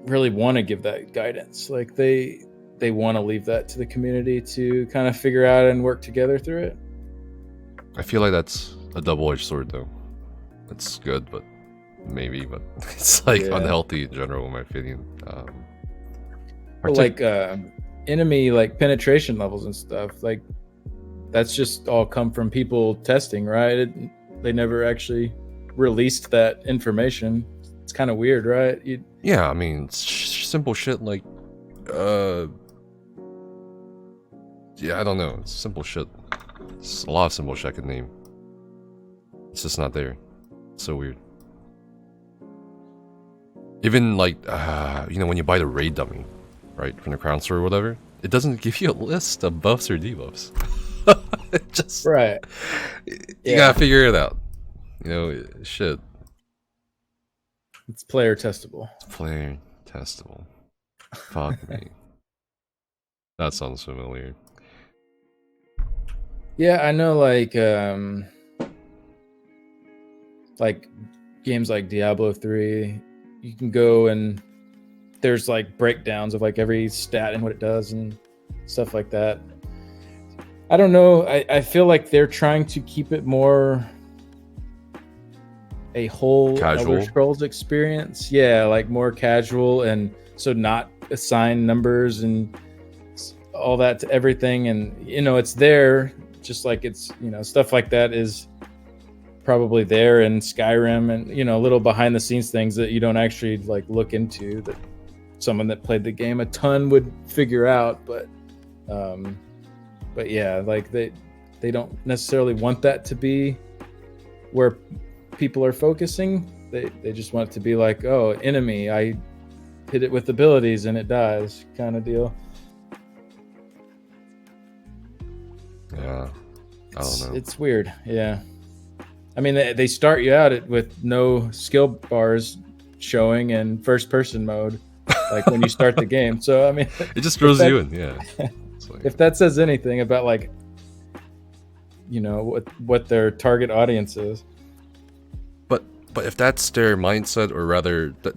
really want to give that guidance. Like they want to leave that to the community to kind of figure out and work together through it. I feel like that's a double-edged sword though. It's good, but it's like unhealthy in general in my opinion. Well, like enemy like penetration levels and stuff, like that's just all come from people testing, right? They never actually released that information. It's kind of weird, right? Yeah, I mean, simple shit like, yeah, I don't know. It's simple shit. It's a lot of simple shit I could name. It's just not there. It's so weird. Even like, when you buy the raid dummy, right, from the crown store or whatever, it doesn't give you a list of buffs or debuffs. It just right. You gotta figure it out. Shit. It's player testable. Player testable. Fuck me. That sounds familiar. Yeah, I know. Like games like Diablo 3, you can go and there's like breakdowns of like every stat and what it does and stuff like that. I don't know. I feel like they're trying to keep it more a whole Casual. Elder Scrolls experience. Yeah, like more casual, and so not assign numbers and all that to everything. And it's there, just like it's stuff like that is probably there in Skyrim, and little behind the scenes things that you don't actually like look into, that someone that played the game a ton would figure out. But yeah, like they don't necessarily want that to be where people are focusing. They just want it to be like, oh, enemy, I hit it with abilities and it dies, kind of deal. Yeah, I don't know. It's weird. Yeah, I mean they start you out with no skill bars showing and first person mode, like when you start the game. So I mean, it just throws you in. Yeah. Like, if that says anything about like what their target audience is. But if that's their mindset, or rather that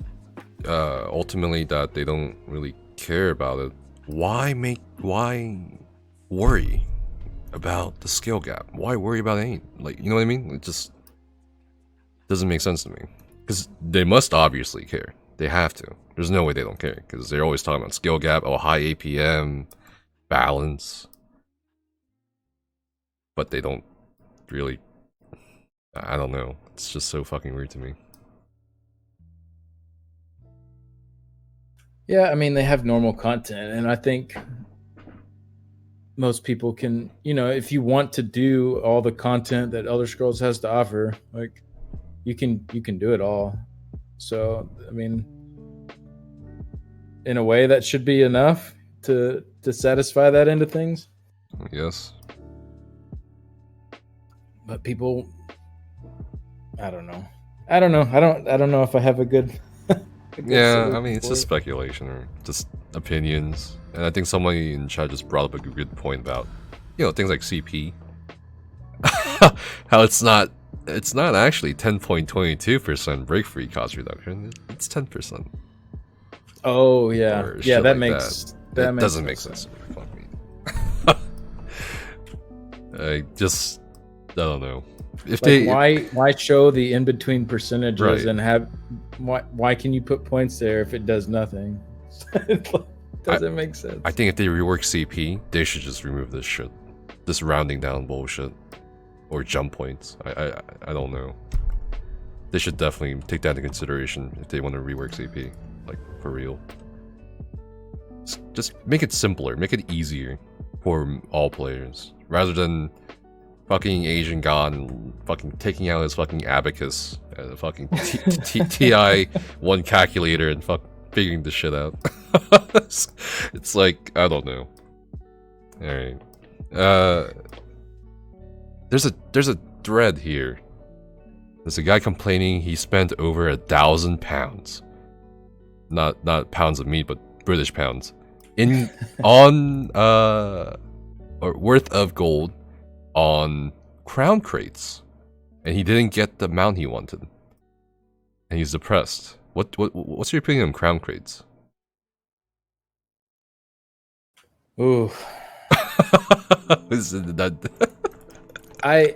ultimately that they don't really care about it, why worry about the skill gap? Why worry about any, like, you know what I mean? It just doesn't make sense to me. Because they must obviously care. They have to. There's no way they don't care, because they're always talking about skill gap, high APM, balance. But they don't really, I don't know. It's just so fucking weird to me. Yeah, I mean, they have normal content, and I think most people can, if you want to do all the content that Elder Scrolls has to offer, like you can do it all. So, I mean, in a way that should be enough to satisfy that end of things. Yes. But people, I don't know. I don't know if I have a good. Yeah, I mean, it's just speculation or just opinions. And I think somebody in chat just brought up a good point about, things like CP. How it's not actually 10.22% break free cost reduction. It's 10%. Oh yeah, yeah, that like makes that makes doesn't make sense. Fuck me. I don't know. If like, why show the in between percentages, right, and have why can you put points there if it does nothing? It doesn't make sense. I think if they rework CP, they should just remove this shit, this rounding down bullshit, or jump points. I don't know. They should definitely take that into consideration if they want to rework CP, like for real. Just make it simpler, make it easier for all players, rather than fucking Asian god and fucking taking out his fucking abacus and a fucking TI-1 calculator and figuring this shit out. It's like, I don't know. Alright. There's a thread here. There's a guy complaining he spent over 1,000 pounds. Not pounds of meat, but British pounds. Or worth of gold on crown crates, and he didn't get the mount he wanted, and he's depressed. What's your opinion on crown crates? Ooh. I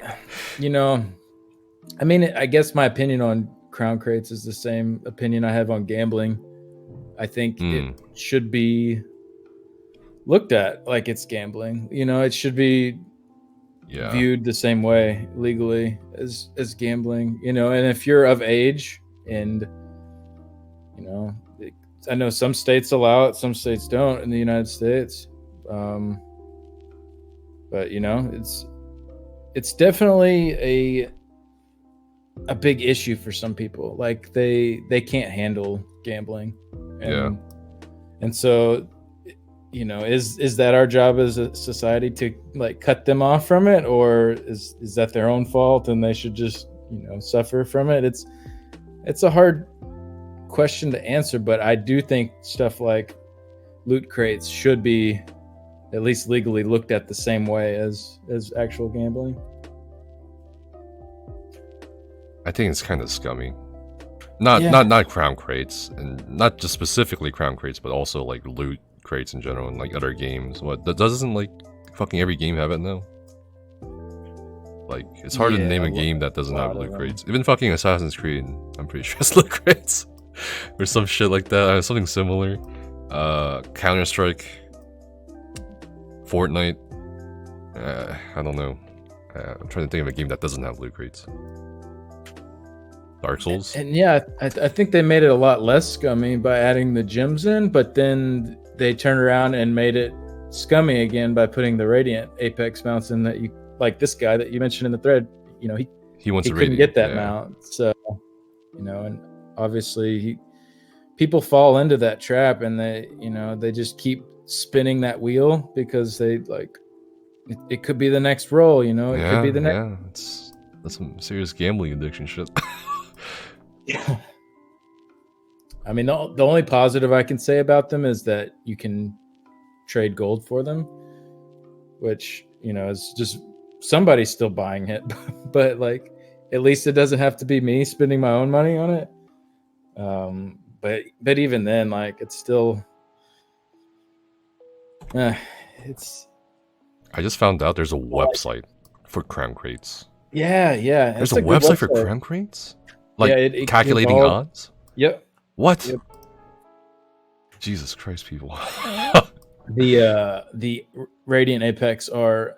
mean, I guess my opinion on crown crates is the same opinion I have on gambling. I think it should be looked at like it's gambling. It should be viewed the same way legally as gambling. And if you're of age, and I know some states allow it, some states don't in the United States. But it's definitely a big issue for some people. Like they can't handle gambling. And so, is that our job as a society to like cut them off from it, or is that their own fault and they should just suffer from it? It's a hard question to answer, but I do think stuff like loot crates should be at least legally looked at the same way as actual gambling. I think it's kind of scummy. Not crown crates, and not just specifically crown crates, but also like loot crates in general, and like other games. What that doesn't like fucking every game have it now? Like, it's hard to name a game that doesn't have loot crates. Even fucking Assassin's Creed, I'm pretty sure it's loot crates. Or some shit like that, something similar. Counter-Strike. Fortnite. I don't know. I'm trying to think of a game that doesn't have loot crates. Dark Souls? And yeah, I think they made it a lot less scummy by adding the gems in, but then they turned around and made it scummy again by putting the Radiant Apex mounts in that you, like this guy that you mentioned in the thread, you know, he wants he couldn't get that mount. So, you know, and obviously people fall into that trap and they just keep spinning that wheel because they like, it could be the next roll, you know, it could be the next. Yeah, that's some serious gambling addiction shit. Yeah. I mean, the only positive I can say about them is that you can trade gold for them, which, you know, is just somebody's still buying it, but like, at least it doesn't have to be me spending my own money on it. But even then, like, it's still, it's. I just found out there's a website for crown crates. Yeah. There's a website for crown crates? Like, it calculating odds? Yep. What? Yep. Jesus Christ, people. The Radiant Apex are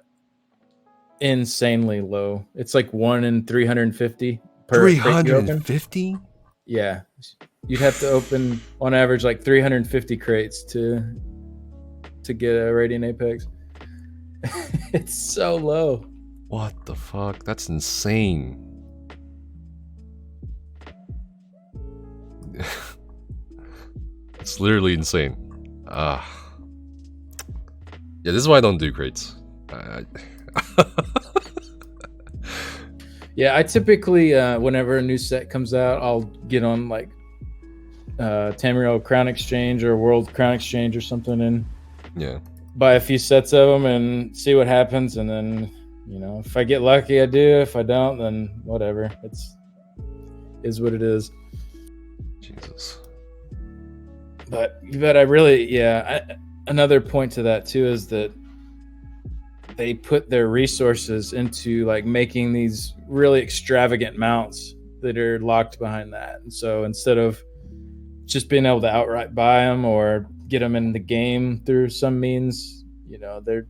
insanely low. It's like 1 in 350 per 350? Yeah. You'd have to open on average like 350 crates to get a Radiant Apex. It's so low. What the fuck? That's insane. It's literally insane. Yeah, this is why I don't do crates. Yeah, I typically, whenever a new set comes out, I'll get on like Tamriel Crown Exchange or World Crown Exchange or something and buy a few sets of them and see what happens. And then, you know, if I get lucky, I do. If I don't, then whatever. Is what it is. Jesus. But I really, another point to that too is that they put their resources into like making these really extravagant mounts that are locked behind that. And so instead of just being able to outright buy them or get them in the game through some means, you know, they're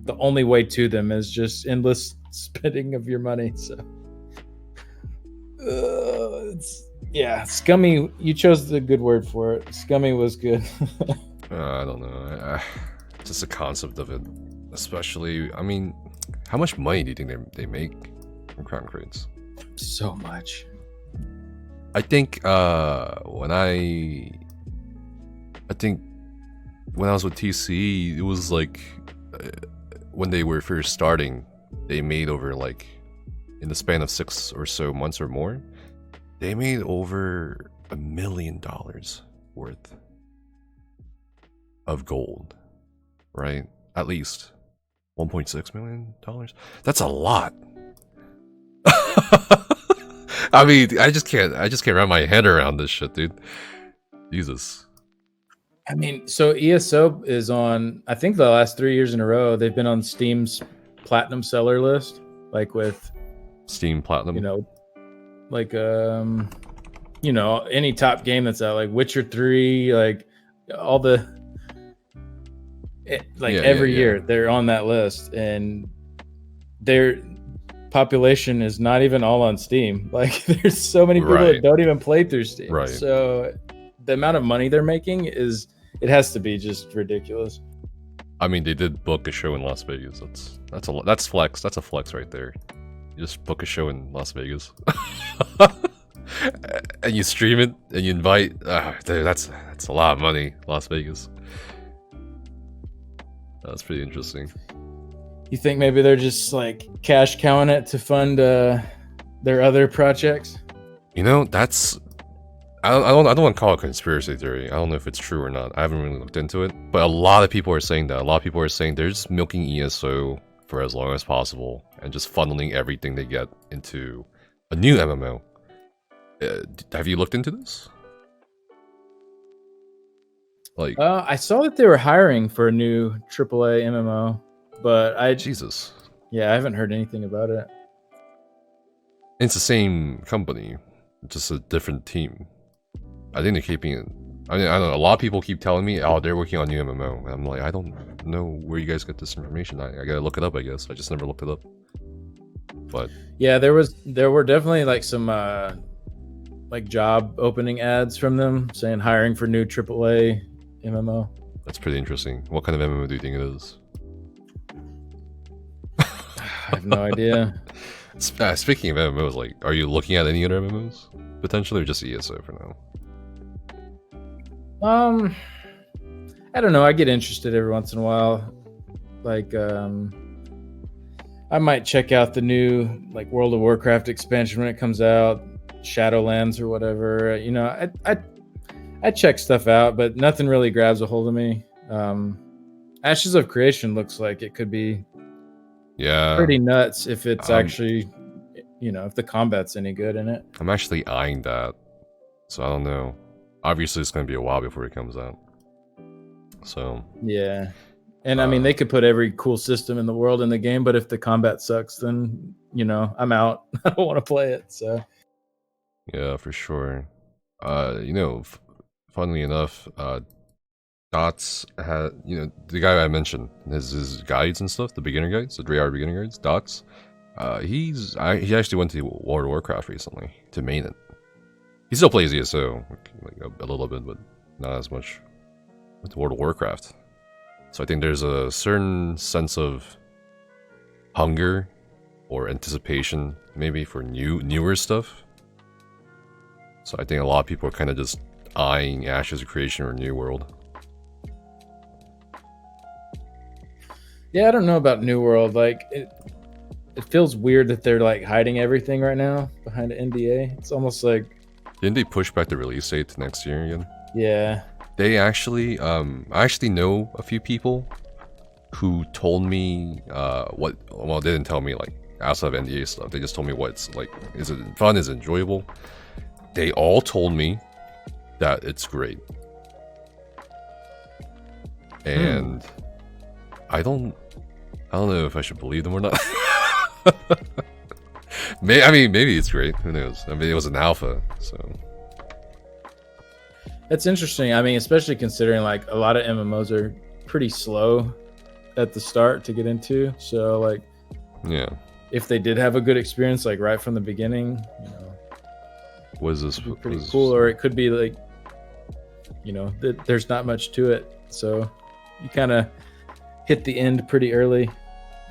the only way to them is just endless spending of your money. So scummy. You chose the good word for it. Scummy was good. I don't know. Just the concept of it, especially. I mean, how much money do you think they make from crown crates? So much. I think when I was with TC, it was like when they were first starting, they made over like in the span of 6 or so months or more, they made over $1 million worth of gold, right? At least $1.6 million. That's a lot. I mean, I just can't wrap my head around this shit, dude. Jesus. I mean, so ESOU is on, I think the last 3 years in a row, they've been on Steam's platinum seller list, like with Steam Platinum. You know, like you know, any top game that's out, like Witcher 3, like all the every year they're on that list, and their population is not even all on Steam. Like there's so many people that don't even play through Steam. Right. So the amount of money they're making it has to be just ridiculous. I mean, they did book a show in Las Vegas. That's flex. That's a flex right there. You just book a show in Las Vegas, and you stream it, and you invite. Dude, that's a lot of money, Las Vegas. That's pretty interesting. You think maybe they're just like cash cowing it to fund their other projects? You know, that's. I don't want to call it conspiracy theory. I don't know if it's true or not. I haven't really looked into it, but a lot of people are saying that. A lot of people are saying they're just milking ESO for as long as possible and just funneling everything they get into a new MMO. Have you looked into this? Like, I saw that they were hiring for a new AAA MMO. but I Jesus. I haven't heard anything about it. It's the same company, just a different team. I think they're keeping it. I mean, I don't know. A lot of people keep telling me, "Oh, they're working on new MMO," and I'm like, I don't know where you guys get this information. I gotta look it up. I guess I just never looked it up. But yeah, there were definitely like some like job opening ads from them saying hiring for new AAA MMO. that's pretty interesting. What kind of MMO do you think it is? I have no idea. Speaking of MMOs, like, are you looking at any other MMOs potentially, or just ESO for now? I don't know. I get interested every once in a while. Like, I might check out the new like World of Warcraft expansion when it comes out, Shadowlands or whatever. You know, I check stuff out, but nothing really grabs a hold of me. Ashes of Creation looks like it could be pretty nuts if it's actually, you know, if the combat's any good in it. I'm actually eyeing that, so I don't know. Obviously, it's going to be a while before it comes out. So yeah, and I mean they could put every cool system in the world in the game, but if the combat sucks, then you know I'm out. I don't want to play it. So yeah, for sure. You know, funnily enough, Dots had, you know, the guy I mentioned, his guides and stuff, the beginner guides, the 3-hour beginner guides, Dots. He actually went to World of Warcraft recently to main it. He still plays ESO, like a little bit, but not as much with World of Warcraft. So I think there's a certain sense of hunger or anticipation, maybe, for newer stuff. So I think a lot of people are kind of just eyeing Ashes of Creation or New World. yeah, I don't know about New World. Like it feels weird that they're like hiding everything right now behind an NDA. It's almost like didn't they push back the release date to next year again? Yeah. They actually, I actually know a few people who told me what. Well, they didn't tell me like outside of NDA stuff. They just told me what's like. Is it fun? Is it enjoyable? They all told me that it's great, and I don't know if I should believe them or not. I mean, maybe it's great. Who knows? I mean, it was an alpha, so. That's interesting. I mean, especially considering like a lot of MMOs are pretty slow at the start to get into. So like, yeah, if they did have a good experience like right from the beginning, you know, was this pretty cool? Or it could be like, you know, there's not much to it, so you kind of hit the end pretty early.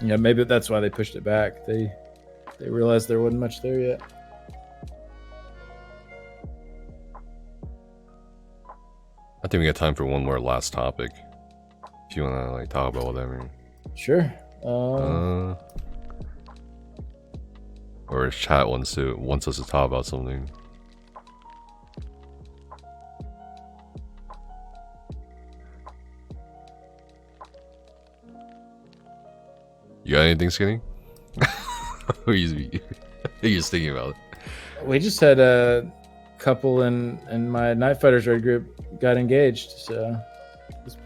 You know, maybe that's why they pushed it back. They realized there wasn't much there yet. I think we got time for one more last topic. If you want to like talk about whatever. Sure. Or if chat wants us to talk about something. You got anything, Skinny? Or you just thinking about it? We just had a couple in my Night Fighters raid group got engaged, so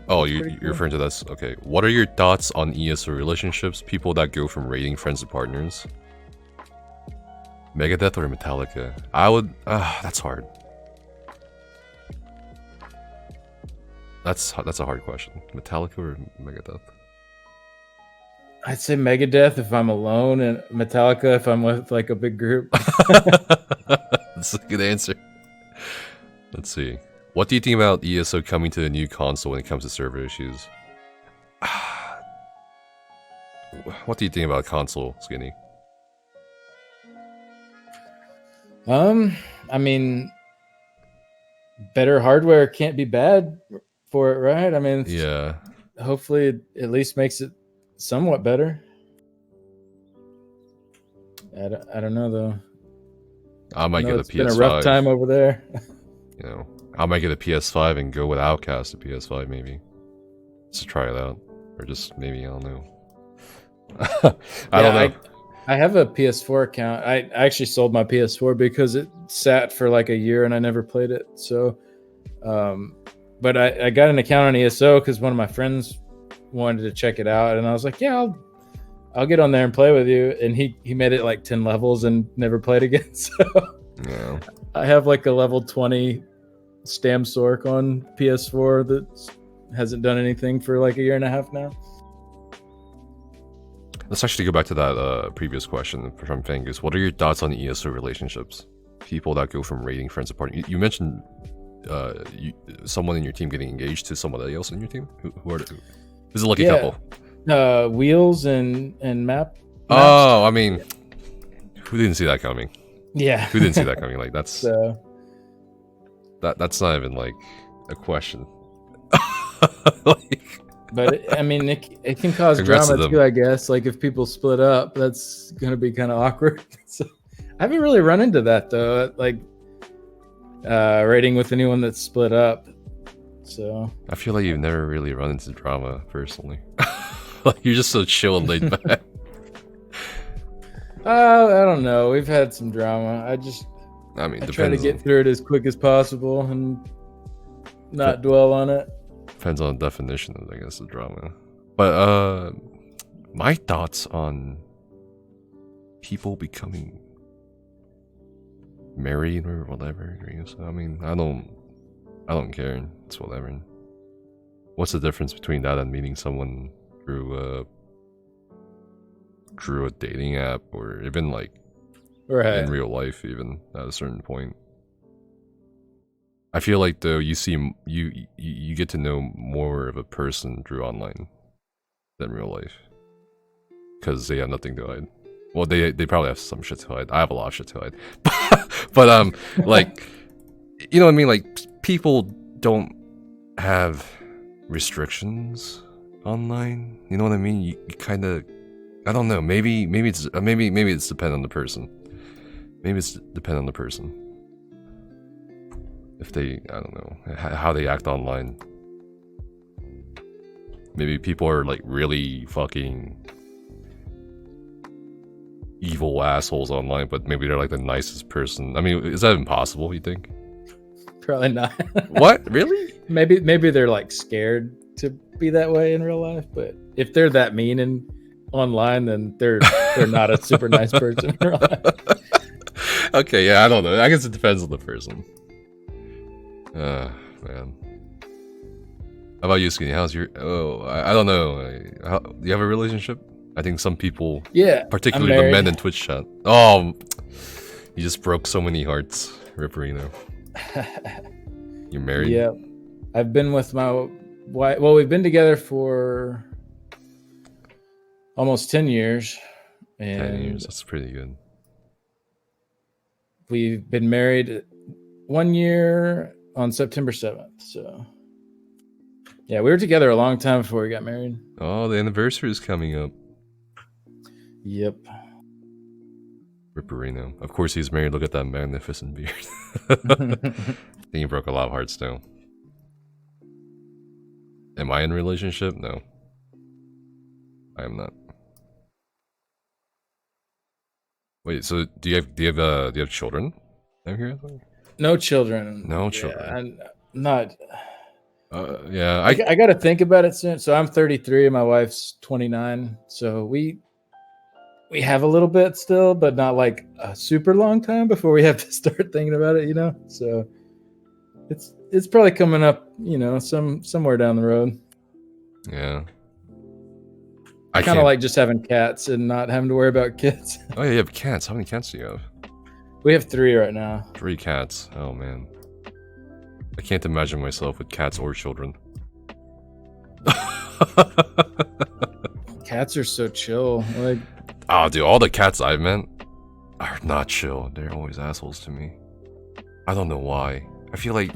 you're referring to this. Okay, what are your thoughts on ESO relationships, people that go from raiding friends to partners? Megadeth or Metallica? I would that's hard. That's a hard question. Metallica or Megadeth? I'd say Megadeth if I'm alone, and Metallica if I'm with like a big group. That's a good answer. Let's see. What do you think about ESO coming to the new console when it comes to server issues? What do you think about console, Skinny? I mean, better hardware can't be bad for it, right? I mean, yeah. Hopefully, it at least makes it somewhat better. I don't know though. I might get a PS5. It's been a rough time over there. You know, I might get a PS5 and go with Outcast to PS5 maybe. Just to try it out. Or just maybe, I don't know. I don't know. I have a PS4 account. I actually sold my PS4 because it sat for like a year and I never played it. So, but I got an account on ESO because one of my friends wanted to check it out, and I was like, yeah, I'll get on there and play with you. And he made it like 10 levels and never played again. So Yeah. I have like a level 20 Stam Sork on PS4 that hasn't done anything for like a year and a half now. Let's actually go back to that previous question from Fangus. What are your thoughts on ESO relationships? People that go from raiding friends apart. You mentioned someone in your team getting engaged to somebody else in your team. Who's a lucky couple? Wheels and Maps. Oh, I mean, who didn't see that coming? Yeah, who didn't see that coming? Like that's that's not even like a question. Like, but I mean, it can cause drama too, I guess. Like if people split up, that's gonna be kind of awkward. So I haven't really run into that though. Like raiding with anyone that's split up. So I feel like you've never really run into drama personally. Like you're just so chill and laid back. I don't know. We've had some drama. I try to get through it as quick as possible and not dwell on it. Depends on the definition of, I guess, the drama. But my thoughts on people becoming married or whatever. I mean, I don't care. It's whatever. What's the difference between that and meeting someone through a dating app or even like in real life, even at a certain point? I feel like though you get to know more of a person through online than real life because they have nothing to hide. Well, they probably have some shit to hide. I have a lot of shit to hide, but like, you know what I mean? Like people don't have restrictions online. You know what I mean? You kind of, I don't know. Maybe it's dependent on the person. Maybe it's dependent on the person. If they, I don't know, how they act online. Maybe people are like really fucking evil assholes online, but maybe they're like the nicest person. I mean, is that impossible, you think? Probably not. What? Really? Maybe they're like scared to be that way in real life, but if they're that mean and online, then they're not a super nice person in real life. Okay, yeah, I don't know. I guess it depends on the person. Man. How about you, Skinny? How's your... Oh, I don't know. Do you have a relationship? I think some people... Yeah, particularly the men in Twitch chat. Oh, you just broke so many hearts, Ripperino. You're married? Yeah. I've been with my wife... Well, we've been together for almost 10 years. And 10 years, that's pretty good. We've been married 1 year on September 7th, so yeah, we were together a long time before we got married. Oh, the anniversary is coming up. Yep. Ripperino. Of course he's married. Look at that magnificent beard. I think he broke a lot of hearts though. Am I in a relationship? No. I am not. Wait, so do you have children? I'm here. No children. No children. Yeah, I'm not. Yeah, I got to think about it soon. So I'm 33 and my wife's 29. So we have a little bit still, but not like a super long time before we have to start thinking about it, you know? So it's probably coming up, you know, somewhere down the road. Yeah. I kind of like just having cats and not having to worry about kids. Oh yeah, you have cats. How many cats do you have? We have 3 right now. 3 cats. Oh man. I can't imagine myself with cats or children. Cats are so chill. Like, oh, dude, all the cats I've met are not chill. They're always assholes to me. I don't know why. I feel like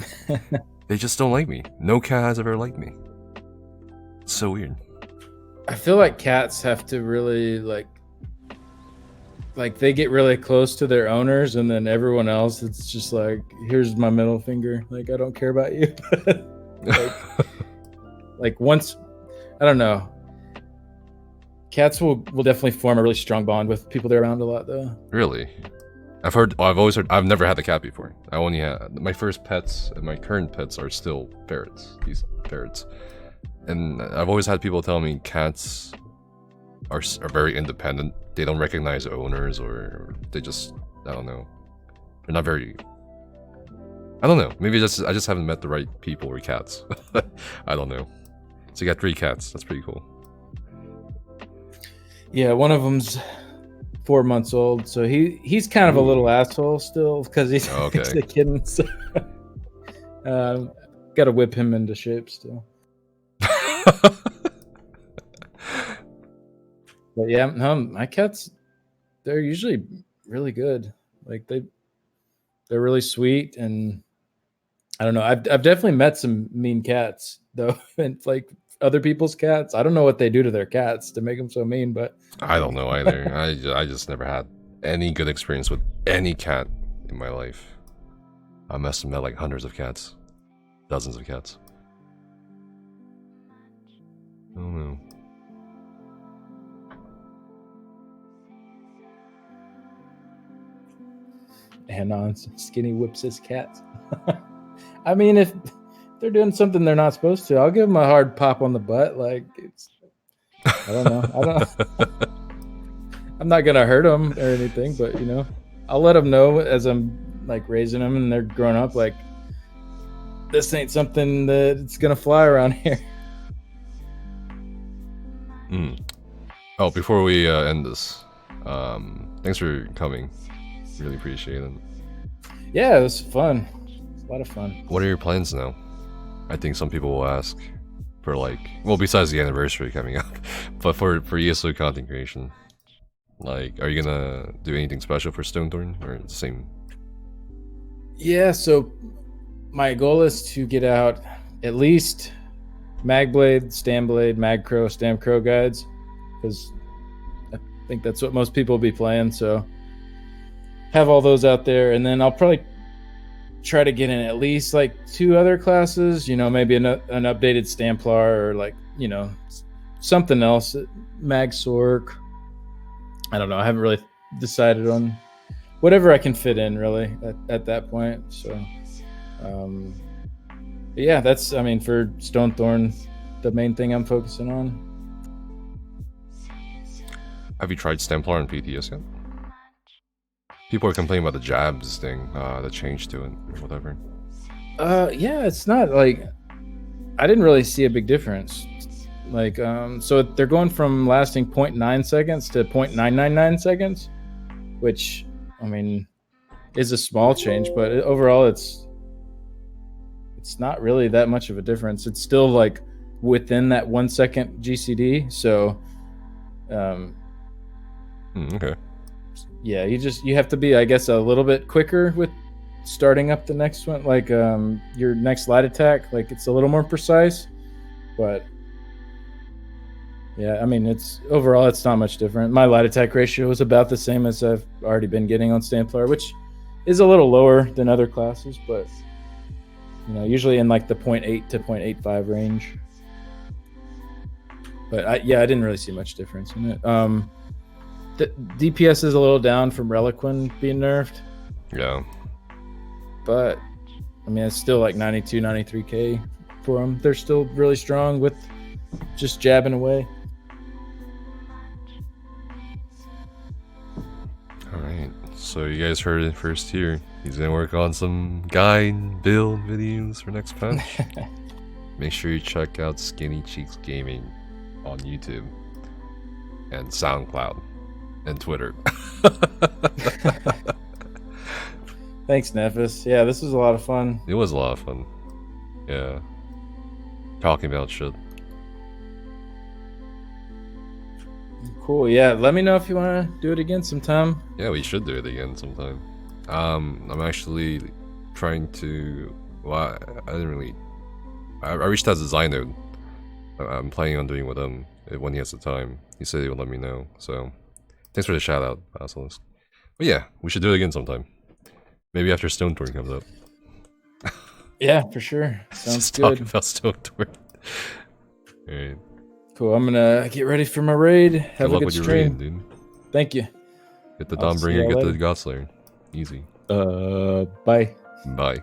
they just don't like me. No cat has ever liked me. It's so weird. I feel like cats have to really like they get really close to their owners, and then everyone else, it's just like, here's my middle finger. Like, I don't care about you. like once, I don't know. Cats will definitely form a really strong bond with people they're around a lot, though. Really? I've always heard. I've never had a cat before. I only had my first pets, and my current pets are still ferrets. These ferrets. And I've always had people tell me cats are very independent. They don't recognize owners, or they just, I don't know. They're not very... I don't know. Maybe I just haven't met the right people with cats. I don't know. So you got 3 cats. That's pretty cool. Yeah, one of them's 4 months old, so he's kind of a little asshole still because he's, okay. he's a kitten. So, got to whip him into shape still. But yeah, no, my cats, they're usually really good. Like they're really sweet, and I don't know. I've definitely met some mean cats though, and like other people's cats. I don't know what they do to their cats to make them so mean, but I don't know either. I just never had any good experience with any cat in my life. I must have met like hundreds of cats, dozens of cats. I don't know. Anon skinny whips his cats. I mean, if they're doing something they're not supposed to, I'll give them a hard pop on the butt. Like I don't know. I'm not gonna hurt them or anything, but I'll let them know as I'm like raising them and they're growing up. Like this ain't something that's gonna fly around here. Oh, before we end this, thanks for coming. Really appreciate it. Yeah, it was fun. It's a lot of fun. What are your plans now? I think some people will ask for like, well, besides the anniversary coming up, but for ESOU content creation, like, are you gonna do anything special for Stonethorn or the same? Yeah, so my goal is to get out at least Magblade, Stamblade, Magcrow, Stamcrow guides, because I think that's what most people will be playing. So have all those out there, and then I'll probably try to get in at least like 2 other classes. Maybe an updated Stamplar or like something else, Mag Sork. I don't know. I haven't really decided on whatever I can fit in really at that point. So, but yeah, that's for Stonethorn, the main thing I'm focusing on. Have you tried Stamplar and PTS yet? People are complaining about the jabs thing, the change to it, or whatever. Yeah, it's not like I didn't really see a big difference. Like, so they're going from lasting 0.9 seconds to 0.999 seconds, which is a small change, but overall it's not really that much of a difference. It's still like within that 1 second GCD. So, okay. Yeah, you have to be, I guess, a little bit quicker with starting up the next one. Like your next light attack, like it's a little more precise, but yeah, it's overall it's not much different. My light attack ratio is about the same as I've already been getting on Stamplar, which is a little lower than other classes, but usually in like the 0.8 to 0.85 range. But I didn't really see much difference in it. The DPS is a little down from Reliquin being nerfed. Yeah. But, it's still like 92, 93k for them. They're still really strong with just jabbing away. Alright, so you guys heard it first here. He's gonna work on some guide build videos for next patch. Make sure you check out Skinny Cheeks Gaming on YouTube and SoundCloud. And Twitter. Thanks, Nephis. Yeah, this was a lot of fun. It was a lot of fun. Yeah. Talking about shit. Cool. Yeah, let me know if you want to do it again sometime. Yeah, we should do it again sometime. I'm actually trying to... Well, I didn't really... I reached out to Xynode. I'm planning on doing with him when he has the time. He said he would let me know, so... Thanks for the shout out, Basilisk. But yeah, we should do it again sometime. Maybe after Stonethorn comes up. Yeah, for sure. Sounds good. Talking about Stonethorn. Alright. Cool. I'm gonna get ready for my raid. Have a good stream, dude. Thank you. Get the Dawnbringer, get the Godslayer. Easy. Bye. Bye.